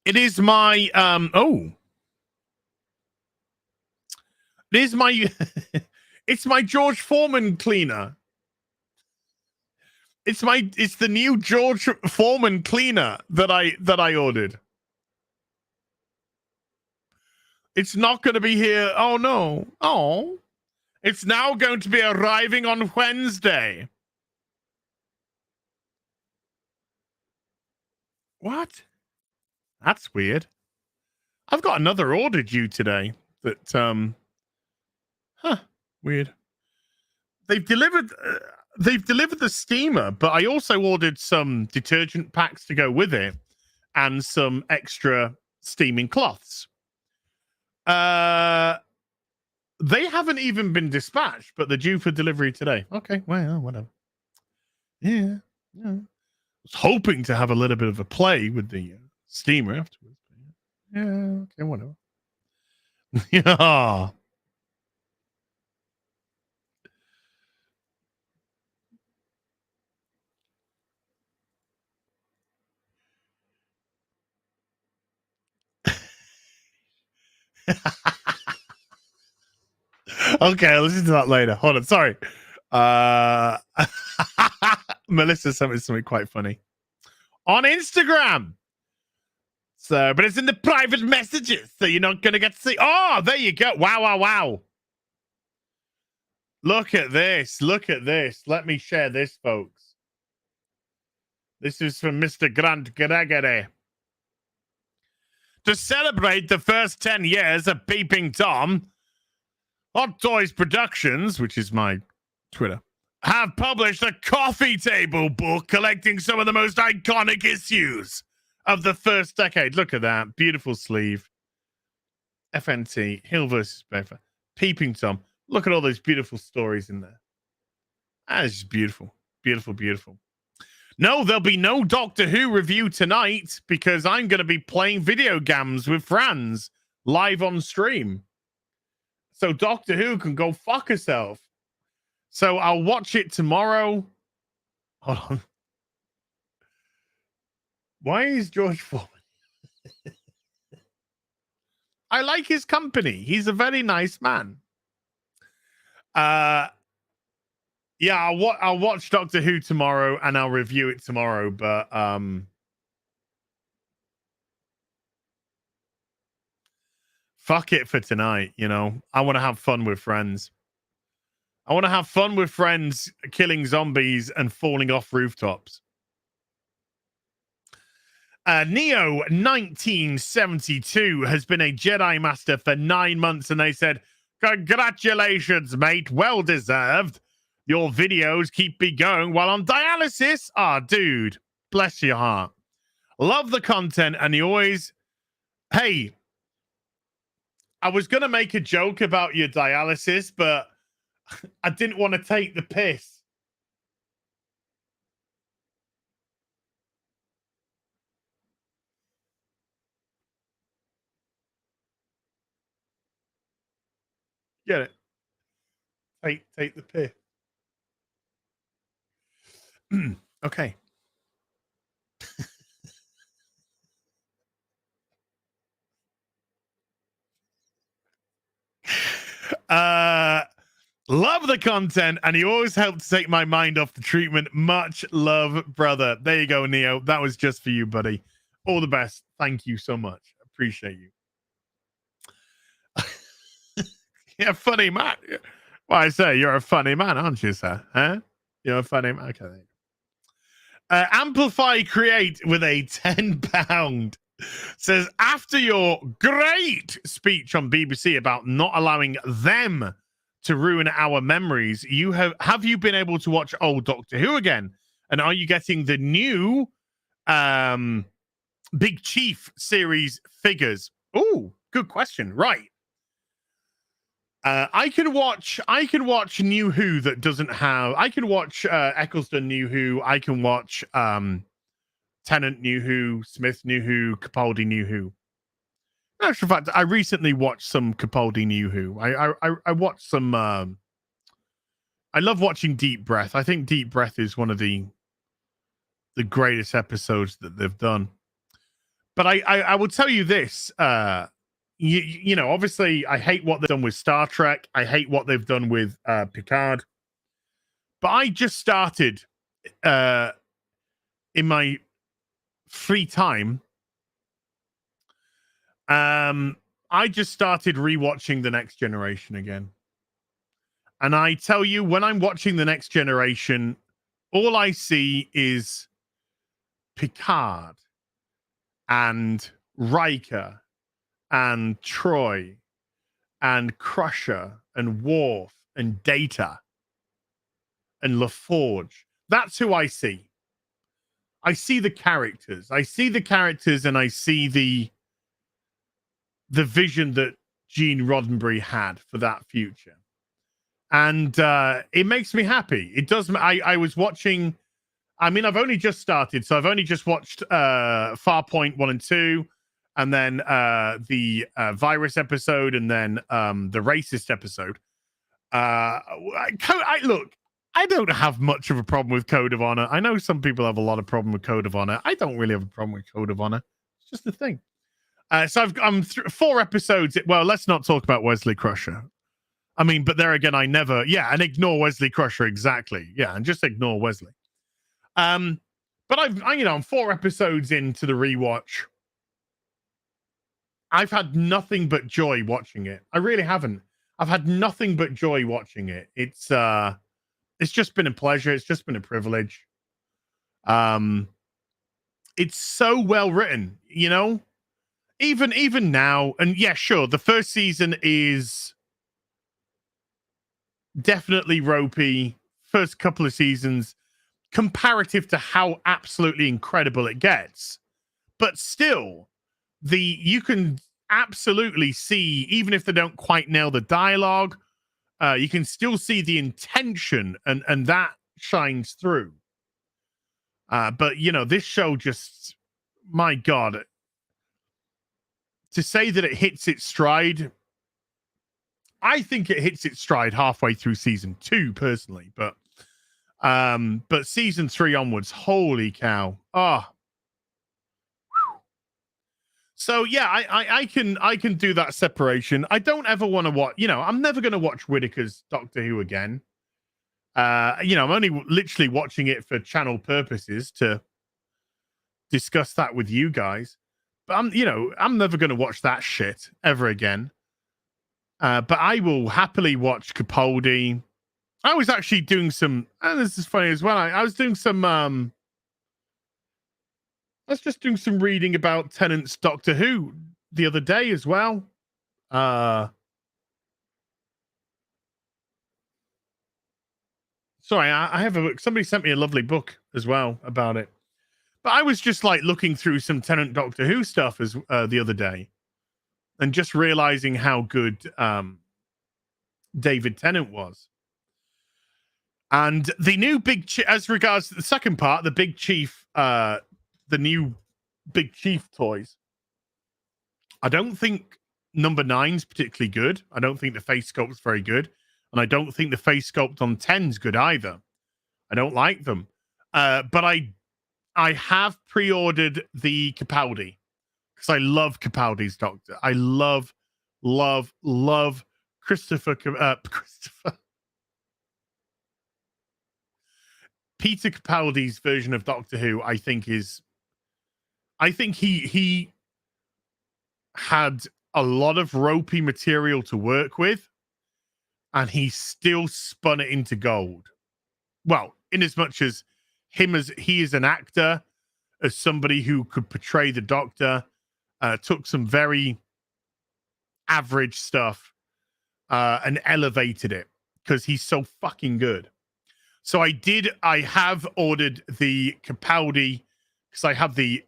it is my it is my it's my George Foreman cleaner. It's the new George Foreman cleaner that I ordered. It's not going to be here. Oh no. Oh. It's now going to be arriving on Wednesday. What? That's weird. I've got another order due today that weird. They've delivered the steamer, but I also ordered some detergent packs to go with it and some extra steaming cloths. They haven't even been dispatched, but they're due for delivery today. Okay, well, whatever. Yeah. I was hoping to have a little bit of a play with the steamer afterwards. Yeah, okay, whatever. Yeah. Okay, I'll listen to that later. Hold on, sorry. Melissa sent me something quite funny on Instagram. So, but it's in the private messages, so you're not gonna get to see. Oh, there you go. Wow. Look at this. Let me share this, folks. This is from Mr. Grant Gregory. To celebrate the first 10 years of Peeping Tom, Hot Toys Productions, which is my Twitter, have published a coffee table book collecting some of the most iconic issues of the first decade. Look at that. Beautiful sleeve. FNT, HeelvsBabyface, Peeping Tom. Look at all those beautiful stories in there. That is just beautiful. Beautiful. No, there'll be no Doctor Who review tonight because I'm going to be playing video games with friends live on stream. So Doctor Who can go fuck herself. So I'll watch it tomorrow. Hold on. Why is George Foreman? I like his company. He's a very nice man. Yeah, I'll watch Doctor Who tomorrow and I'll review it tomorrow. But fuck it for tonight. You know, I want to have fun with friends. I want to have fun with friends killing zombies and falling off rooftops. Neo 1972 has been a Jedi Master for 9 months, and they said, congratulations, mate. Well deserved. Your videos keep me going while on dialysis. Ah, dude, bless your heart. Love the content, and you always... Hey, I was going to make a joke about your dialysis, but I didn't want to take the piss. Get it? Take the piss. Okay. Love the content, and he always helped to take my mind off the treatment. Much love, brother. There you go, Neo. That was just for you, buddy. All the best. Thank you so much. Appreciate you. Yeah, funny man. Well, I say you're a funny man, aren't you, sir? Huh? You're a funny man. Okay. Amplify Create with a £10 says, after your great speech on BBC about not allowing them to ruin our memories, have you been able to watch old Doctor Who again? And are you getting the new Big Chief series figures? Oh, good question. Right. I can watch New Who that doesn't have. I can watch Eccleston New Who. I can watch Tennant New Who, Smith New Who, Capaldi New Who. In actual fact, I recently watched some Capaldi New Who. I watched some. I love watching Deep Breath. I think Deep Breath is one of the greatest episodes that they've done. But I will tell you this. You know, obviously, I hate what they've done with Star Trek. I hate what they've done with Picard. But I just started in my free time. I just started rewatching The Next Generation again. And I tell you, when I'm watching The Next Generation, all I see is Picard and Riker and Troy and Crusher and Worf and Data and LaForge. That's who I see. I see the characters. I see the characters, and I see the vision that Gene Roddenberry had for that future. And it makes me happy. It does. I was watching. I mean, I've only just started, so I've only just watched Farpoint 1 and 2, and then the virus episode, and then the racist episode. Look, I don't have much of a problem with Code of Honor. I know some people have a lot of problem with Code of Honor. I don't really have a problem with Code of Honor. It's just the thing. So I'm 4 episodes. Well, let's not talk about Wesley Crusher. I mean, but there again, and ignore Wesley Crusher, exactly. Yeah, and just ignore Wesley. But I'm 4 episodes into the rewatch. I've had nothing but joy watching it. I really haven't. I've had nothing but joy watching it. It's just been a pleasure. It's just been a privilege. It's so well written, you know? Even now, and yeah, sure, the first season is definitely ropey. First couple of seasons, comparative to how absolutely incredible it gets. But still, you can absolutely see, even if they don't quite nail the dialogue, you can still see the intention, and that shines through. But, you know, this show just, my God, to say that it hits its stride, I think it hits its stride halfway through season 2, personally. But season 3 onwards, holy cow. Oh. So yeah, I can do that separation. I don't ever want to watch, you know, I'm never going to watch Whittaker's Doctor Who again. You know, I'm only literally watching it for channel purposes to discuss that with you guys. But I'm never going to watch that shit ever again. But I will happily watch Capaldi. I was actually doing some, and this is funny as well. I was doing some, I was just doing some reading about Tennant's Doctor Who the other day as well. Sorry, I have somebody sent me a lovely book as well about it. But I was just like looking through some Tennant Doctor Who stuff as the other day, and just realizing how good David Tennant was. And the new as regards to the second part, the Big Chief, the new Big Chief toys. I don't think number 9's particularly good. I don't think the face sculpt's very good. And I don't think the face sculpt on 10's good either. I don't like them. But I have pre-ordered the Capaldi because I love Capaldi's Doctor. I love Christopher. Peter Capaldi's version of Doctor Who, I think he had a lot of ropey material to work with, and he still spun it into gold. Well, in as much as he is an actor, as somebody who could portray the Doctor, took some very average stuff and elevated it because he's so fucking good. So I have ordered the Capaldi because I have the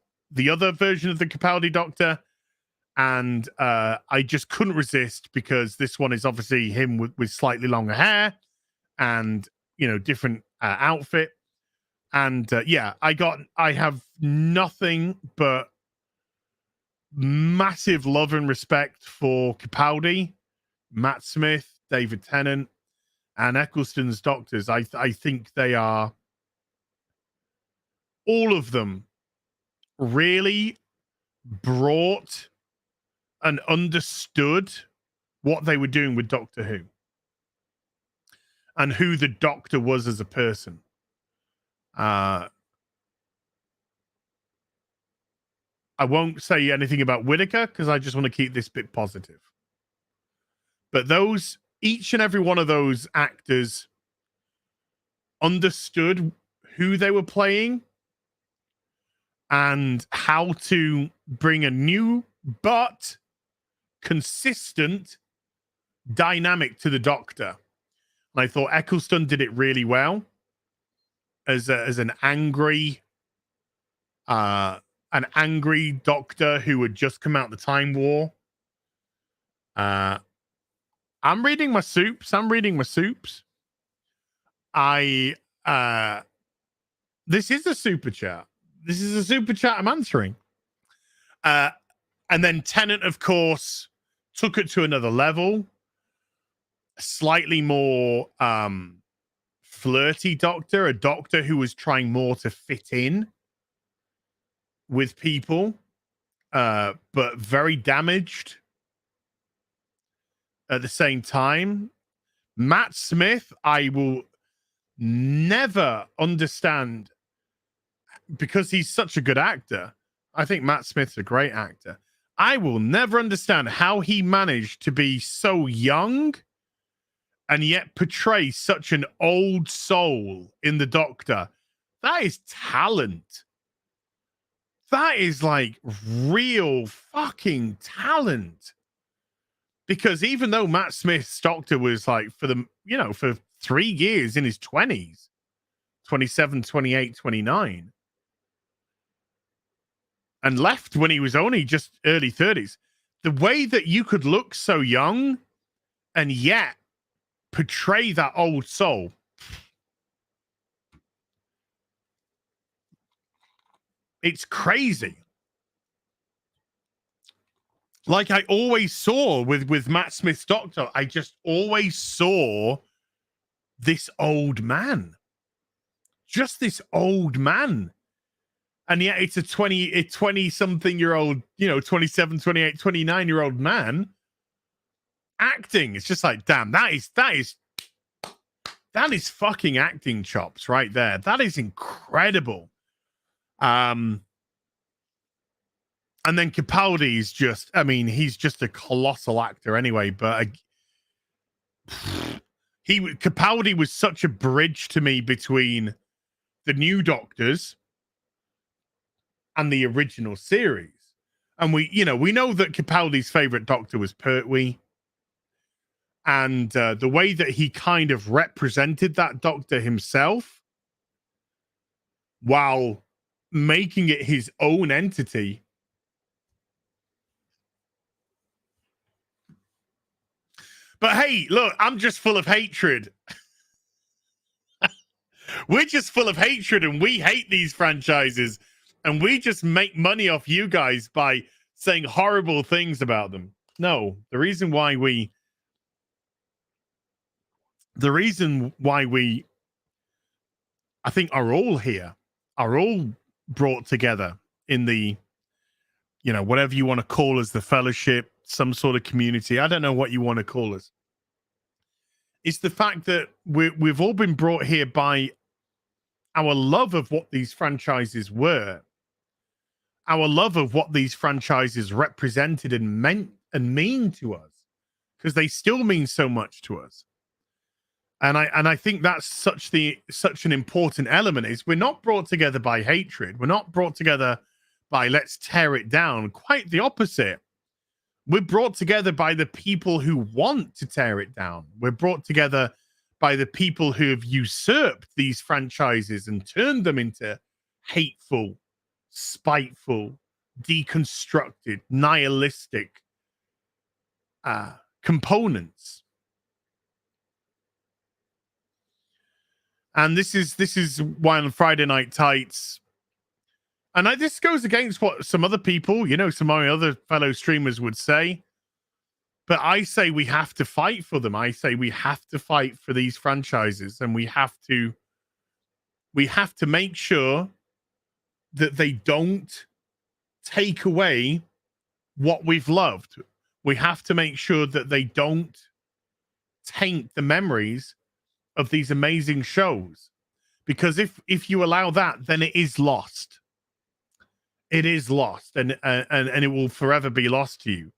other version of the Capaldi Doctor, And I just couldn't resist because this one is obviously him with slightly longer hair and, you know, different outfit. And yeah, I have nothing but massive love and respect for Capaldi, Matt Smith, David Tennant, and Eccleston's doctors. I think they are, all of them really brought and understood what they were doing with Doctor Who and who the Doctor was as a person. I won't say anything about Whittaker because I just want to keep this bit positive. But those, each and every one of those actors understood who they were playing and how to bring a new but consistent dynamic to the Doctor. And I thought Eccleston did it really well as an angry Doctor who had just come out of the Time War. I'm reading my soups. This is a super chat. This is a super chat I'm answering. And then Tennant, of course, took it to another level. Slightly more flirty Doctor, a Doctor who was trying more to fit in with people, but very damaged at the same time. Matt Smith, I will never understand, because he's such a good actor. I think Matt Smith's a great actor. I will never understand how he managed to be so young and yet portray such an old soul in the Doctor. That is talent. That is like real fucking talent. Because even though Matt Smith's Doctor was like for 3 years in his 20s, 27, 28, 29, and left when he was only just early 30s, the way that you could look so young and yet portray that old soul. It's crazy. Like I always saw with Matt Smith's Doctor, I just always saw this old man. Just this old man. And yet it's a 20 something year old, 27, 28, 29 year old man acting. It's just like, damn, that is fucking acting chops right there. That is incredible. And then Capaldi is just, I mean, he's just a colossal actor anyway, but Capaldi was such a bridge to me between the new Doctors and the original series. And we know that Capaldi's favorite Doctor was Pertwee. And the way that he kind of represented that Doctor himself while making it his own entity. But hey, look, I'm just full of hatred. We're just full of hatred and we hate these franchises. And we just make money off you guys by saying horrible things about them. No, the reason why we I think are all here, are all brought together in the, whatever you want to call us, the fellowship, some sort of community. I don't know what you want to call us. It's the fact that we've all been brought here by our love of what these franchises were, our love of what these franchises represented and meant and mean to us, because they still mean so much to us. And I think that's such an important element. Is we're not brought together by hatred. We're not brought together by let's tear it down. Quite the opposite. We're brought together by the people who want to tear it down. We're brought together by the people who have usurped these franchises and turned them into hateful, spiteful, deconstructed, nihilistic components. And this is why on Friday Night Tights, and this goes against what some other people, you know, some of my other fellow streamers would say, but I say we have to fight for them. I say we have to fight for these franchises, and we have to make sure that they don't take away what we've loved. We have to make sure that they don't taint the memories of these amazing shows, because if you allow that, then it is lost. It is lost, and it will forever be lost to you.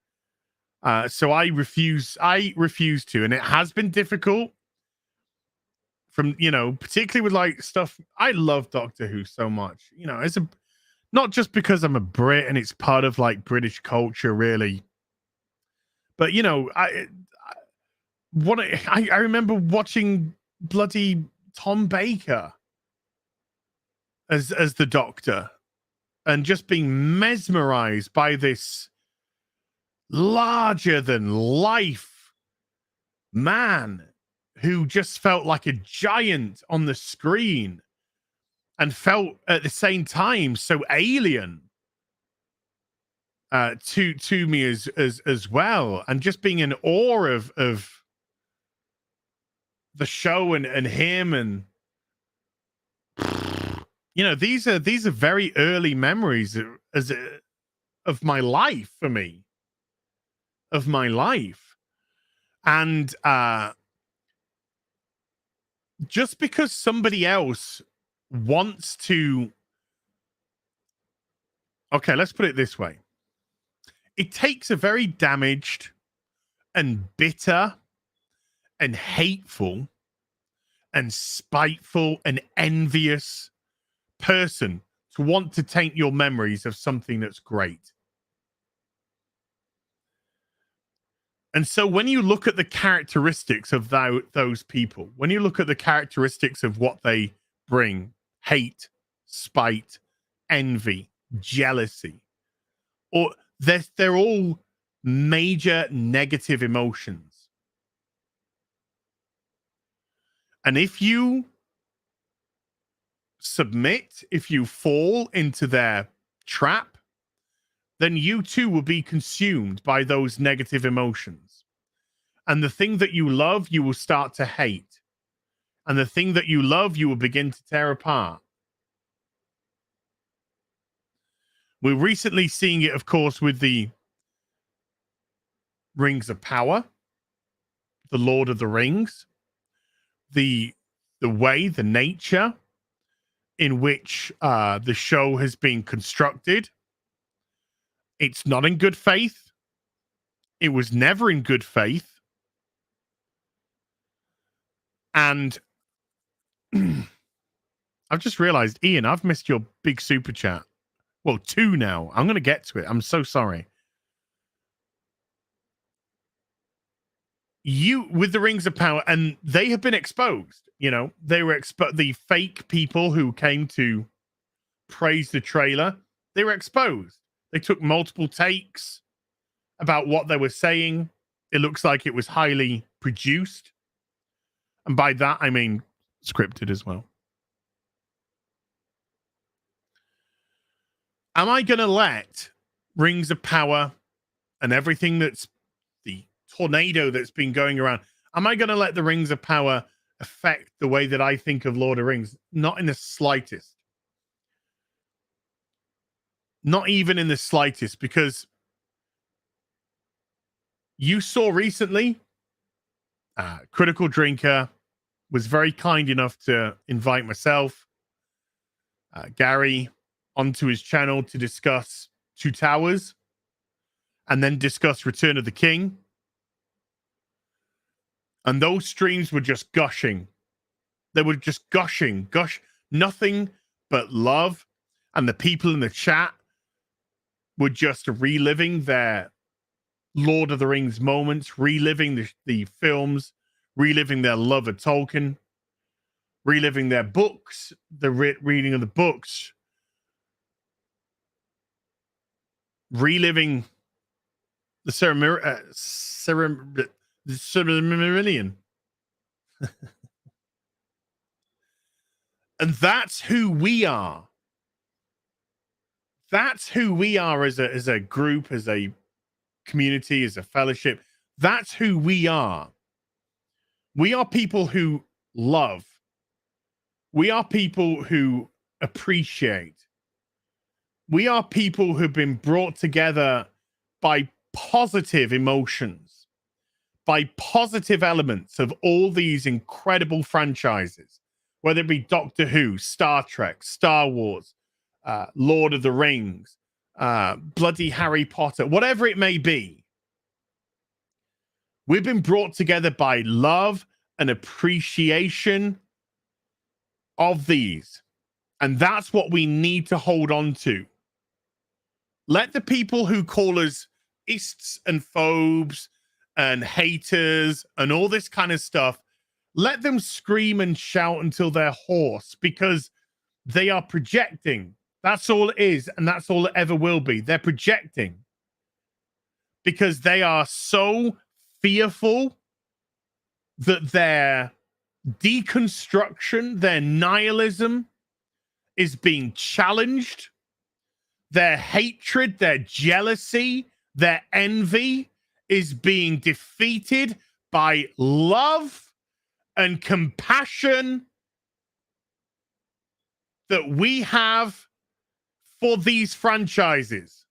So I refuse to, and it has been difficult from, you know, particularly with like stuff. I love Doctor Who so much, you know, not just because I'm a Brit and it's part of like British culture, really, but you know, I remember watching bloody Tom Baker as the Doctor, and just being mesmerized by this larger than life man who just felt like a giant on the screen and felt at the same time so alien to me as well, and just being in awe of the show and him. And you know, these are very early memories of my life, for me, of my life. And just because somebody else wants to, okay, let's put it this way, it takes a very damaged and bitter and hateful and spiteful and envious person to want to taint your memories of something that's great. And so when you look at the characteristics of those people, when you look at the characteristics of what they bring, hate, spite, envy, jealousy, or they're all major negative emotions. And if you submit, if you fall into their trap, then you too will be consumed by those negative emotions. And the thing that you love, you will start to hate. And the thing that you love, you will begin to tear apart. We're recently seeing it, of course, with the Rings of Power, the Lord of the Rings, the way, the nature in which the show has been constructed. It's not in good faith. It was never in good faith. And I've just realized, Ian, I've missed your big super chat. Well, 2 now. I'm going to get to it. I'm so sorry. With the Rings of Power, and they have been exposed. You know, they were the fake people who came to praise the trailer. They were exposed. They took multiple takes about what they were saying. It looks like it was highly produced. And by that, I mean scripted as well. Am I going to let Rings of Power and everything that's the tornado that's been going around, am I going to let the Rings of Power affect the way that I think of Lord of the Rings? Not in the slightest. Not even in the slightest, because you saw recently, Critical Drinker was very kind enough to invite myself, Gary, onto his channel to discuss Two Towers and then discuss Return of the King. And those streams were just gushing. They were just gush, nothing but love. And the people in the chat were just reliving their Lord of the Rings moments, reliving the films, reliving their love of Tolkien, reliving their books, the reading of the books. reliving the Cerimillion. And that's who we are. That's who we are as a group, as a community, as a fellowship. That's who we are. We are people who love. We are people who appreciate. We are people who've been brought together by positive emotions, by positive elements of all these incredible franchises, whether it be Doctor Who, Star Trek, Star Wars, Lord of the Rings, bloody Harry Potter, whatever it may be. We've been brought together by love and appreciation of these. And that's what we need to hold on to. Let the people who call us ists and phobes and haters and all this kind of stuff, let them scream and shout until they're hoarse, because they are projecting. That's all it is, and that's all it ever will be. They're projecting because they are so fearful that their deconstruction, their nihilism is being challenged. Their hatred, their jealousy, their envy is being defeated by love and compassion that we have for these franchises.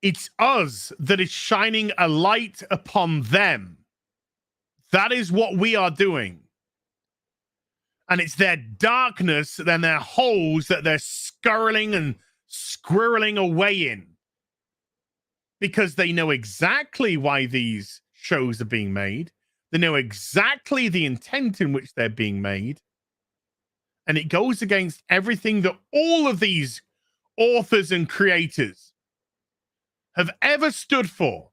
It's us that is shining a light upon them. That is what we are doing. And it's their darkness and their holes that they're scurrying and squirreling away in. Because they know exactly why these shows are being made. They know exactly the intent in which they're being made. And it goes against everything that all of these authors and creators have ever stood for.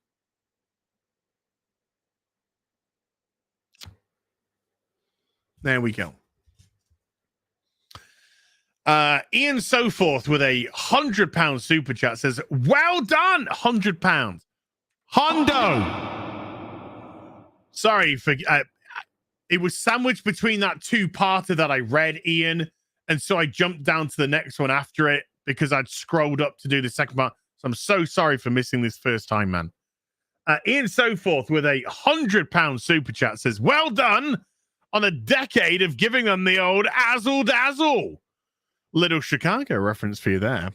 There we go. Ian Soforth with a £100 super chat says, well done, £100. Hondo. Sorry for it was sandwiched between that two-parter that I read, Ian, and so I jumped down to the next one after it because I'd scrolled up to do the second part. So I'm so sorry for missing this first time, man. Ian Soforth with a £100 super chat says, well done on a decade of giving them the old azzle dazzle. Little Chicago reference for you there.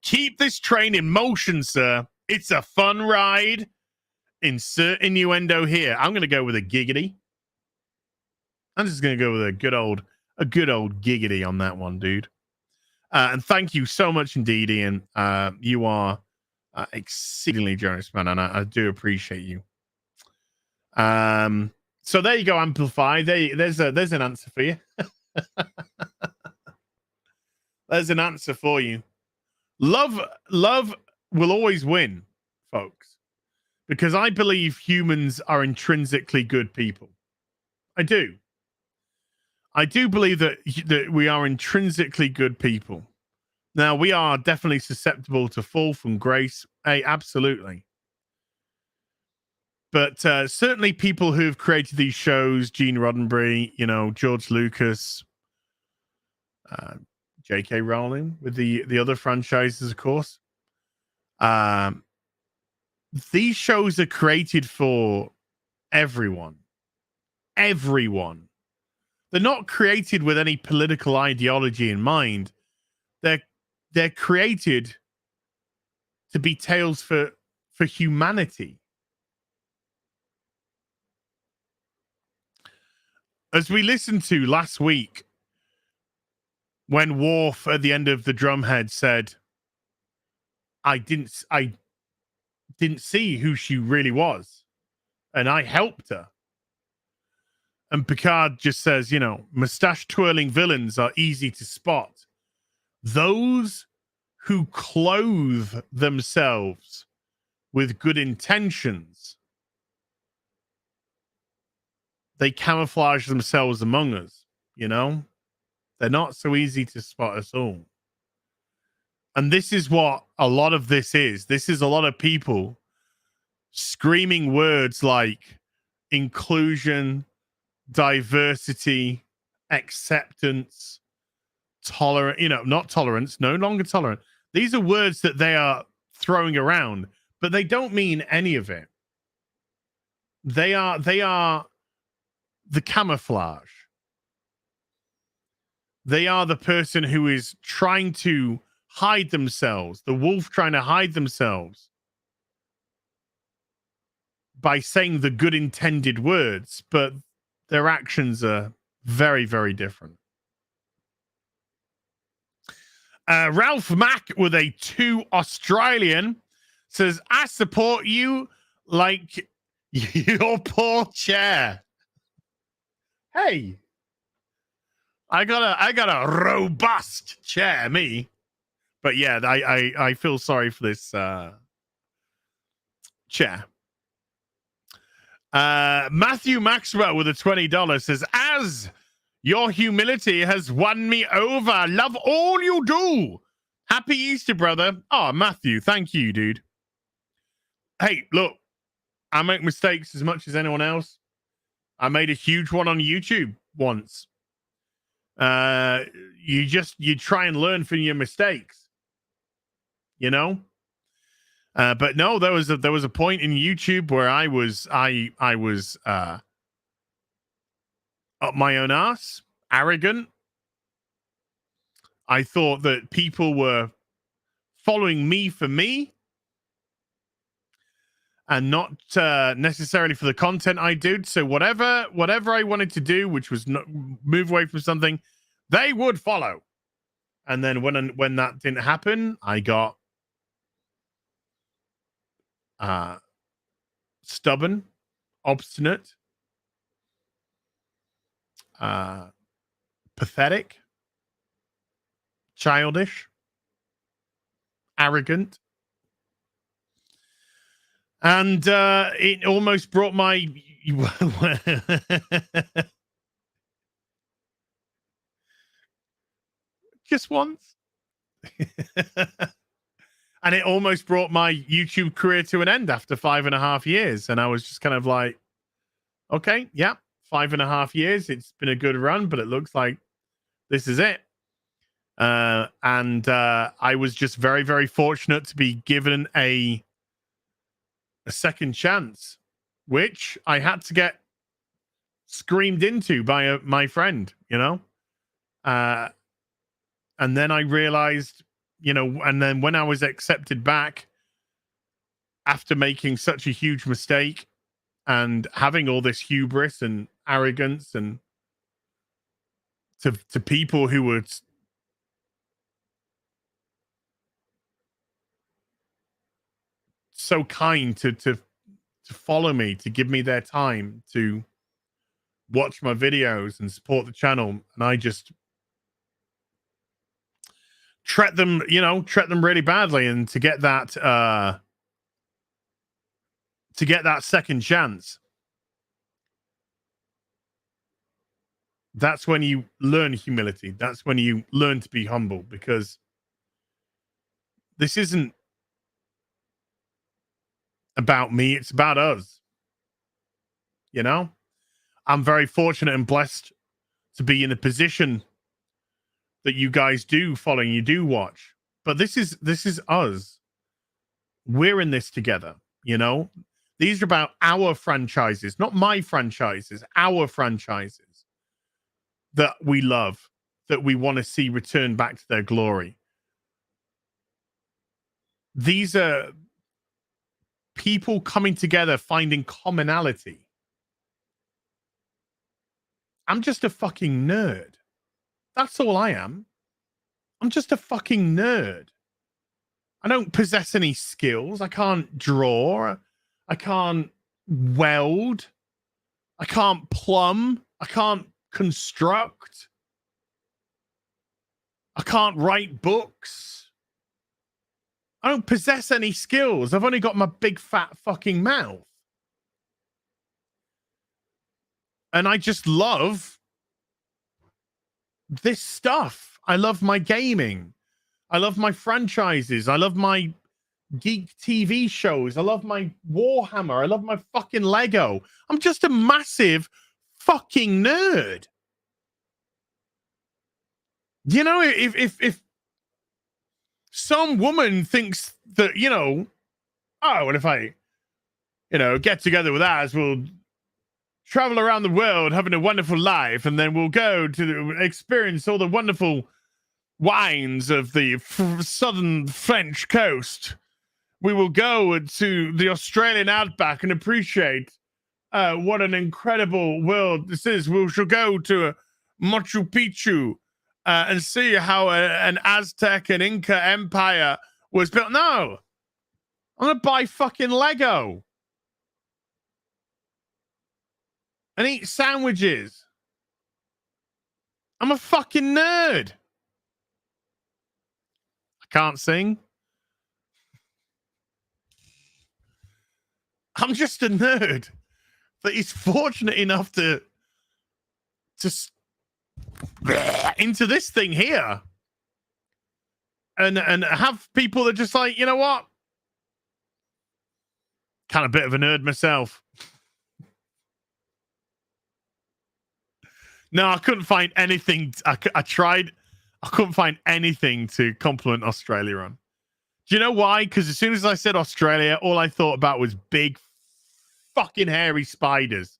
Keep this train in motion, sir. It's a fun ride. Insert innuendo here. I'm going to go with a giggity. I'm just going to go with a good old giggity on that one, dude. And thank you so much indeed, Ian. You are exceedingly generous, man, and I do appreciate you. So there you go, Amplify. There's an answer for you. There's an answer for you. Love will always win, folks, because I believe humans are intrinsically good people. I do. I do believe that we are intrinsically good people. Now, we are definitely susceptible to fall from grace. Hey, absolutely. But certainly people who have created these shows, Gene Roddenberry, George Lucas, J.K. Rowling with the other franchises, of course. These shows are created for everyone. Everyone. They're not created with any political ideology in mind. They're created to be tales for humanity. As we listened to last week, when Worf at the end of the Drumhead said, I didn't see who she really was, and I helped her. And Picard just says, mustache twirling villains are easy to spot. Those who clothe themselves with good intentions, they camouflage themselves among us, They're not so easy to spot at all. And this is what a lot of this is. This is a lot of people screaming words like inclusion, diversity, acceptance, tolerant, not tolerance, no longer tolerant. These are words that they are throwing around, but they don't mean any of it. They are the camouflage. They are the person who is trying to hide themselves, the wolf trying to hide themselves by saying the good intended words, but their actions are very, very different. Ralph Mack with a 2 Australian says, I support you like your poor chair. Hey, I got a robust chair, me. But yeah, I feel sorry for this chair. Matthew Maxwell with a $20 says, as your humility has won me over. Love all you do. Happy Easter, brother. Oh, Matthew, thank you, dude. Hey, look, I make mistakes as much as anyone else. I made a huge one on YouTube once. You try and learn from your mistakes, but no, there was a point in YouTube where I was up my own ass, arrogant. I thought that people were following me for me and not necessarily for the content I did. So whatever I wanted to do, which was not move away from something, they would follow. And then when that didn't happen, I got stubborn, obstinate, pathetic, childish, arrogant, and it almost brought my just once. And it almost brought my YouTube career to an end after 5.5 years. And I was just kind of like, okay, yeah, 5.5 years. It's been a good run, but it looks like this is it. And I was just very, very fortunate to be given a second chance, which I had to get screamed into by my friend, and then I realized, and then when I was accepted back after making such a huge mistake and having all this hubris and arrogance and to people who were so kind to follow me, to give me their time, to watch my videos and support the channel, and I just treat them really badly, and to get that second chance, that's when you learn humility. That's when you learn to be humble, because this isn't about me, it's about us. I'm very fortunate and blessed to be in a position that you guys do follow and you do watch, but this is us. We're in this together. These are about our franchises, not my franchises, our franchises that we love, that we want to see return back to their glory. These are people coming together, finding commonality. I'm just a fucking nerd. That's all I am. I'm just a fucking nerd. I don't possess any skills. I can't draw. I can't weld. I can't plumb. I can't construct. I can't write books. I don't possess any skills. I've only got my big fat fucking mouth. And I just love this stuff. I love my gaming. I love my franchises. I love my geek TV shows. I love my Warhammer. I love my fucking Lego. I'm just a massive fucking nerd. You know, if some woman thinks that, you know, oh, well, if I, you know, get together with us, we'll travel around the world having a wonderful life, and then we'll go to experience all the wonderful wines of the southern French coast. We will go to the Australian outback and appreciate what an incredible world this is. We shall go to Machu Picchu and see how an Aztec and Inca empire was built. No, I'm going to buy fucking Lego and eat sandwiches. I'm a fucking nerd. I can't sing. I'm just a nerd that is fortunate enough to into this thing here and have people that just like, you know what? Kind of bit of a nerd myself. No, I couldn't find anything. I tried. I couldn't find anything to compliment Australia on. Do you know why? Because as soon as I said Australia, all I thought about was big fucking hairy spiders.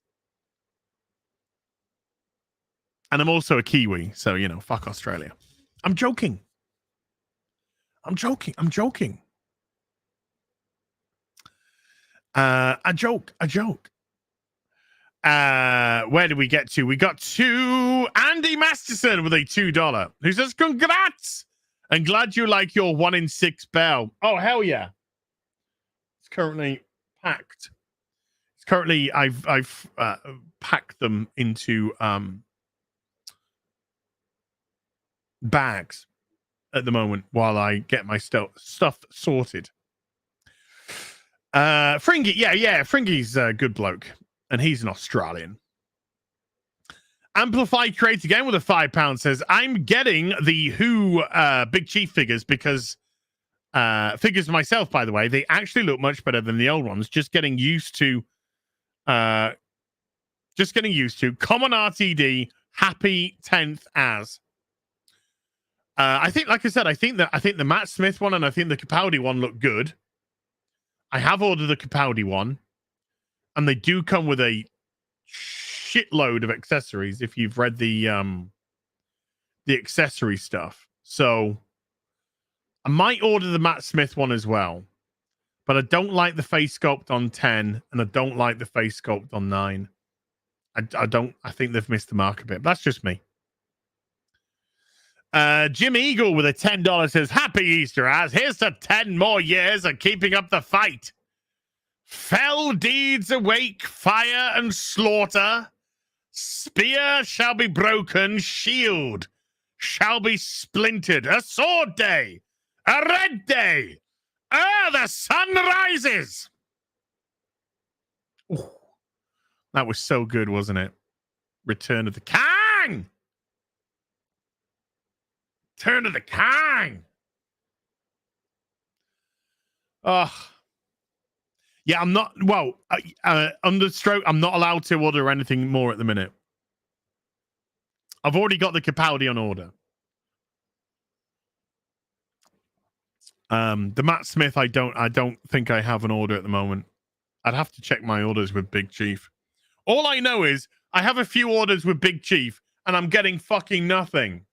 And I'm also a Kiwi, so, you know, fuck Australia. I'm joking. I'm joking. I'm joking. A joke. Where did we get to? We got to Andy Masterson with a $2 who says, congrats and glad you like your 1 in 6 bell. Oh, hell yeah. It's currently packed. It's currently, I've packed them into bags at the moment while I get my stuff sorted. Fringy, yeah, Fringy's a good bloke, and he's an Australian. Amplified Create again with a £5 says, I'm getting the Who Big Chief figures because figures myself, by the way, they actually look much better than the old ones. Just getting used to Common RTD, happy 10th as. I think, like I said, I think the Matt Smith one and I think the Capaldi one look good. I have ordered the Capaldi one, and they do come with a shitload of accessories if you've read the accessory stuff. So I might order the Matt Smith one as well, but I don't like the face sculpt on 10, and I don't like the face sculpt on 9. I think they've missed the mark a bit. That's just me. Jim Eagle with a $10 says, happy Easter, Az. Here's to 10 more years of keeping up the fight. Fell deeds awake, fire and slaughter. Spear shall be broken, shield shall be splintered. A sword day, a red day. The sun rises. Ooh, that was so good, wasn't it? Return of the Kang. Turn of the Kang. Yeah, I'm not. Well, under stroke, I'm not allowed to order anything more at the minute. I've already got the Capaldi on order. The Matt Smith, I don't think I have an order at the moment. I'd have to check my orders with Big Chief. All I know is I have a few orders with Big Chief, and I'm getting fucking nothing.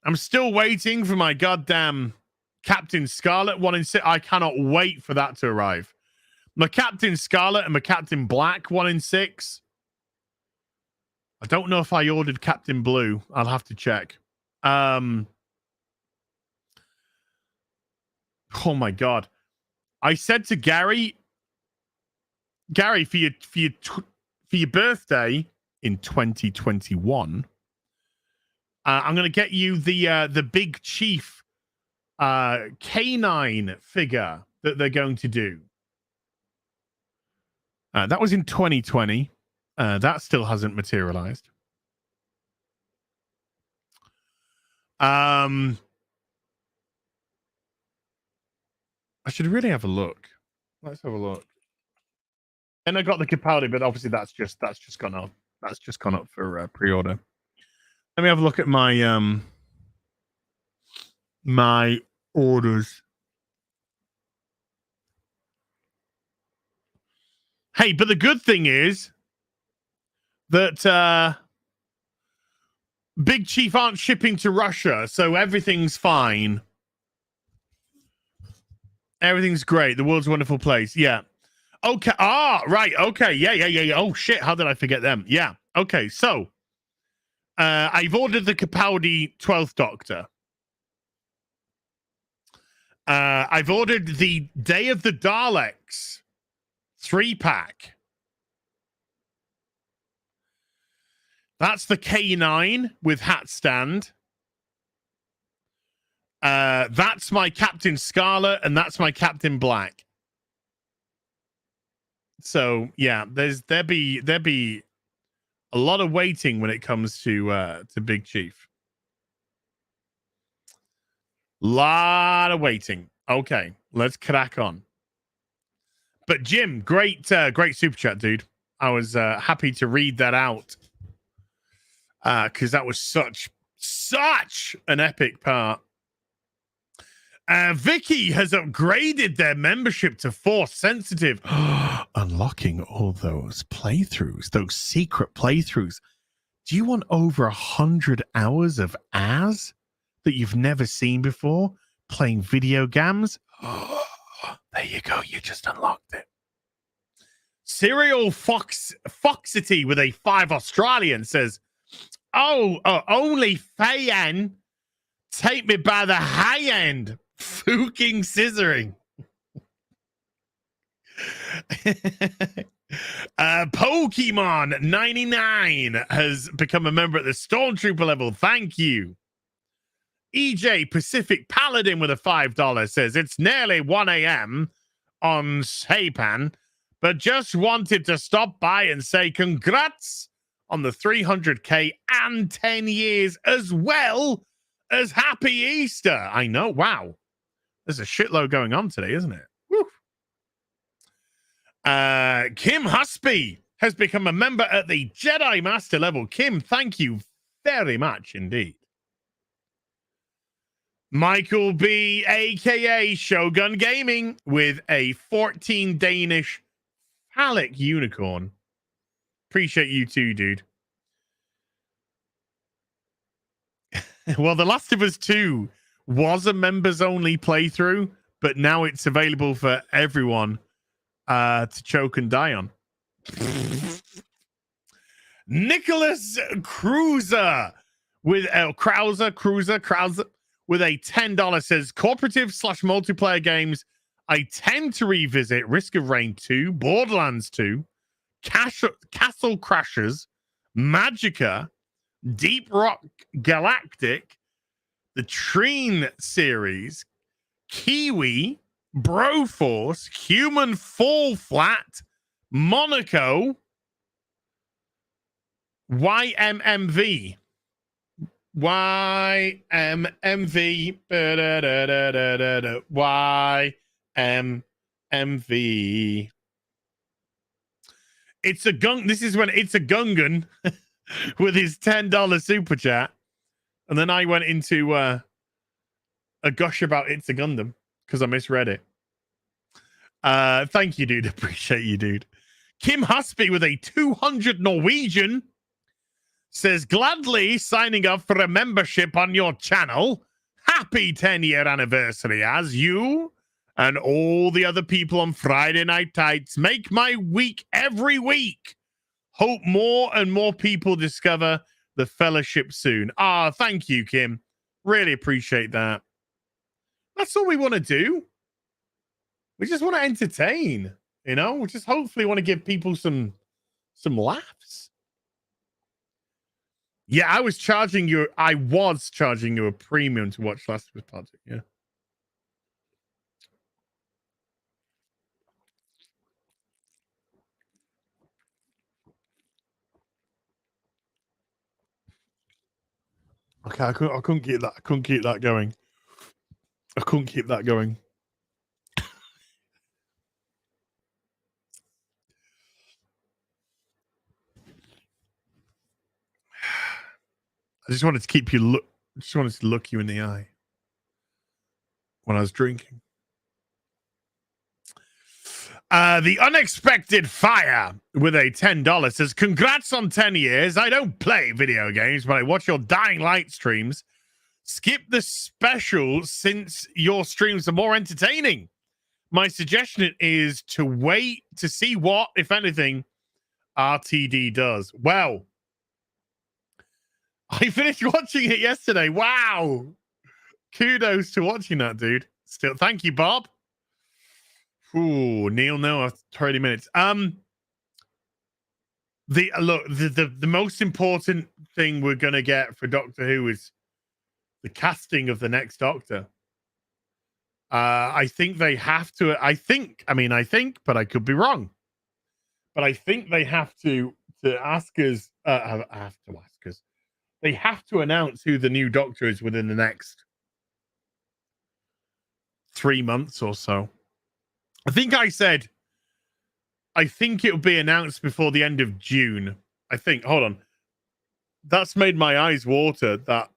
I'm still waiting for my goddamn Captain Scarlet 1 in 6. I cannot wait for that to arrive. My Captain Scarlet and my Captain Black 1 in 6. I don't know if I ordered Captain Blue. I'll have to check. Oh my god! I said to Gary, for your birthday in 2021. I'm going to get you the Big Chief canine figure that they're going to do. That was in 2020. That still hasn't materialized. I should really have a look. Let's have a look. And I got the Capaldi, but obviously that's just gone up. That's just gone up for pre-order. Let me have a look at my my orders. Hey, but the good thing is that Big Chief aren't shipping to Russia, so everything's fine. Everything's great. The world's a wonderful place. Yeah. Okay. Ah, right. Okay. Yeah. Oh, shit. How did I forget them? Yeah. Okay. So, I've ordered the Capaldi 12th Doctor. I've ordered the Day of the Daleks 3-pack. That's the K9 with hat stand. That's my Captain Scarlet, and that's my Captain Black. So yeah, there be a lot of waiting when it comes to Big Chief. Lot of waiting. Okay, let's crack on. But Jim, great super chat, dude. I was happy to read that out because that was such an epic part. Vicky has upgraded their membership to Force Sensitive, unlocking all those playthroughs, those secret playthroughs. Do you want over 100 hours of AZ that you've never seen before playing video games? There you go. You just unlocked it. Serial Foxity with a 5 Australian says, only Fayen. Take me by the high end. Fucking scissoring. Pokemon 99 has become a member at the Stormtrooper level. Thank you. EJ Pacific Paladin with a $5 says, it's nearly 1 a.m. on Saipan, but just wanted to stop by and say congrats on the 300k and 10 years, as well as Happy Easter. I know. Wow. There's a shitload going on today, isn't it? Woo. Kim Husby has become a member at the Jedi Master level. Kim, thank you very much indeed. Michael B, aka Shogun Gaming, with a 14 Danish phallic unicorn. Appreciate you too, dude. Well, The Last of Us 2 was a members only playthrough, but now it's available for everyone to choke and die on. Nicholas Cruiser with Krauser with a $10 says cooperative / multiplayer games I tend to revisit: Risk of Rain 2, Borderlands 2, Castle Crashers, Magicka, Deep Rock Galactic, the Treen series, Kiwi, Broforce, Human Fall Flat, Monaco, YMMV, YMMV. It's a gun. This is when It's a Gungan with his $10 super chat. And then I went into a gush about It's a Gundam because I misread it. Thank you, dude. Appreciate you, dude. Kim Husby with a 200 Norwegian says, gladly signing up for a membership on your channel. Happy 10-year anniversary, as you and all the other people on Friday Night Tights make my week every week. Hope more and more people discover the fellowship soon. Thank you, Kim. Really appreciate that. That's all we want to do. We just want to entertain, you know? We just hopefully want to give people some laughs. Yeah, I was charging you a premium to watch Last of Us Part 2, yeah. Okay, I couldn't keep that. I couldn't keep that going. I couldn't keep that going. I just wanted to keep you look. Just wanted to look you in the eye when I was drinking. The Unexpected Fire with a $10 says, congrats on 10 years. I don't play video games, but I watch your Dying Light streams. Skip the special since your streams are more entertaining. My suggestion is to wait to see what, if anything, RTD does. Well, I finished watching it yesterday. Wow. Kudos to watching that, dude. Still, thank you, Bob. Ooh, Neil, no, 30 minutes. The most important thing we're gonna get for Doctor Who is the casting of the next Doctor. I think they have to. I think, but I could be wrong. But I think they have to ask us. Have to ask us. They have to announce who the new Doctor is within the next 3 months or so. I think I said, I think it'll be announced before the end of June. I think. Hold on. That's made my eyes water. That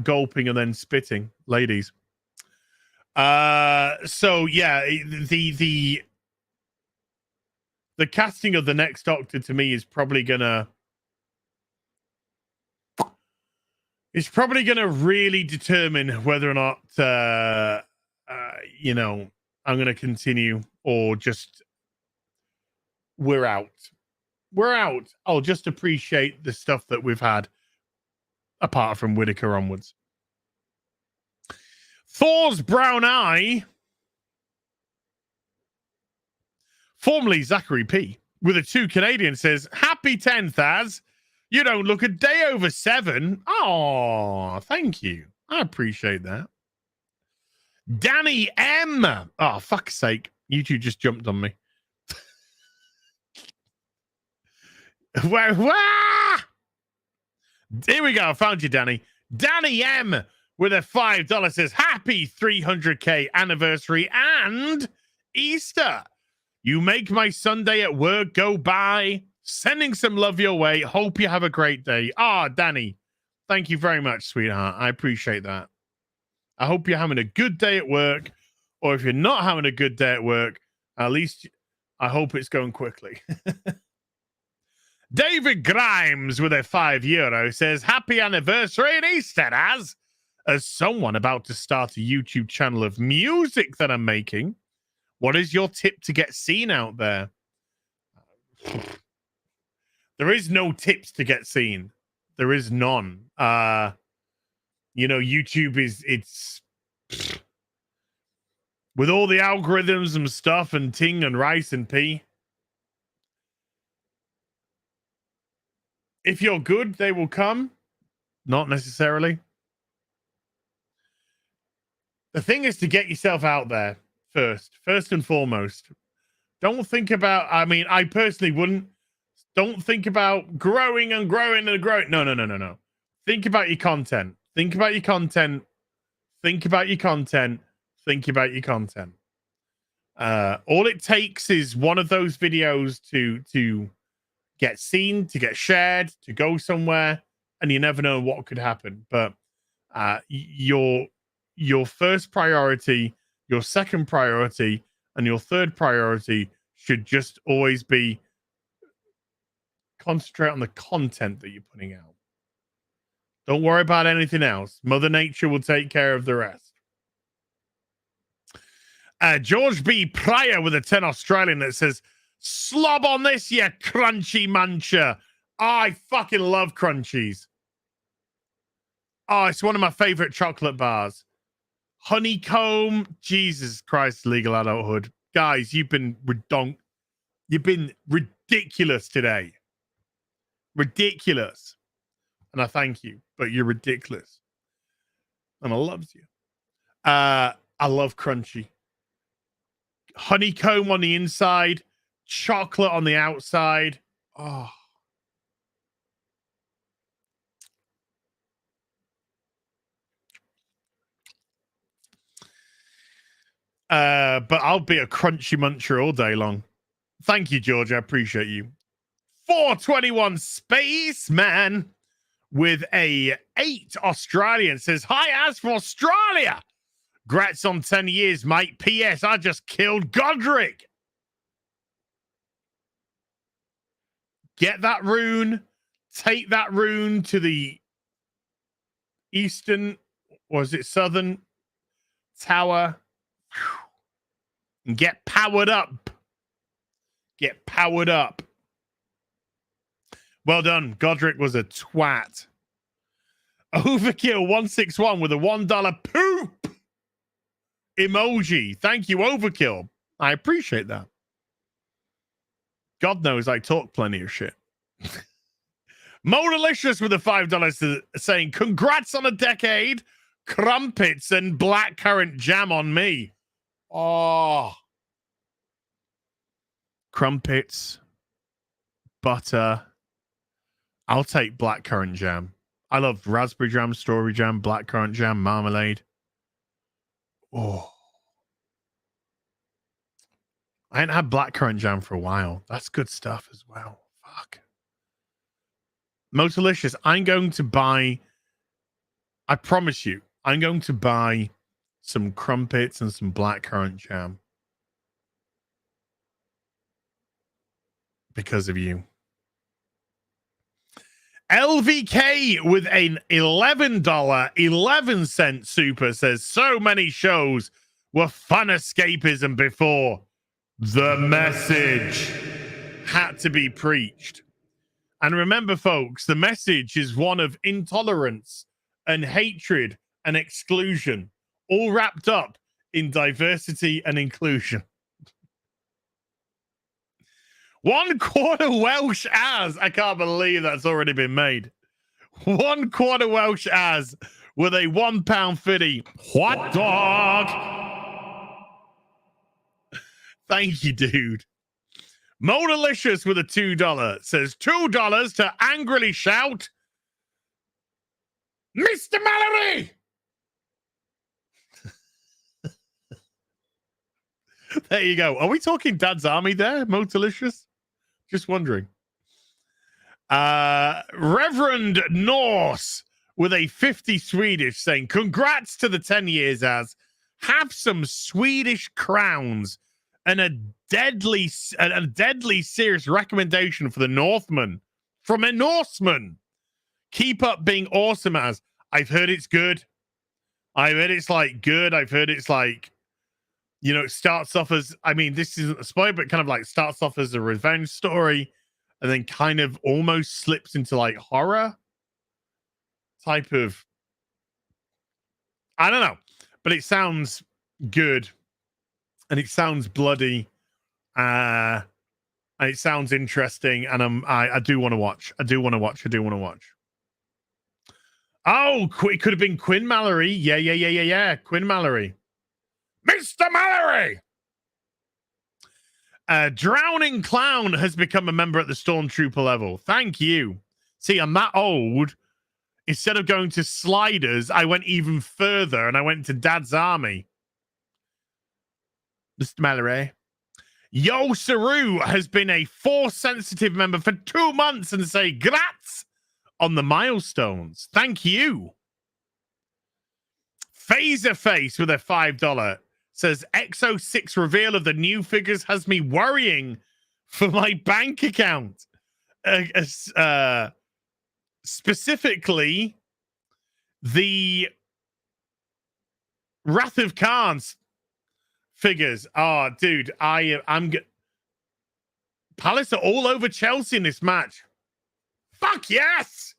gulping and then spitting, ladies. So yeah, the casting of the next Doctor to me is probably gonna really determine whether or not I'm gonna continue or just we're out. I'll just appreciate the stuff that we've had apart from Whittaker onwards. Thor's Brown Eye, formerly Zachary P, with a 2 Canadian, says, happy 10th, Az. You don't look a day over 7. Oh, thank you. I appreciate that. Danny M. Oh, fuck's sake. You two just jumped on me. Here we go. I found you, Danny. Danny M with a $5 says, happy 300k anniversary and Easter. You make my Sunday at work go by. Sending some love your way. Hope you have a great day. Danny, thank you very much, sweetheart. I appreciate that. I hope you're having a good day at work. Or if you're not having a good day at work, at least I hope it's going quickly. David Grimes with a €5 says, happy anniversary and Easter, as someone about to start a YouTube channel of music that I'm making. What is your tip to get seen out there? There is no tips to get seen. There is none. YouTube it's with all the algorithms and stuff and ting and rice and pea. If you're good, they will come. Not necessarily. The thing is to get yourself out there first and foremost. Don't think about, I personally wouldn't. Don't think about growing and growing and growing. No. Think about your content. Think about your content. Think about your content. Think about your content. All it takes is one of those videos to get seen, to get shared, to go somewhere, and you never know what could happen. But your first priority, your second priority, and your third priority should just always be concentrate on the content that you're putting out. Don't worry about anything else. Mother Nature will take care of the rest. George B. Pryor with a 10 Australian that says, slob on this, you crunchy muncher. I fucking love crunchies. Oh, it's one of my favorite chocolate bars. Honeycomb. Jesus Christ, legal adulthood. Guys, you've been ridiculous today. Ridiculous. And I thank you, but you're ridiculous. And I love you. I love crunchy. Honeycomb on the inside, chocolate on the outside. Oh. But I'll be a crunchy muncher all day long. Thank you, George. I appreciate you. 421 Spaceman with a 8 Australian says, hi, Az from Australia. Grats on 10 years, mate. P.S. I just killed Godric. Get that rune. Take that rune to the eastern, or is it southern tower, and get powered up. Get powered up. Well done. Godric was a twat. Overkill 161 with a $1 poop emoji. Thank you, Overkill. I appreciate that. God knows I talk plenty of shit. Mo Delicious with a $5 saying, congrats on a decade. Crumpets and blackcurrant jam on me. Oh. Crumpets, butter. I'll take blackcurrant jam. I love raspberry jam, strawberry jam, blackcurrant jam, marmalade. Oh. I hadn't had blackcurrant jam for a while. That's good stuff as well. Fuck. Most delicious. I'm going to buy, I promise you, I'm going to buy some crumpets and some blackcurrant jam. Because of you. LVK with an $11.11 super says, so many shows were fun escapism before. The message had to be preached. And remember, folks, the message is one of intolerance and hatred and exclusion, all wrapped up in diversity and inclusion. 1 quarter Welsh as. I can't believe that's already been made. 1 quarter Welsh as with a £1.50 hot dog. Thank you, dude. Mo Delicious with a $2 says $2 to angrily shout, Mr. Mallory! There you go. Are we talking Dad's Army there, Mo Delicious? Just wondering. Reverend Norse with a 50 Swedish saying, congrats to the 10 years, Az. Have some Swedish crowns and a deadly serious recommendation for the Northman from a Norseman. Keep up being awesome, Az. I've heard it's good. I've heard it's like good. I've heard it's like, you know, it starts off as, I mean, this isn't a spoiler, but kind of like starts off as a revenge story and then kind of almost slips into like horror type of, I don't know, but it sounds good and it sounds bloody and it sounds interesting, and I do want to watch. I do want to watch. Oh, it could have been Quinn Mallory. Yeah. Quinn Mallory. Mr. Mallory! Drowning Clown has become a member at the Stormtrooper level. Thank you. See, I'm that old. Instead of going to Sliders, I went even further and I went to Dad's Army. Mr. Mallory. Yo Saru has been a Force sensitive member for 2 months and say grats on the milestones. Thank you. Phaser Face with a $5 says Exo 6 reveal of the new figures has me worrying for my bank account. Specifically, the Wrath of Khan's figures. Oh, dude, I'm Palace are all over Chelsea in this match. Fuck yes!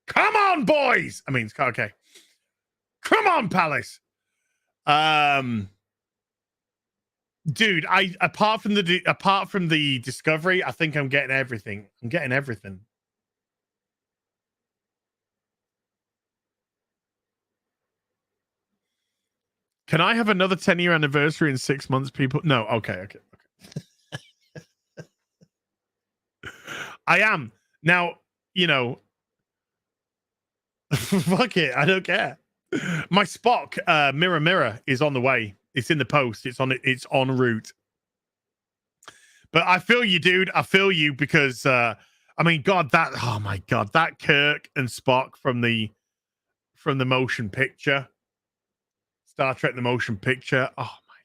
Come on, boys! I mean, it's okay. Come on, Palace. Dude, apart from the discovery, I think I'm getting everything. Can I have another 10-year anniversary in 6 months, people? No, okay. I am. Now, you know, fuck it, I don't care. My Spock mirror is on the way. It's in the post. It's en route. But I feel you, dude. I feel you because I mean, God, oh my God, that Kirk and Spock from the motion picture, Star Trek the motion picture. Oh my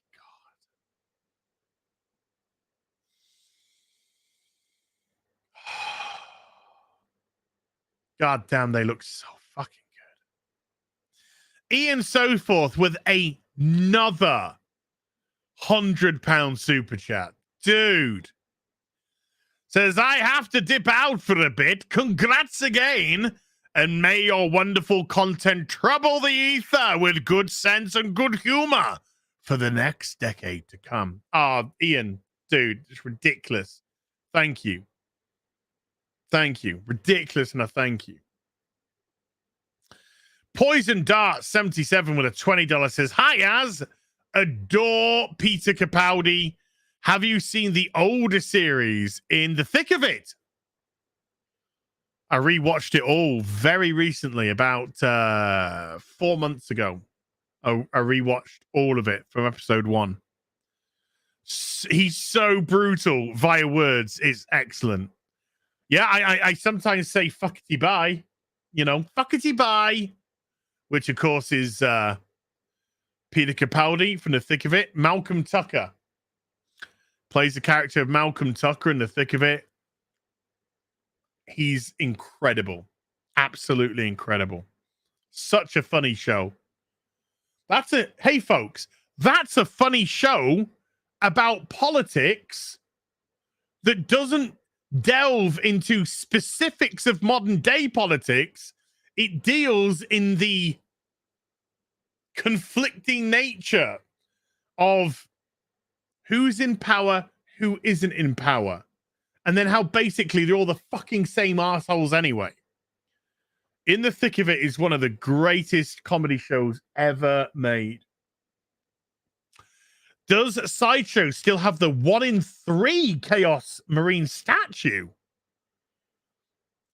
God. God damn, they look so fucking good. Ian Soforth with another £100 super chat. Dude. Says, I have to dip out for a bit. Congrats again. And may your wonderful content trouble the ether with good sense and good humor for the next decade to come. Oh, Ian, dude, it's ridiculous. Thank you. Thank you. Ridiculous, and a thank you. Poison Dart 77 with a $20 says, hi, Az. Adore Peter Capaldi. Have you seen the older series In the Thick of It? I rewatched it all very recently, about 4 months ago. I rewatched all of it from episode 1. He's so brutal via words. It's excellent. Yeah, I sometimes say fuckity bye. You know, fuckity bye. Which, of course, is Peter Capaldi from The Thick of It. Malcolm Tucker plays the character of Malcolm Tucker in The Thick of It. He's incredible. Absolutely incredible. Such a funny show. That's it. Hey, folks, that's a funny show about politics that doesn't delve into specifics of modern day politics. It deals in the conflicting nature of who's in power, who isn't in power. And then how basically they're all the fucking same assholes anyway. In the Thick of It is one of the greatest comedy shows ever made. Does Sideshow still have the 1 in 3 Chaos Marine statue?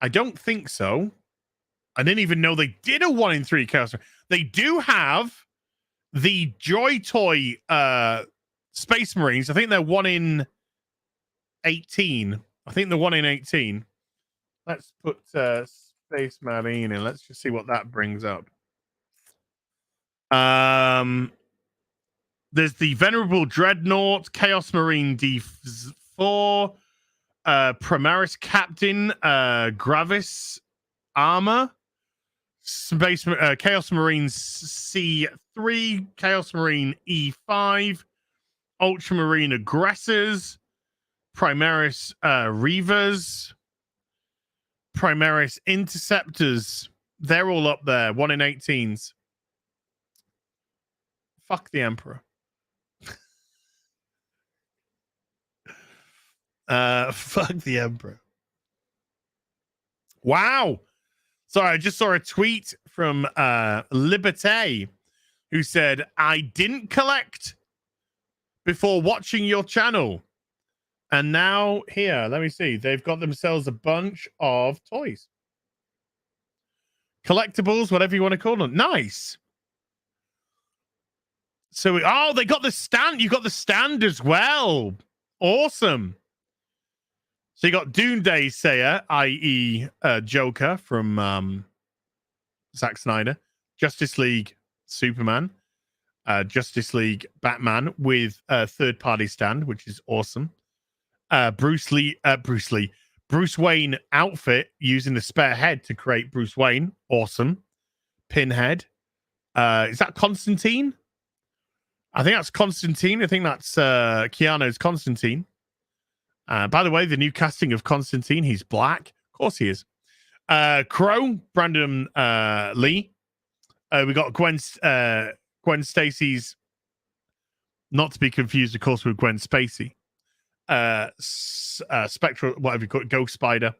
I don't think so. I didn't even know they did a 1 in 3 Chaos Marine. They do have the Joy Toy Space Marines. I think they're 1 in 18. I think the 1 in 18. Let's put Space Marine in. Let's just see what that brings up. There's the Venerable Dreadnought, Chaos Marine D4, Primaris Captain, Gravis Armor, Space Chaos Marine C3, Chaos Marine E5, Ultramarine Aggressors, Primaris Reavers, Primaris Interceptors. They're all up there. 1 in 18s. Fuck the Emperor. Fuck the Emperor. Wow. Sorry, I just saw a tweet from Liberté who said, I didn't collect before watching your channel. And now here, let me see. They've got themselves a bunch of toys. Collectibles, whatever you want to call them. Nice. So, they got the stand. You got the stand as well. Awesome. So you got Doomday Sayer, i.e. Joker from Zack Snyder, Justice League Superman, Justice League Batman with a third-party stand, which is awesome. Bruce Wayne outfit using the spare head to create Bruce Wayne. Awesome. Pinhead. Is that Constantine? I think that's Constantine. I think that's Keanu's Constantine. By the way, the new casting of Constantine, he's black. Of course he is. Crow, Brandon Lee. We got Gwen Stacy's, not to be confused, of course, with Gwen Spacey. Spectral, whatever you call it, Ghost Spider.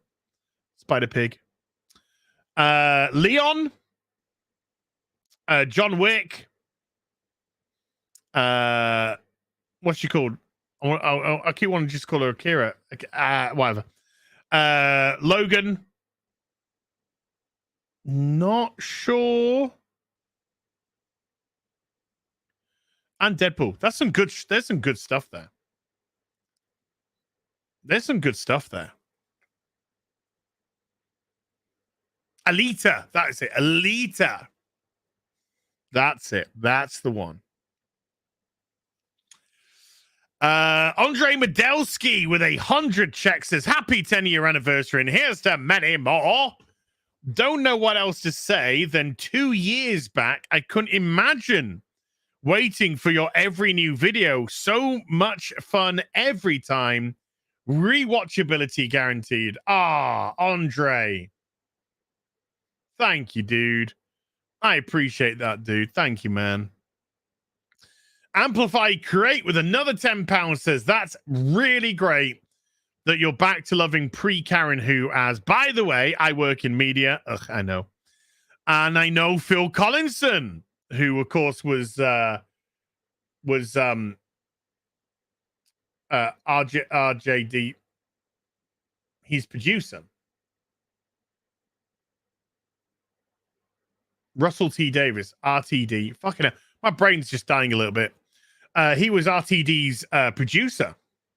Spider Pig. Leon. John Wick. What's she called? I keep wanting to just call her Akira. Whatever. Logan. Not sure. And Deadpool. That's some good. There's some good stuff there. There's some good stuff there. Alita. That's it. Alita. That's it. That's the one. Andre Medelsky with 100 checks says, happy 10-year anniversary, and here's to many more. Don't know what else to say than 2 years back, I couldn't imagine waiting for your every new video. So much fun every time. Rewatchability guaranteed. Ah, Andre. Thank you, dude. I appreciate that, dude. Thank you, man. Amplify Create with another £10 says, that's really great that you're back to loving pre-Karen Who, as, by the way, I work in media. Ugh, I know. And I know Phil Collinson, who, of course, was RJD, his producer. Russell T. Davis, RTD. Fucking hell. My brain's just dying a little bit. He was RTD's producer.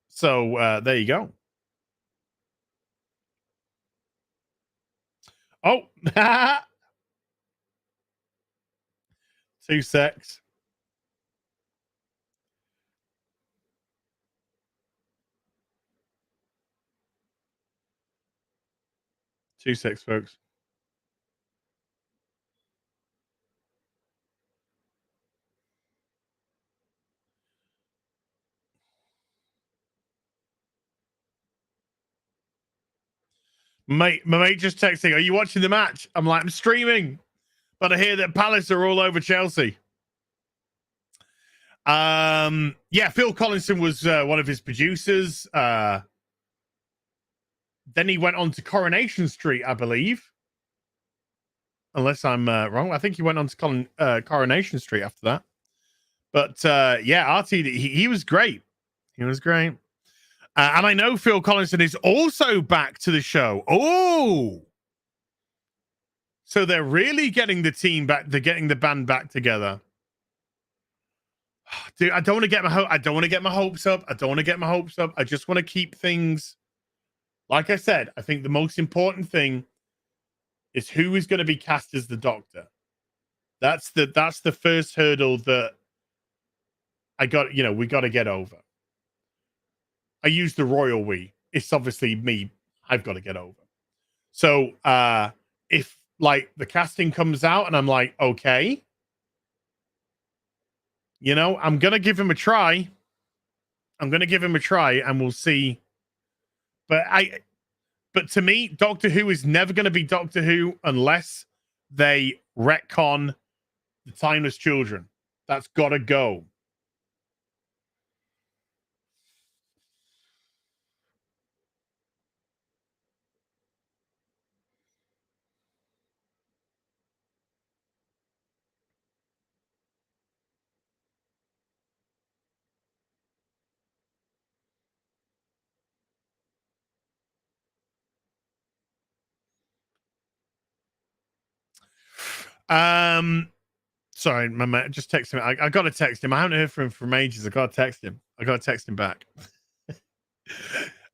So there you go. Oh. 2 secs. 2 secs, folks. My mate just texting, are you watching the match? I'm like, I'm streaming, but I hear that Palace are all over Chelsea. Yeah, Phil Collinson was one of his producers. Then he went on to Coronation Street, I believe. Unless I'm wrong. I think he went on to Coronation Street after that. But yeah, RTD, he was great. He was great. And I know Phil Collinson is also back to the show. Oh, so they're really getting the team back. They're getting the band back together. Dude, I don't want to get my hopes up. I don't want to get my hopes up. I just want to keep things. Like I said, I think the most important thing is who is going to be cast as the Doctor. That's the first hurdle that we got to get over. I use the royal we. It's obviously me. I've got to get over. So if like the casting comes out and I'm like, okay, I'm going to give him a try. And we'll see. But to me, Doctor Who is never going to be Doctor Who unless they retcon the Timeless Children. That's got to go. Sorry, my man just texted me. I got to text him. I haven't heard from him for ages. I got to text him. Back.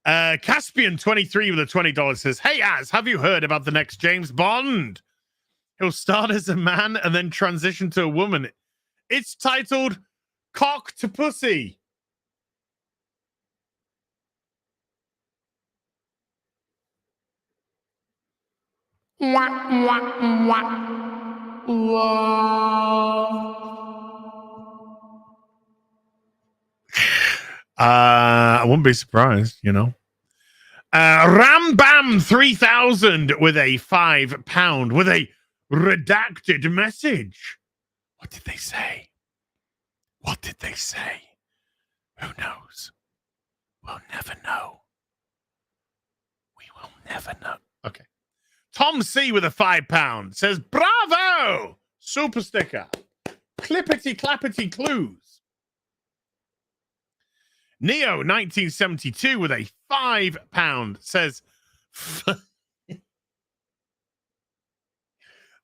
Caspian 23 with a $20 says, hey, Az, have you heard about the next James Bond? He'll start as a man and then transition to a woman. It's titled Cock to Pussy. I wouldn't be surprised, Ram Bam 3000 with a £5 with a redacted message. What did they say? Who knows? We'll never know. We will never know. Okay. Tom C with a £5 says, bravo! Super sticker. Clippity clappity clues. Neo 1972 with a £5 says,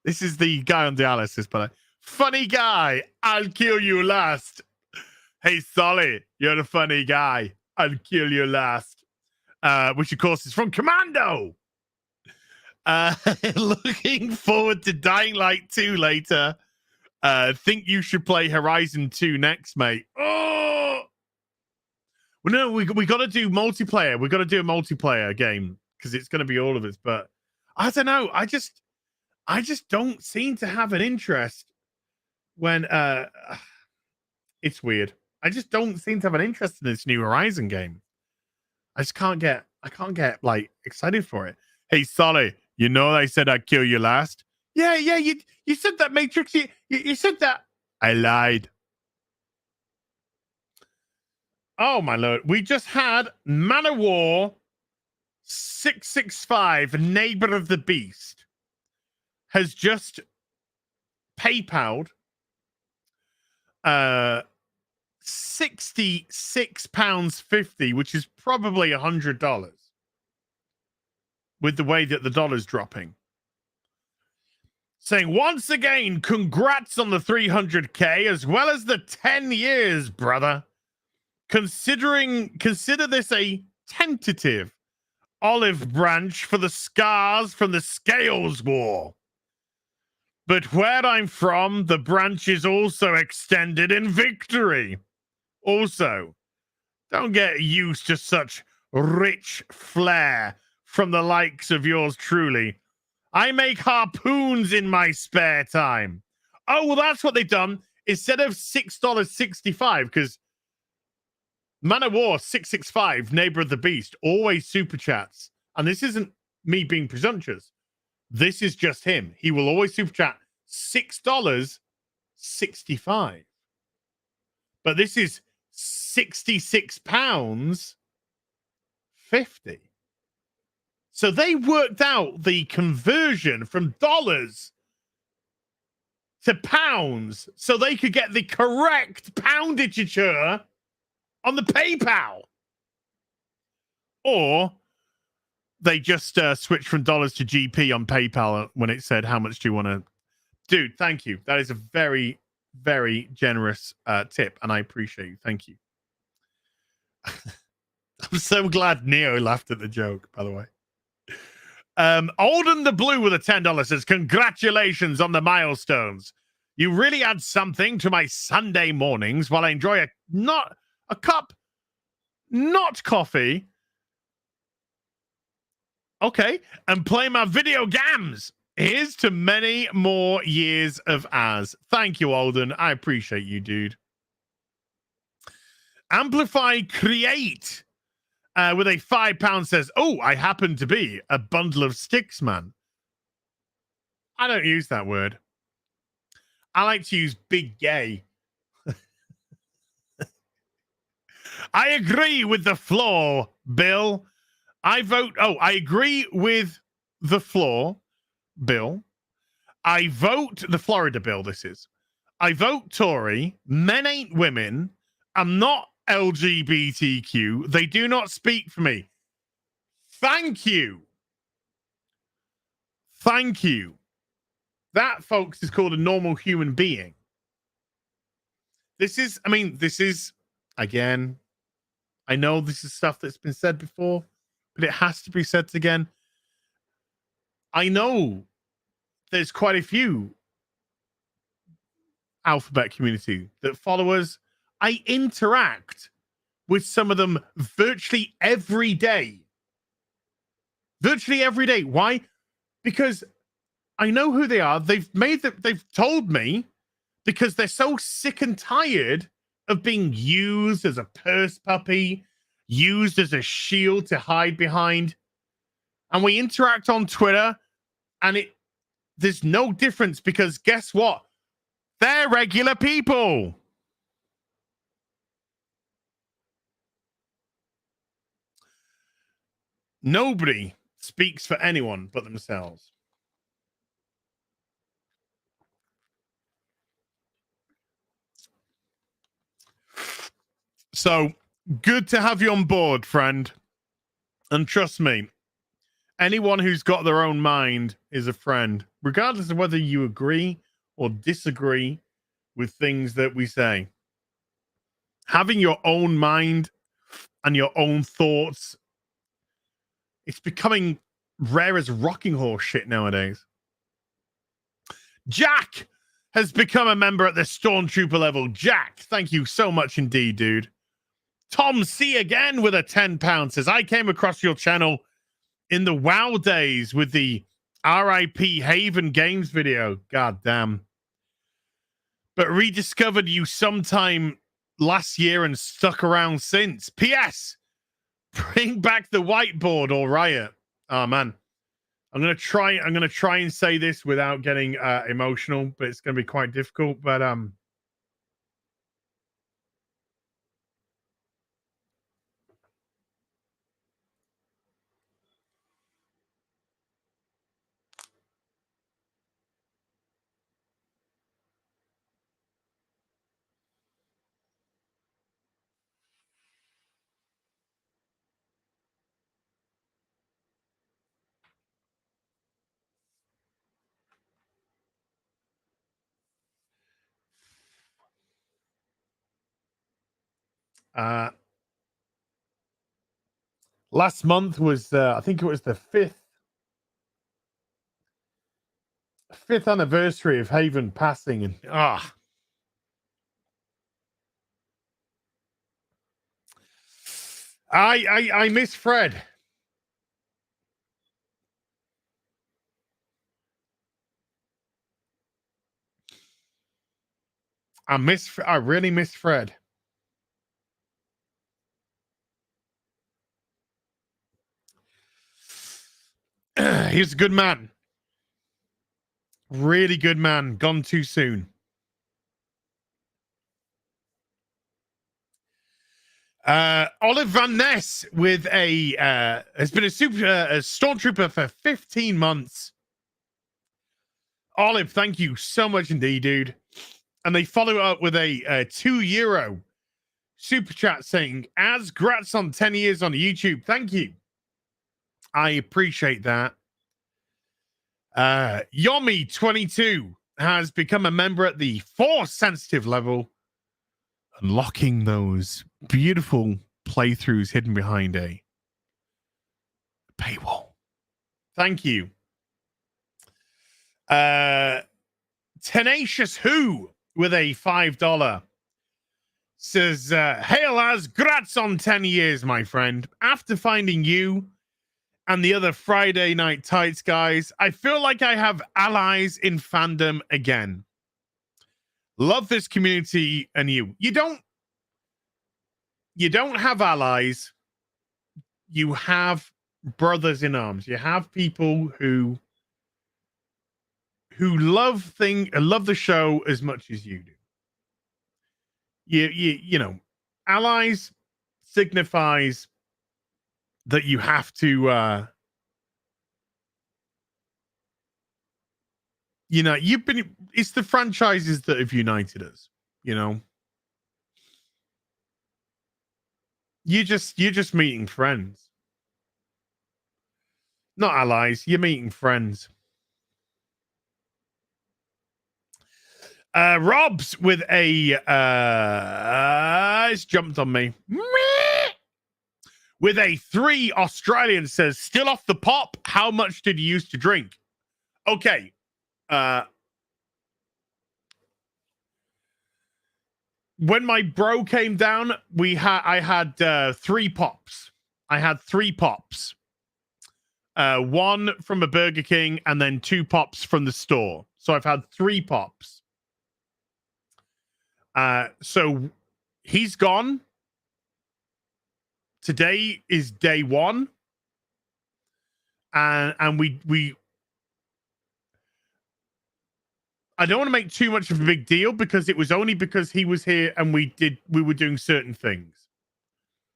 this is the guy on dialysis, but funny guy, I'll kill you last. Hey, Solly, you're the funny guy. I'll kill you last. Which, of course, is from Commando. Looking forward to Dying Light 2 later. Think you should play Horizon 2 next, mate. Oh! Well, no, we got to do multiplayer. We got to do a multiplayer game because it's going to be all of us. But I don't know. I just don't seem to have an interest when it's weird. I just don't seem to have an interest in this new Horizon game. I can't get like excited for it. Hey, Solly, you know I said I'd kill you last. Yeah, you said that, Matrix. You said that. I lied. Oh my lord, we just had Man of War 665, Neighbor of the Beast, has just PayPal'd £66.50, which is probably $100 with the way that the dollar's dropping. Saying, once again, congrats on the 300K as well as the 10 years, brother. Consider this a tentative olive branch for the scars from the Scales War. But where I'm from, the branch is also extended in victory. Also, don't get used to such rich flair from the likes of yours truly. I make harpoons in my spare time. Oh, well, that's what they've done. Instead of $6.65, because Man of War 665, Neighbor of the Beast, always super chats. And this isn't me being presumptuous. This is just him. He will always super chat $6.65. But this is £66.50. So they worked out the conversion from dollars to pounds so they could get the correct poundature on the PayPal. Or they just switched from dollars to GP on PayPal when it said, how much do you want to... Dude, thank you. That is a very, very generous tip, and I appreciate you. Thank you. I'm so glad Neo laughed at the joke, by the way. Alden the Blue with a $10 says, congratulations on the milestones. You really add something to my Sunday mornings while I enjoy a cup, not coffee. Okay. And play my video games. Here's to many more years of Az. Thank you, Alden. I appreciate you, dude. Amplify Create with a £5 says, oh, I happen to be a bundle of sticks, man. I don't use that word. I like to use big gay. I agree with the floor, Bill. I agree with the floor, Bill. I vote the Florida bill, this is. I vote Tory. Men ain't women. I'm not LGBTQ. They do not speak for me. Thank you. Thank you. That, folks, is called a normal human being. This is, again, I know this is stuff that's been said before, but it has to be said again. I know there's quite a few alphabet community that follow us. I interact with some of them virtually every day. Virtually every day. Why? Because I know who they are. They've told me, because they're so sick and tired of being used as a purse puppy, used as a shield to hide behind. And we interact on Twitter, and there's no difference, because guess what? They're regular people. Nobody speaks for anyone but themselves. So good to have you on board, friend. And trust me, anyone who's got their own mind is a friend, regardless of whether you agree or disagree with things that we say. Having your own mind and your own thoughts, it's becoming rare as rocking horse shit nowadays. Jack has become a member at the Stormtrooper level. Jack, thank you so much indeed, dude. Tom C again with a £10 says, I came across your channel in the WoW days with the RIP Haven Games video. God damn. But rediscovered you sometime last year and stuck around since. P.S. Bring back the whiteboard or Riot. Oh man. I'm gonna try and say this without getting emotional, but it's gonna be quite difficult. But last month was I think it was the fifth anniversary of Haven passing, and I miss Fred. I really miss Fred. He's a good man. Really good man. Gone too soon. Olive Van Ness with a has been a stormtrooper for 15 months. Olive, thank you so much indeed, dude. And they follow up with a €2 super chat saying, "As grats on 10 years on YouTube." Thank you. I appreciate that. Yomi22 has become a member at the Force sensitive level, unlocking those beautiful playthroughs hidden behind a paywall. Thank you. Tenacious Who with a $5 says, "Hail as grats on 10 years, my friend. After finding you and the other Friday Night Tights guys, I feel like I have allies in fandom again. Love this community and you. You don't have allies. You have brothers in arms. You have people who love the show as much as you do. You know, allies signifies that you have to you know, it's the franchises that have united us, you know. You're just meeting friends. Not allies, you're meeting friends. Rob's with a it's jumped on me. With a 3 Australian says, "Still off the pop. How much did you used to drink?" Okay. When my bro came down, I had 3 pops. I had 3 pops. 1 from a Burger King and then 2 pops from the store. So I've had 3 pops. So he's gone. Today is day 1. And we I don't want to make too much of a big deal because it was only because he was here and we were doing certain things.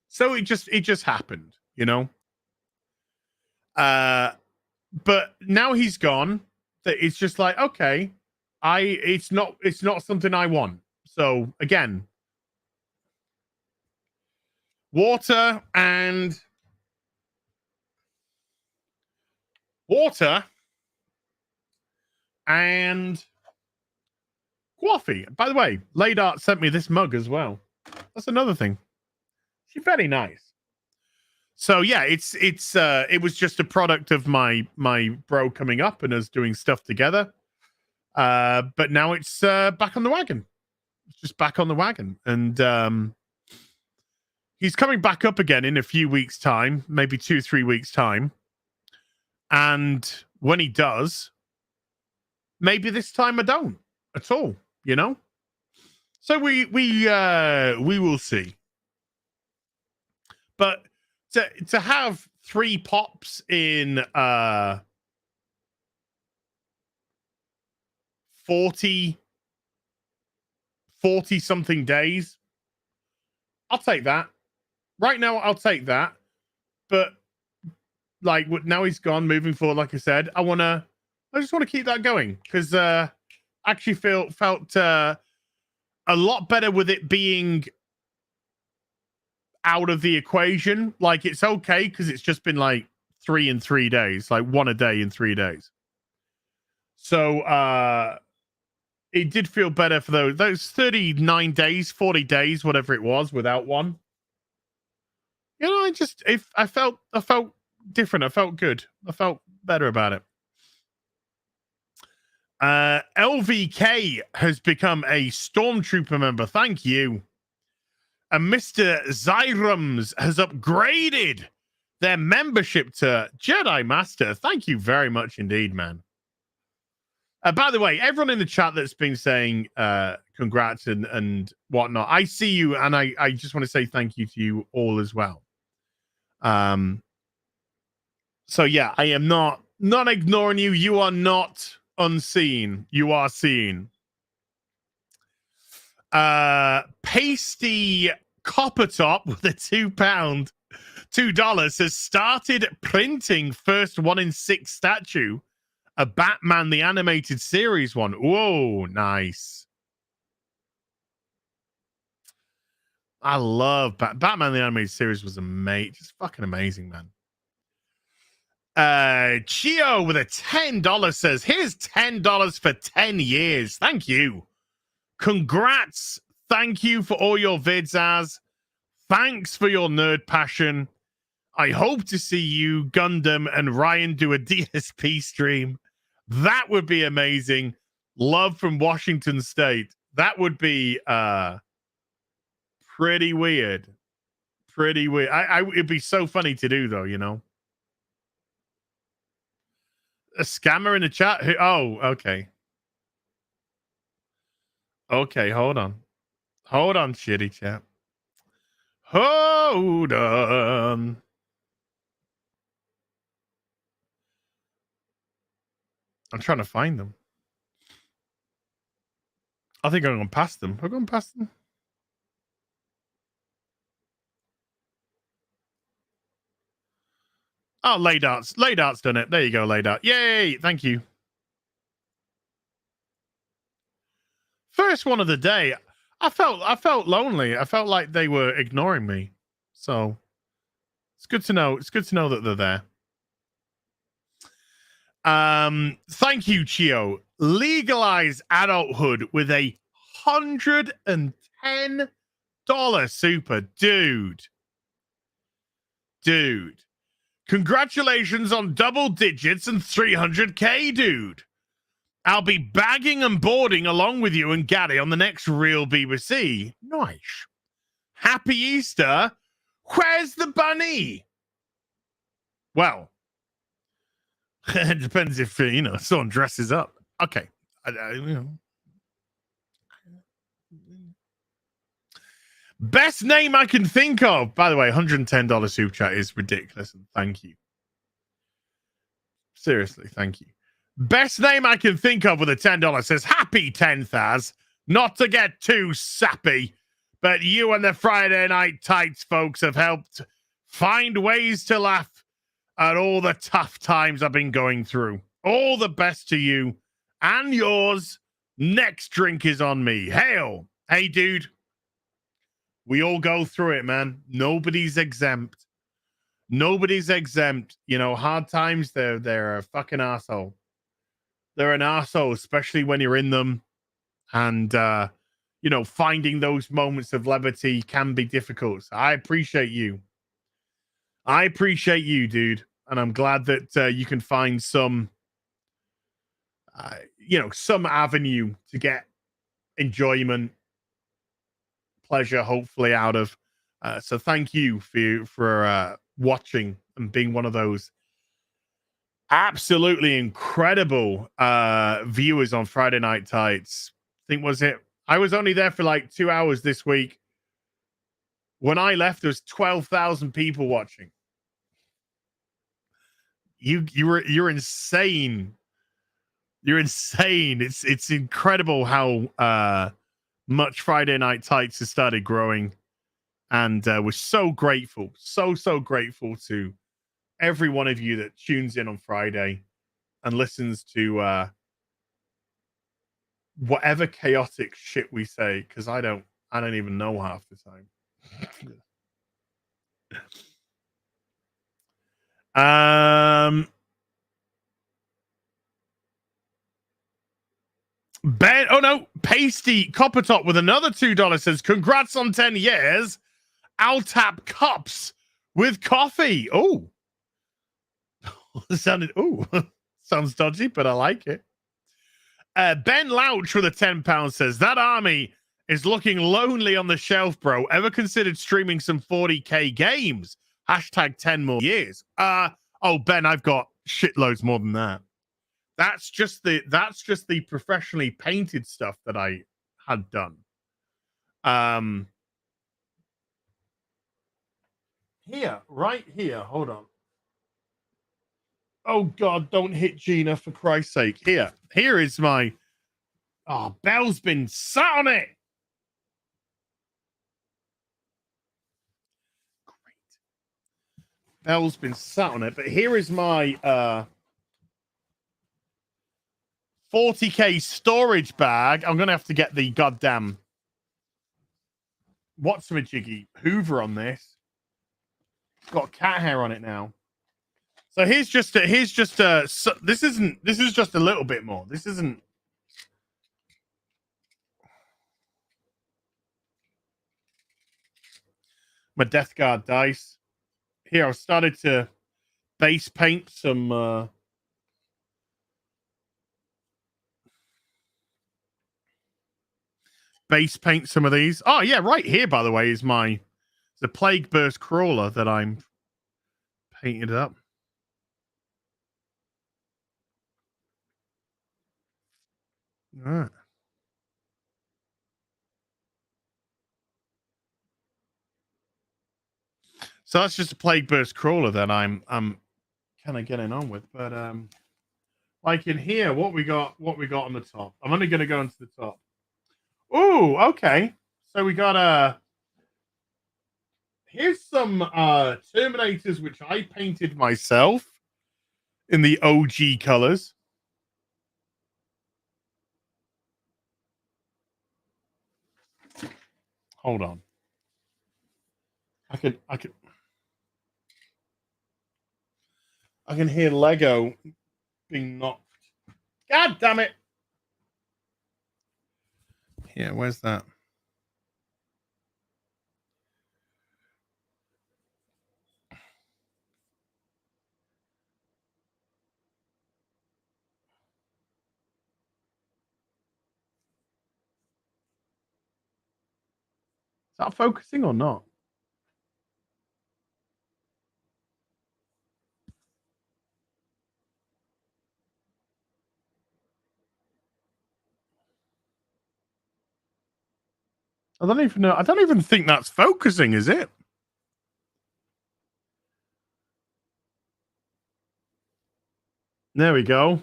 So it just happened, you know. But now he's gone, that it's just like, okay, it's not something I want. So again, water and coffee. By the way, Ladart sent me this mug as well. That's another thing. She's very nice. So yeah, it was just a product of my bro coming up and us doing stuff together. But now it's back on the wagon. It's just back on the wagon, and he's coming back up again in a few weeks' time, maybe 2-3 weeks' time. And when he does, maybe this time I don't at all, you know. So we will see. But to have 3 pops in 40 something days, I'll take that. Right now, I'll take that. But like now he's gone, moving forward, like I said, I just want to keep that going, because actually felt a lot better with it being out of the equation. Like, it's okay because it's just been like 3 in 3 days, like 1 a day in 3 days. So it did feel better for those 39 days, 40 days, whatever it was, without one. You know, I felt different. I felt good. I felt better about it. LVK has become a Stormtrooper member. Thank you. And Mr. Zyrums has upgraded their membership to Jedi Master. Thank you very much indeed, man. By the way, everyone in the chat that's been saying congrats and whatnot, I see you, and I just want to say thank you to you all as well. So yeah, I am not ignoring you. You are not unseen. You are seen. Pasty Copper Top with a $2 has started printing first 1 in 6 statue, a Batman the Animated Series one. Whoa, nice. I love Batman the Animated Series was amazing. Just fucking amazing, man. Chio with a $10 says, here's $10 for 10 years. Thank you. Congrats. Thank you for all your vids, Az. Thanks for your nerd passion. I hope to see you, Gundam, and Ryan do a DSP stream. That would be amazing. Love from Washington State. That would be pretty weird. Pretty weird. It'd be so funny to do, though, you know. A scammer in the chat? Oh, okay. Okay, hold on. Hold on, shitty chat. Hold on. I'm trying to find them. I think I'm going past them. I've gone past them. Oh, Laydart's. Laydart's done it. There you go, Laydart. Yay! Thank you. First one of the day. I felt lonely. I felt like they were ignoring me. So it's good to know. It's good to know that they're there. Thank you, Chio. Legalize adulthood with a $110 super. Dude. Congratulations on double digits and 300k, dude. I'll be bagging and boarding along with you and Gaddy on the next Real BBC. Nice. Happy Easter. Where's the bunny? Well, it depends if, you know, someone dresses up. Okay. You know. Best name I can think of. By the way, $110 super chat is ridiculous. And thank you. Seriously, thank you. Best name I can think of with a $10 says, happy 10th, Az. Not to get too sappy, but you and the Friday Night Tights folks have helped find ways to laugh at all the tough times I've been going through. All the best to you and yours. Next drink is on me. Hail. Hey, dude. We all go through it, man. Nobody's exempt. Nobody's exempt. You know, hard times, they're a fucking asshole. They're an asshole, especially when you're in them. And you know, finding those moments of levity can be difficult. So I appreciate you. I appreciate you, dude. And I'm glad that you can find some, you know, some avenue to get enjoyment, pleasure, hopefully, out of. So thank you for watching and being one of those absolutely incredible viewers on Friday Night Tights. I think I was only there for like 2 hours this week. When I left, there was 12,000 people watching. You're insane. You're insane. It's incredible how much Friday Night Tights has started growing, and we're so grateful, so grateful to every one of you that tunes in on Friday and listens to whatever chaotic shit we say, because I don't even know half the time. Ben, oh no, Pasty Copper Top with another $2 says, congrats on 10 years. I'll tap cups with coffee. Oh, sounds dodgy, but I like it. Ben Louch with a £10 says, that army is looking lonely on the shelf, bro. Ever considered streaming some 40k games? Hashtag 10 more years. Oh, Ben, I've got shitloads more than that. That's just the professionally painted stuff that I had done. Here, right here. Hold on. Oh God, don't hit Gina for Christ's sake. Here is my. Oh, Belle's been sat on it. Great. Belle's been sat on it, but here is my 40k storage bag. I'm gonna have to get the goddamn what's a jiggy Hoover on this. It's got cat hair on it now. So this is just a little bit more. This isn't. My Death Guard dice. Here, I've started to base paint some of these. Oh yeah, right here, by the way, is the Plague Burst Crawler that I'm painted up. All right. So that's just a Plague Burst Crawler that I'm kind of getting on with. But like in here, what we got on the top. I'm only gonna go into the top. Ooh, okay. So we got here's some Terminators which I painted myself in the OG colors. Hold on. I can hear Lego being knocked. God damn it. Yeah, where's that? Is that focusing or not? I don't even know. I don't even think that's focusing, is it? There we go.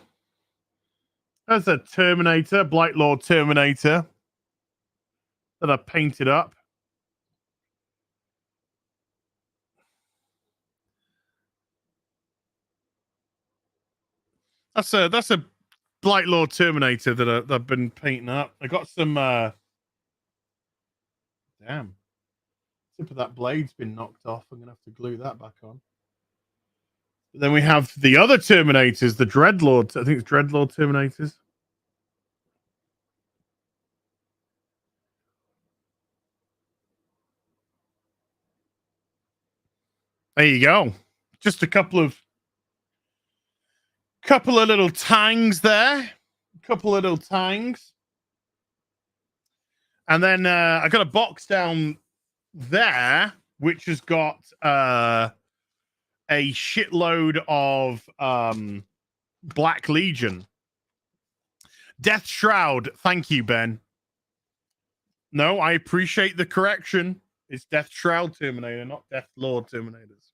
That's a Terminator, Blight Lord Terminator that I painted up. That's a Blight Lord Terminator that I've been painting up. I got some damn. Tip of that blade's been knocked off. I'm gonna have to glue that back on. But then we have the other Terminators, the Dreadlord. I think it's Dreadlord Terminators. There you go. Just a couple of little tangs there. Couple of little tangs. And then I got a box down there, which has got a shitload of Black Legion. Death Shroud. Thank you, Ben. No, I appreciate the correction. It's Death Shroud Terminator, not Death Lord Terminators.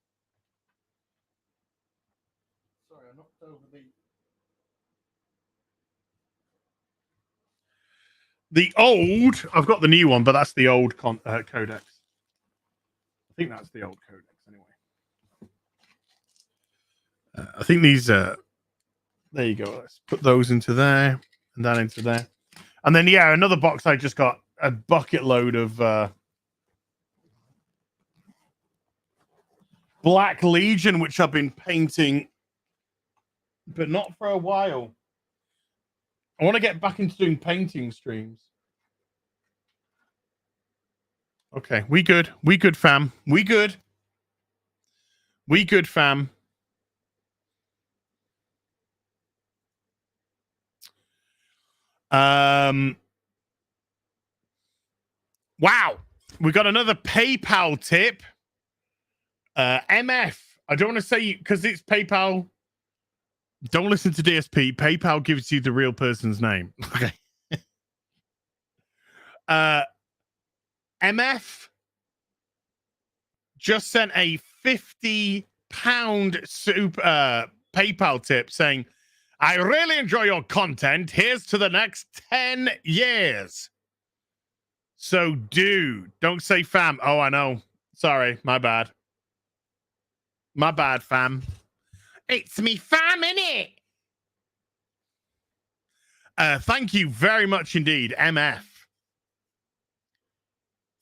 Sorry, I knocked over the old. I've got the new one, but that's the old codex. I think that's the old codex anyway. I think these. There you go. Let's put those into there and that into there, and then yeah, another box. I just got a bucket load of Black Legion, which I've been painting, but not for a while. I want to get back into doing painting streams. Okay, we good. We good, fam. We good. We good, fam. Wow. We got another PayPal tip. MF. I don't want to say because it's PayPal. Don't listen to DSP. PayPal gives you the real person's name. Okay. MF just sent a £50 PayPal tip saying, I really enjoy your content. Here's to the next 10 years. So, dude, don't say fam. Oh, I know. Sorry, my bad. My bad, fam. It's me fam, innit? Thank you very much indeed, MF.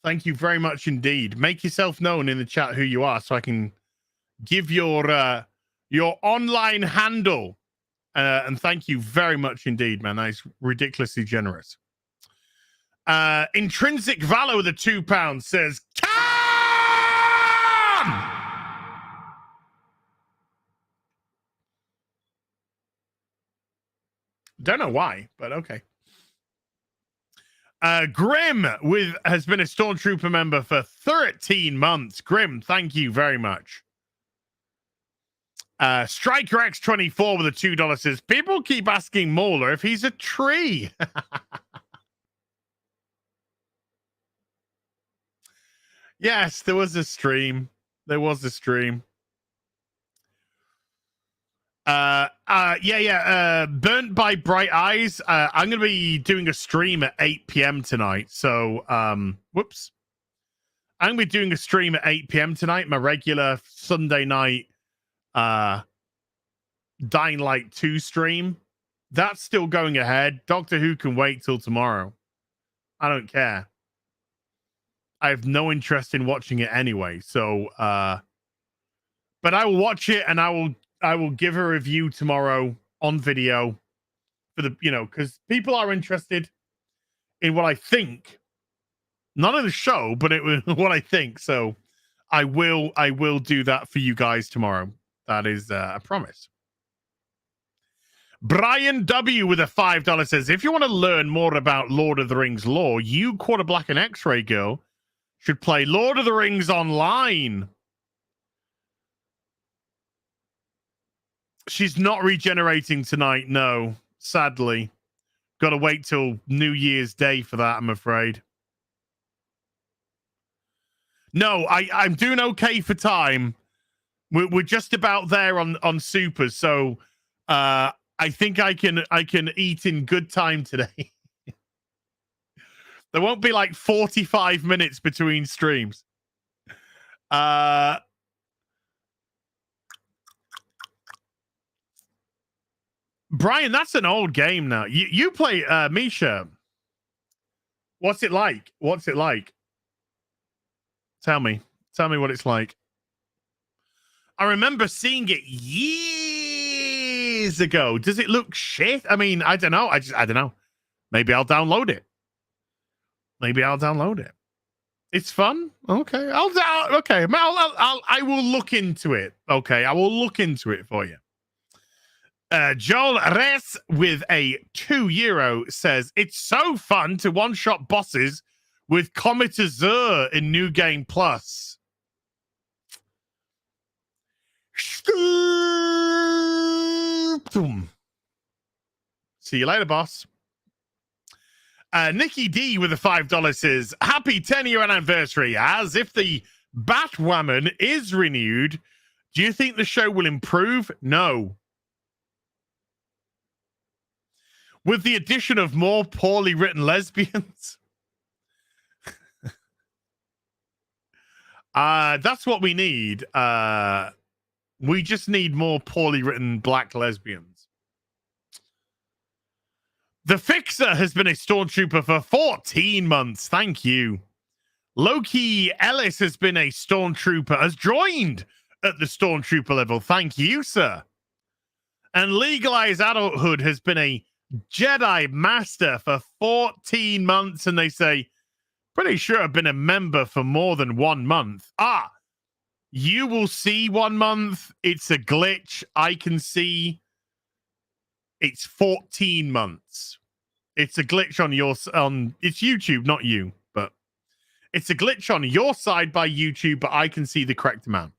Thank you very much indeed. Make yourself known in the chat who you are so I can give your online handle. And thank you very much indeed, man. That is ridiculously generous. Intrinsic Valor with a £2 says, come! Don't know why, but okay. Grim has been a Stormtrooper member for 13 months. Grim, thank you very much. Striker X24 with a $2 says, people keep asking Mauler if he's a tree. Yes, there was a stream. There was a stream. Burnt by Bright Eyes. I'm going to be doing a stream at 8 p.m. tonight. So, whoops. I'm going to be doing a stream at 8 p.m. tonight. My regular Sunday night Dying Light 2 stream. That's still going ahead. Doctor Who can wait till tomorrow. I don't care. I have no interest in watching it anyway. So, but I will watch it and I will give a review tomorrow on video for the, because people are interested in what I think, not in the show, but what I think. So I will do that for you guys tomorrow. That is a promise. Brian W with a $5 says, if you want to learn more about Lord of the Rings lore, you Quarter Black and X-Ray Girl should play Lord of the Rings online. She's not regenerating tonight, no. Sadly. Got to wait till New Year's Day for that, I'm afraid. No, I'm doing okay for time. We're just about there on supers, so I think I can eat in good time today. There won't be like 45 minutes between streams. Brian, that's an old game now. You play Misha. What's it like? What's it like? Tell me what it's like. I remember seeing it years ago. Does it look shit? I mean, I don't know. I don't know. Maybe I'll download it. It's fun. Okay, I will look into it. Okay, I will look into it for you. Joel Res with a €2 says it's so fun to one-shot bosses with Comet Azure in New Game Plus. See you later, boss. Nikki D with a $5 says, happy 10-year anniversary. As if the Batwoman is renewed, do you think the show will improve? No. With the addition of more poorly written lesbians? That's what we need. We just need more poorly written black lesbians. The Fixer has been a Stormtrooper for 14 months. Thank you. Loki Ellis has been a Stormtrooper, has joined at the Stormtrooper level. Thank you, sir. And Legalized Adulthood has been a Jedi Master for 14 months. And they say, pretty sure I've been a member for more than 1 month. You will see 1 month. It's a glitch. I can see it's 14 months. It's a glitch on your it's YouTube, not you, but it's a glitch on your side by YouTube, but I can see the correct amount.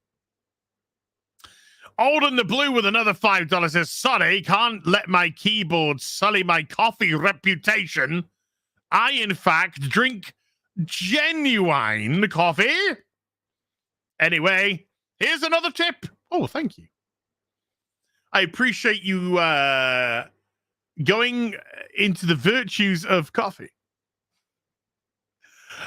Old and the Blue with another $5 says, sorry, can't let my keyboard sully my coffee reputation. I, in fact, drink genuine coffee. Anyway, here's another tip. Oh, thank you. I appreciate you going into the virtues of coffee.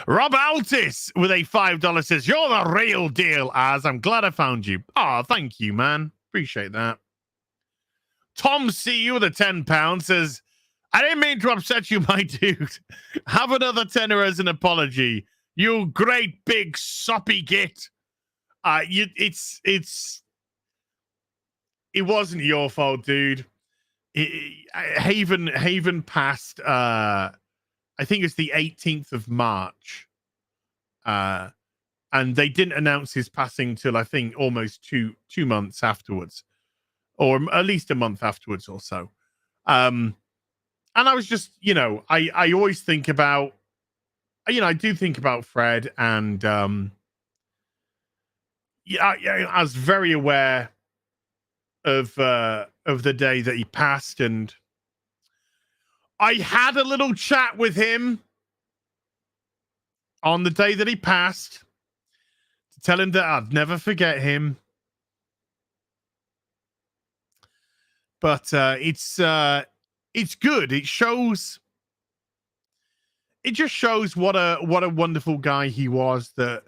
Rob Altis with a $5 says, you're the real deal, Az. I'm glad I found you. Oh, thank you, man. Appreciate that. Tom C with a £10 says, I didn't mean to upset you, my dude. Have another tenner as an apology. You great big soppy git. It wasn't your fault, dude. Haven passed. I think it's the 18th of March, and they didn't announce his passing till I think almost two months afterwards, or at least a month afterwards or so. And I was just, I always think about, I do think about Fred, and I was very aware of the day that he passed, and I had a little chat with him on the day that he passed to tell him that I'd never forget him. But it's good. It just shows what a wonderful guy he was, that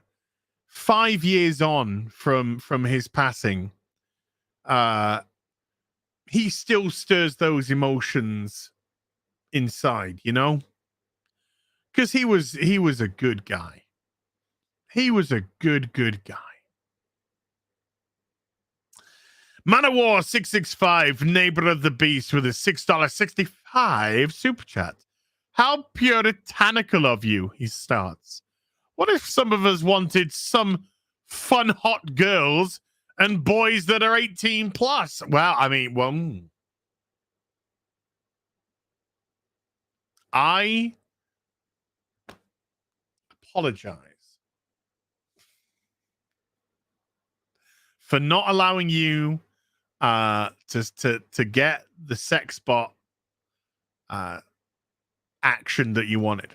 5 years on from his passing, he still stirs those emotions inside, because he was a good guy. He was a good guy. Manowar 665, neighbor of the beast, with a $6.65 super chat. How puritanical of you, he starts. What if some of us wanted some fun hot girls and boys that are 18 plus? Well, I apologize for not allowing you to get the sex bot action that you wanted.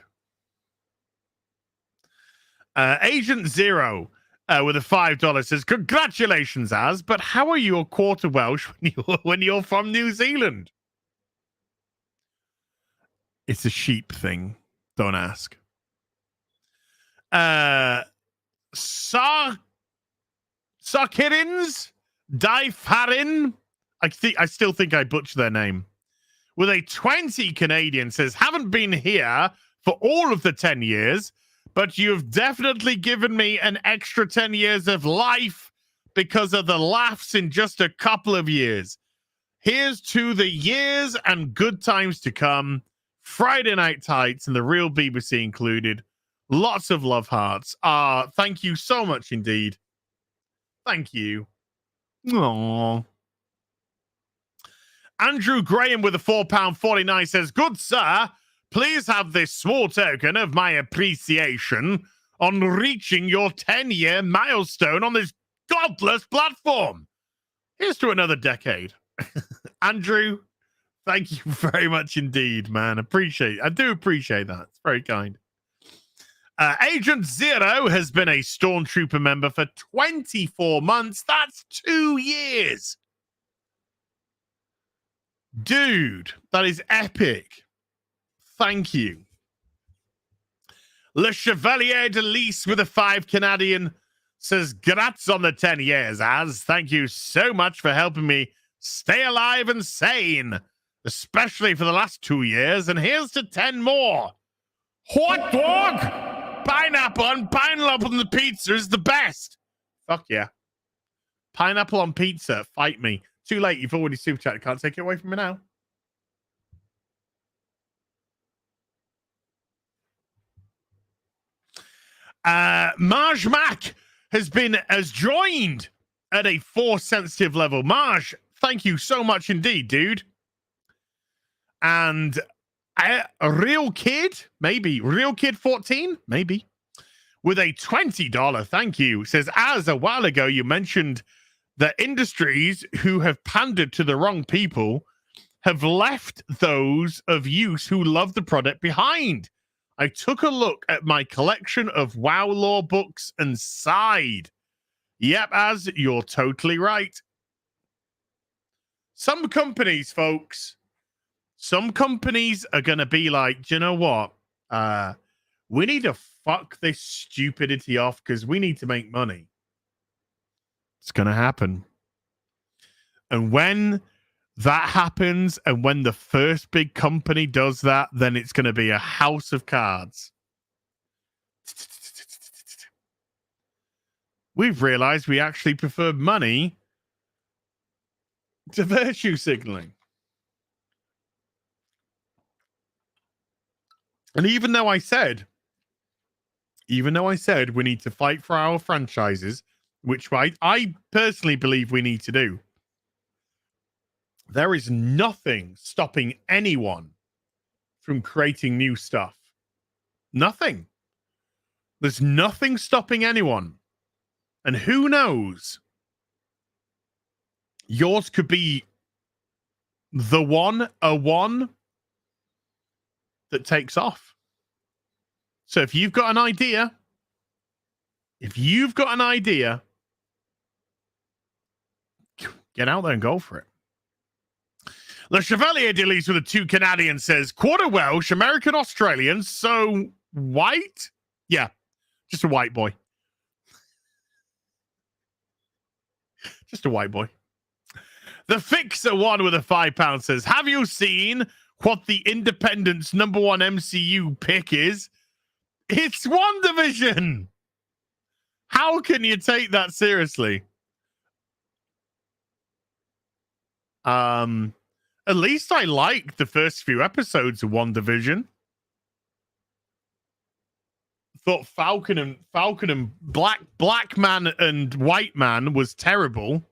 Agent Zero with a $5 says, congratulations, Az, but how are you a quarter Welsh when you're from New Zealand? It's a sheep thing. Don't ask. Sarkirins Daifarin. I still think I butchered their name. With a 20 Canadian says, haven't been here for all of the 10 years, but you've definitely given me an extra 10 years of life because of the laughs in just a couple of years. Here's to the years and good times to come. Friday Night Tights and the real BBC included. Lots of love hearts. Thank you so much indeed. Thank you. Aww. Andrew Graham with a £4.49 says, good sir, please have this small token of my appreciation on reaching your 10-year milestone on this godless platform. Here's to another decade. Andrew, thank you very much indeed, man. I do appreciate that. It's very kind. Agent Zero has been a Stormtrooper member for 24 months. That's 2 years. Dude, that is epic. Thank you. Le Chevalier de Lys with a 5 Canadian says, grats on the 10 years, Az. Thank you so much for helping me stay alive and sane, especially for the last 2 years. And here's to 10 more. Hot dog! Pineapple on the pizza is the best. Fuck yeah. Pineapple on pizza. Fight me. Too late. You've already super chatted. Can't take it away from me now. Marge Mack has joined at a 4 sensitive level. Marge, thank you so much indeed, dude. And a Real Kid 14, maybe, with a $20 thank you, says, as a while ago you mentioned that industries who have pandered to the wrong people have left those of use who love the product behind. I took a look at my collection of WoW lore books and sighed. Yep, Az, you're totally right. Some companies, folks, some companies are going to be like, do you know what? We need to fuck this stupidity off because we need to make money. It's going to happen. And when that happens, and when the first big company does that, then it's going to be a house of cards. We've realized we actually prefer money to virtue signaling. And even though I said we need to fight for our franchises, which I personally believe we need to do, there is nothing stopping anyone from creating new stuff. Nothing. There's nothing stopping anyone. And who knows? Yours could be a one that takes off. So if you've got an idea, get out there and go for it. Le Chevalier de Lys with a 2 Canadian says, quarter Welsh, American Australian, so white? Yeah, just a white boy. Just a white boy. The Fixer one with a £5 says, have you seen what the Independent's #1 MCU pick is? It's WandaVision. How can you take that seriously? At least I liked the first few episodes of WandaVision. Thought Falcon and Black Man and White Man was terrible.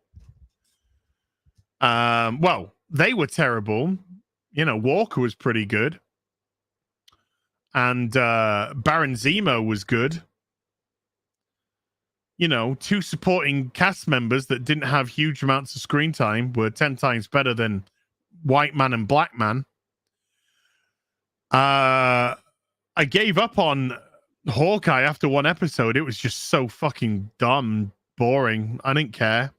Well, they were terrible. You know, Walker was pretty good. And Baron Zemo was good. You know, 2 supporting cast members that didn't have huge amounts of screen time were 10 times better than White Man and Black Man. I gave up on Hawkeye after 1 episode. It was just so fucking dumb, boring. I didn't care.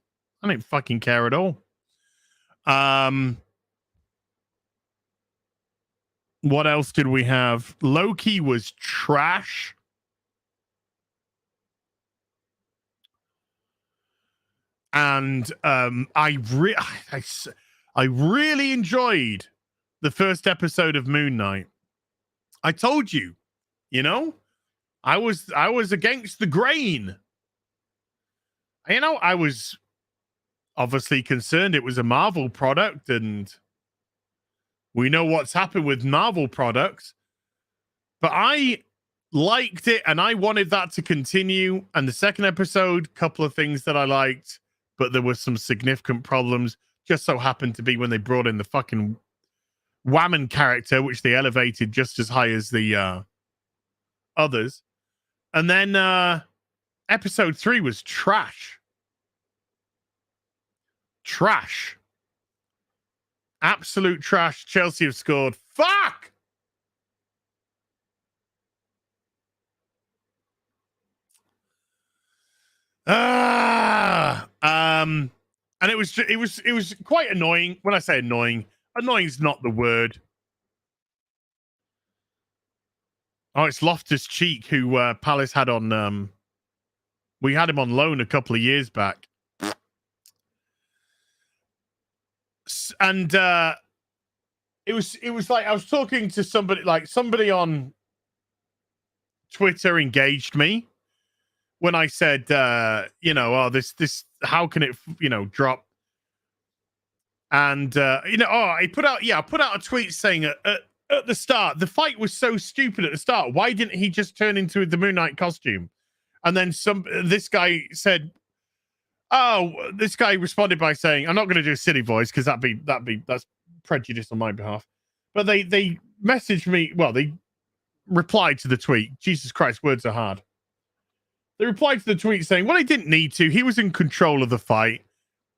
I didn't fucking care at all. What else did we have? Loki was trash. And I really enjoyed the first episode of Moon Knight. I told you, you know, I was against the grain. You know, I was obviously concerned it was a Marvel product, and we know what's happened with Marvel products. But I liked it, and I wanted that to continue. And the second episode, couple of things that I liked, but there were some significant problems. Just so happened to be when they brought in the fucking Whammon character, which they elevated just as high as the others. And then episode 3 was trash. Trash. Absolute trash. Chelsea have scored. Fuck! And it was quite annoying. When I say annoying is not the word. Oh, it's Loftus Cheek who Palace had on. We had him on loan a couple of years back, and it was like I was talking to somebody, like somebody on Twitter engaged me when I said, oh, this, how can it, drop? And I put out a tweet saying at the start, the fight was so stupid at the start. Why didn't he just turn into the Moon Knight costume? And then this guy said, this guy responded by saying, I'm not going to do a silly voice because that's prejudice on my behalf. But they messaged me. Well, they replied to the tweet. Jesus Christ, words are hard. They replied to the tweet saying, well, he didn't need to. He was in control of the fight.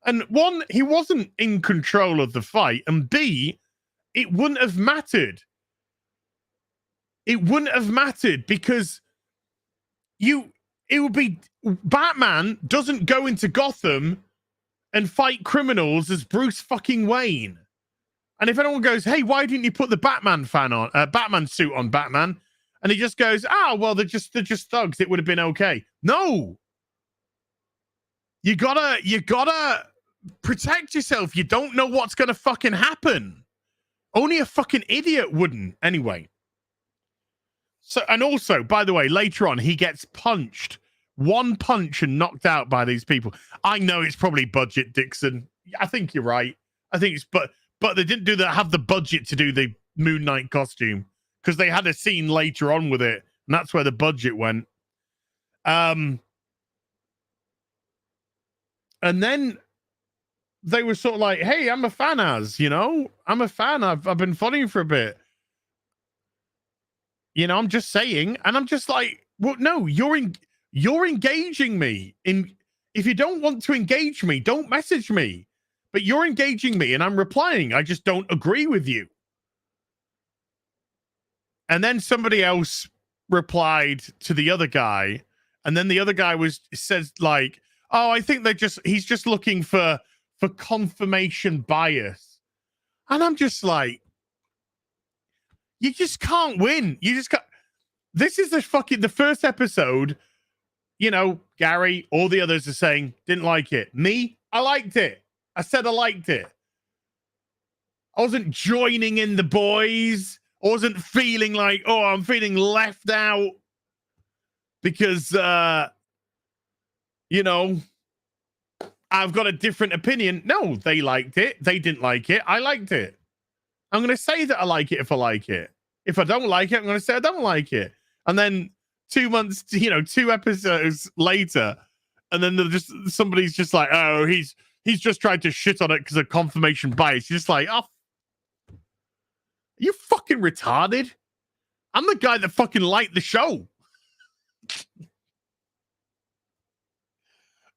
And one, he wasn't in control of the fight. And B, it wouldn't have mattered. It wouldn't have mattered because it would be Batman doesn't go into Gotham and fight criminals as Bruce fucking Wayne. And if anyone goes, hey, why didn't you put the Batman suit on Batman? And he just goes, well, they're just thugs. It would have been okay. No. You gotta protect yourself. You don't know what's gonna fucking happen. Only a fucking idiot wouldn't. Anyway. So, and also, by the way, later on, he gets punched. One punch and knocked out by these people. I know it's probably budget, Dixon. I think you're right. I think it's, but they didn't have the budget to do the Moon Knight costume because they had a scene later on with it, and that's where the budget went. And then they were sort of like, hey, I'm a fan, I'm a fan. I've been following for a bit. I'm just saying. And I'm just like, well, no, you're engaging me. If you don't want to engage me, don't message me. But you're engaging me and I'm replying. I just don't agree with you. And then somebody else replied to the other guy. And then the other guy says like, oh, I think he's just looking for confirmation bias. And I'm just like, you just can't win. You just can't. This is the first episode, Gary, all the others are saying, didn't like it. Me, I liked it. I said I liked it. I wasn't joining in the boys. I wasn't feeling like, I'm feeling left out because, I've got a different opinion. No, they liked it. They didn't like it. I liked it. I'm going to say that I like it if I like it. If I don't like it, I'm going to say I don't like it. And then 2 months, 2 episodes later, and then somebody's just like, oh, he's just tried to shit on it because of confirmation bias. You're just like, oh, are you fucking retarded? I'm the guy that fucking liked the show.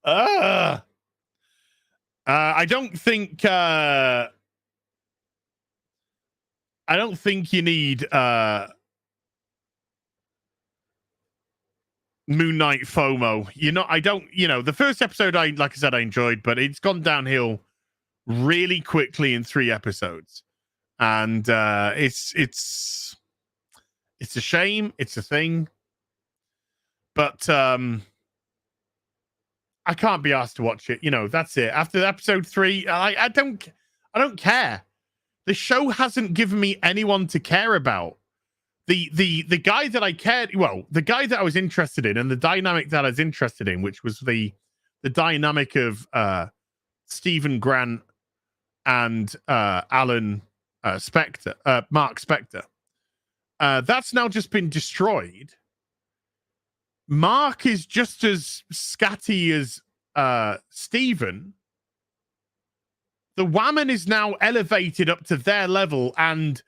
I don't think you need Moon Knight FOMO. The first episode like I said, I enjoyed, but it's gone downhill really quickly in 3 episodes. And it's a shame. It's a thing. But I can't be asked to watch it. That's it. After episode 3, I don't care. The show hasn't given me anyone to care about. The guy that I cared, the guy that I was interested in, and the dynamic that I was interested in, which was the dynamic of Stephen Grant and Alan Mark Spector. That's now just been destroyed Mark is just as scatty as Stephen, the woman is now elevated up to their level, and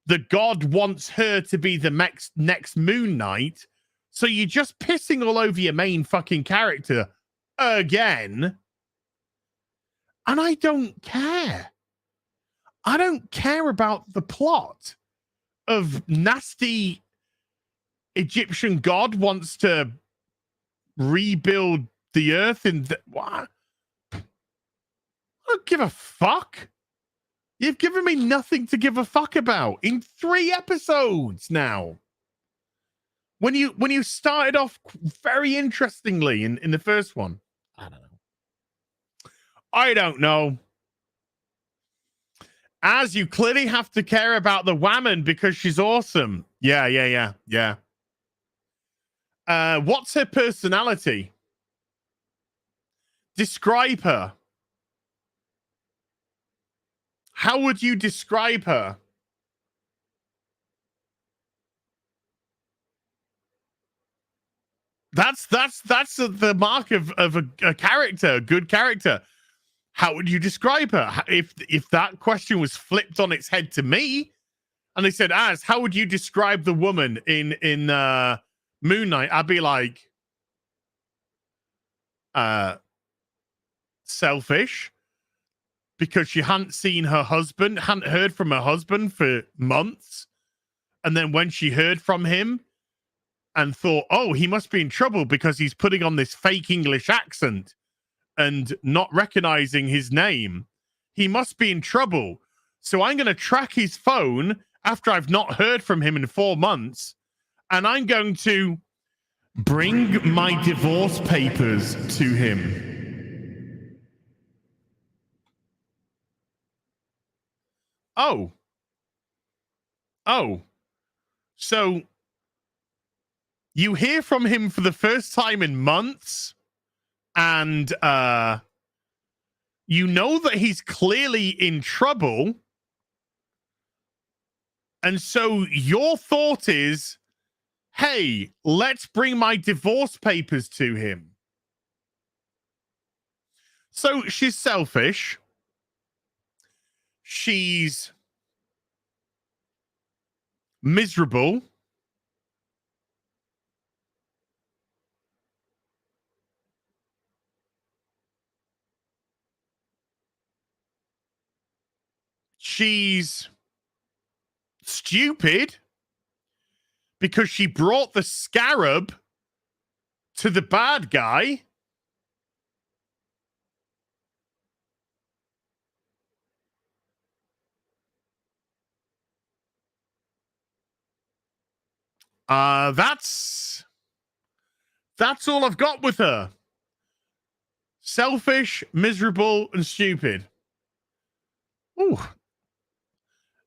the god wants her to be the next Moon Knight. So you're just pissing all over your main fucking character again. And I don't care. I don't care about the plot of nasty Egyptian god wants to rebuild the earth in the... What? I don't give a fuck. You've given me nothing to give a fuck about in 3 episodes now. When you started off very interestingly in the first one. I don't know. As you clearly have to care about the woman because she's awesome. Yeah. What's her personality? Describe her. How would you describe her? That's the mark of a character, a good character. How would you describe her? If that question was flipped on its head to me, and they said, "Az, how would you describe the woman in Moon Knight?" I'd be like, selfish, because she hadn't seen her husband, hadn't heard from her husband for months, and then when she heard from him and thought, "Oh, he must be in trouble because he's putting on this fake English accent and not recognizing his name. He must be in trouble. So I'm going to track his phone after I've not heard from him in 4 months, and I'm going to bring my divorce papers to him." Oh. So you hear from him for the first time in months, and you know that he's clearly in trouble. And so your thought is, hey, let's bring my divorce papers to him. So she's selfish. She's miserable. She's stupid because she brought the scarab to the bad guy. That's all I've got with her. Selfish, miserable, and stupid. Ooh.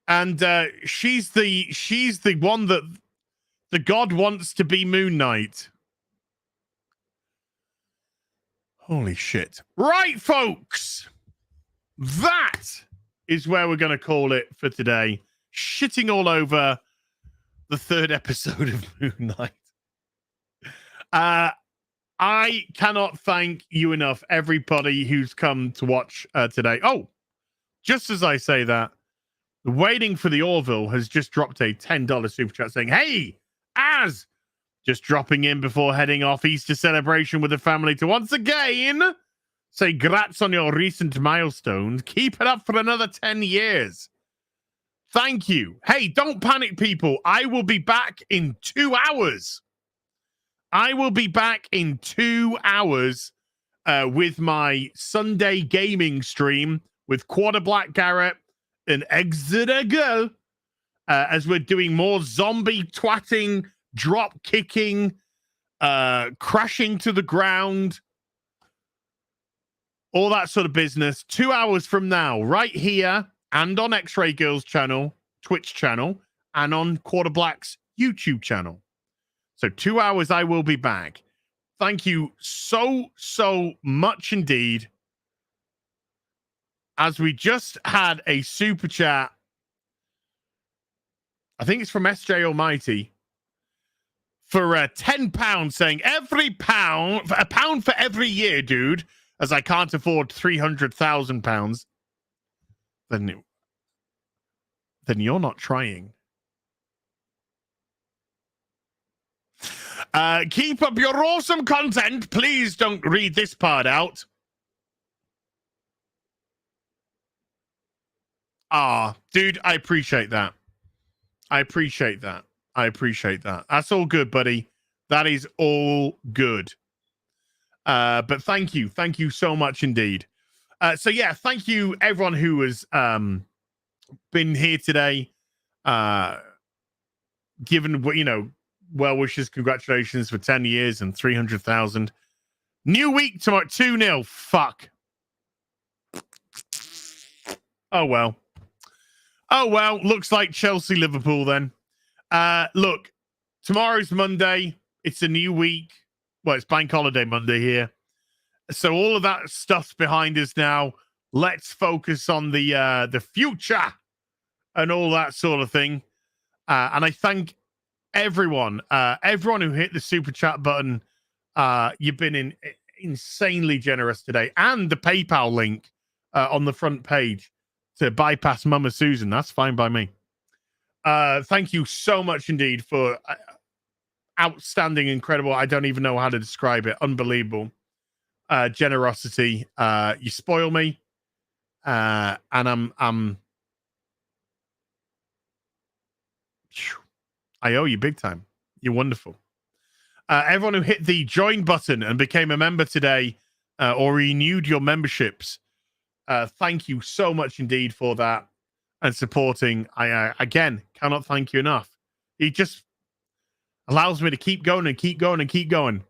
And she's the one that the god wants to be Moon Knight. Holy shit. Right, folks. That is where we're going to call it for today. Shitting all over the 3rd episode of Moon Knight. I cannot thank you enough, everybody who's come to watch today. Oh, just as I say that, Waiting for the Orville has just dropped a $10 super chat saying, "Hey, Az, just dropping in before heading off Easter celebration with the family to once again say grats on your recent milestones. Keep it up for another 10 years. Thank you. Hey, don't panic, people. I will be back in 2 hours. I will be back in 2 hours with my Sunday gaming stream with Quarter Black Garrett and Exeter Girl as we're doing more zombie twatting, drop kicking, crashing to the ground, all that sort of business. 2 hours from now, right here, and on X-Ray Girl's channel, Twitch channel, and on Quarter Black's YouTube channel. So 2 hours, I will be back. Thank you so much indeed. As we just had a super chat, I think it's from SJ Almighty. for £10, saying a pound for every year, dude, as I can't afford £300,000, then you're not trying. Keep up your awesome content. Please don't read this part out. Dude, I appreciate that. I appreciate that. That's all good, buddy. That is all good. But thank you. Thank you so much indeed. So yeah, thank you everyone who has been here today. Given what, you know, well wishes, congratulations for 10 years and 300,000. New week tomorrow, 2-0. Fuck. Oh well. Looks like Chelsea Liverpool then. Look, tomorrow's Monday. It's a new week. Well, it's bank holiday Monday here. So all of that stuff's behind us now. Let's focus on the future and all that sort of thing. And I thank everyone who hit the super chat button. You've been insanely generous today. And the PayPal link on the front page to bypass Mama Susan. That's fine by me. Thank you so much indeed for outstanding, incredible. I don't even know how to describe it. Unbelievable generosity. You spoil me, and I'm. I owe you big time. You're wonderful. Everyone who hit the join button and became a member today, or renewed your memberships, thank you so much indeed for that and supporting. I again cannot thank you enough. It just allows me to keep going and keep going and keep going.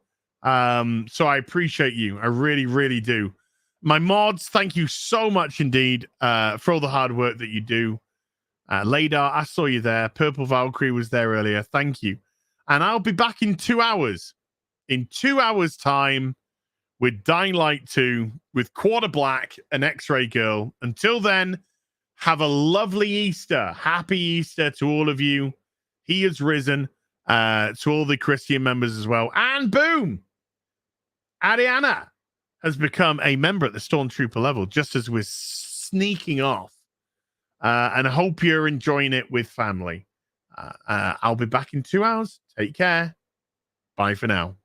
So I appreciate you. I really, really do. My mods, thank you so much indeed for all the hard work that you do. Ladar, I saw you there. Purple Valkyrie was there earlier. Thank you. And I'll be back in 2 hours. In 2 hours' time with Dying Light 2, with Quarter Black and X-Ray Girl. Until then, have a lovely Easter. Happy Easter to all of you. He has risen. To all the Christian members as well. And boom! Ariana has become a member at the Stormtrooper level, just as we're sneaking off. And I hope you're enjoying it with family. I'll be back in 2 hours. Take care. Bye for now.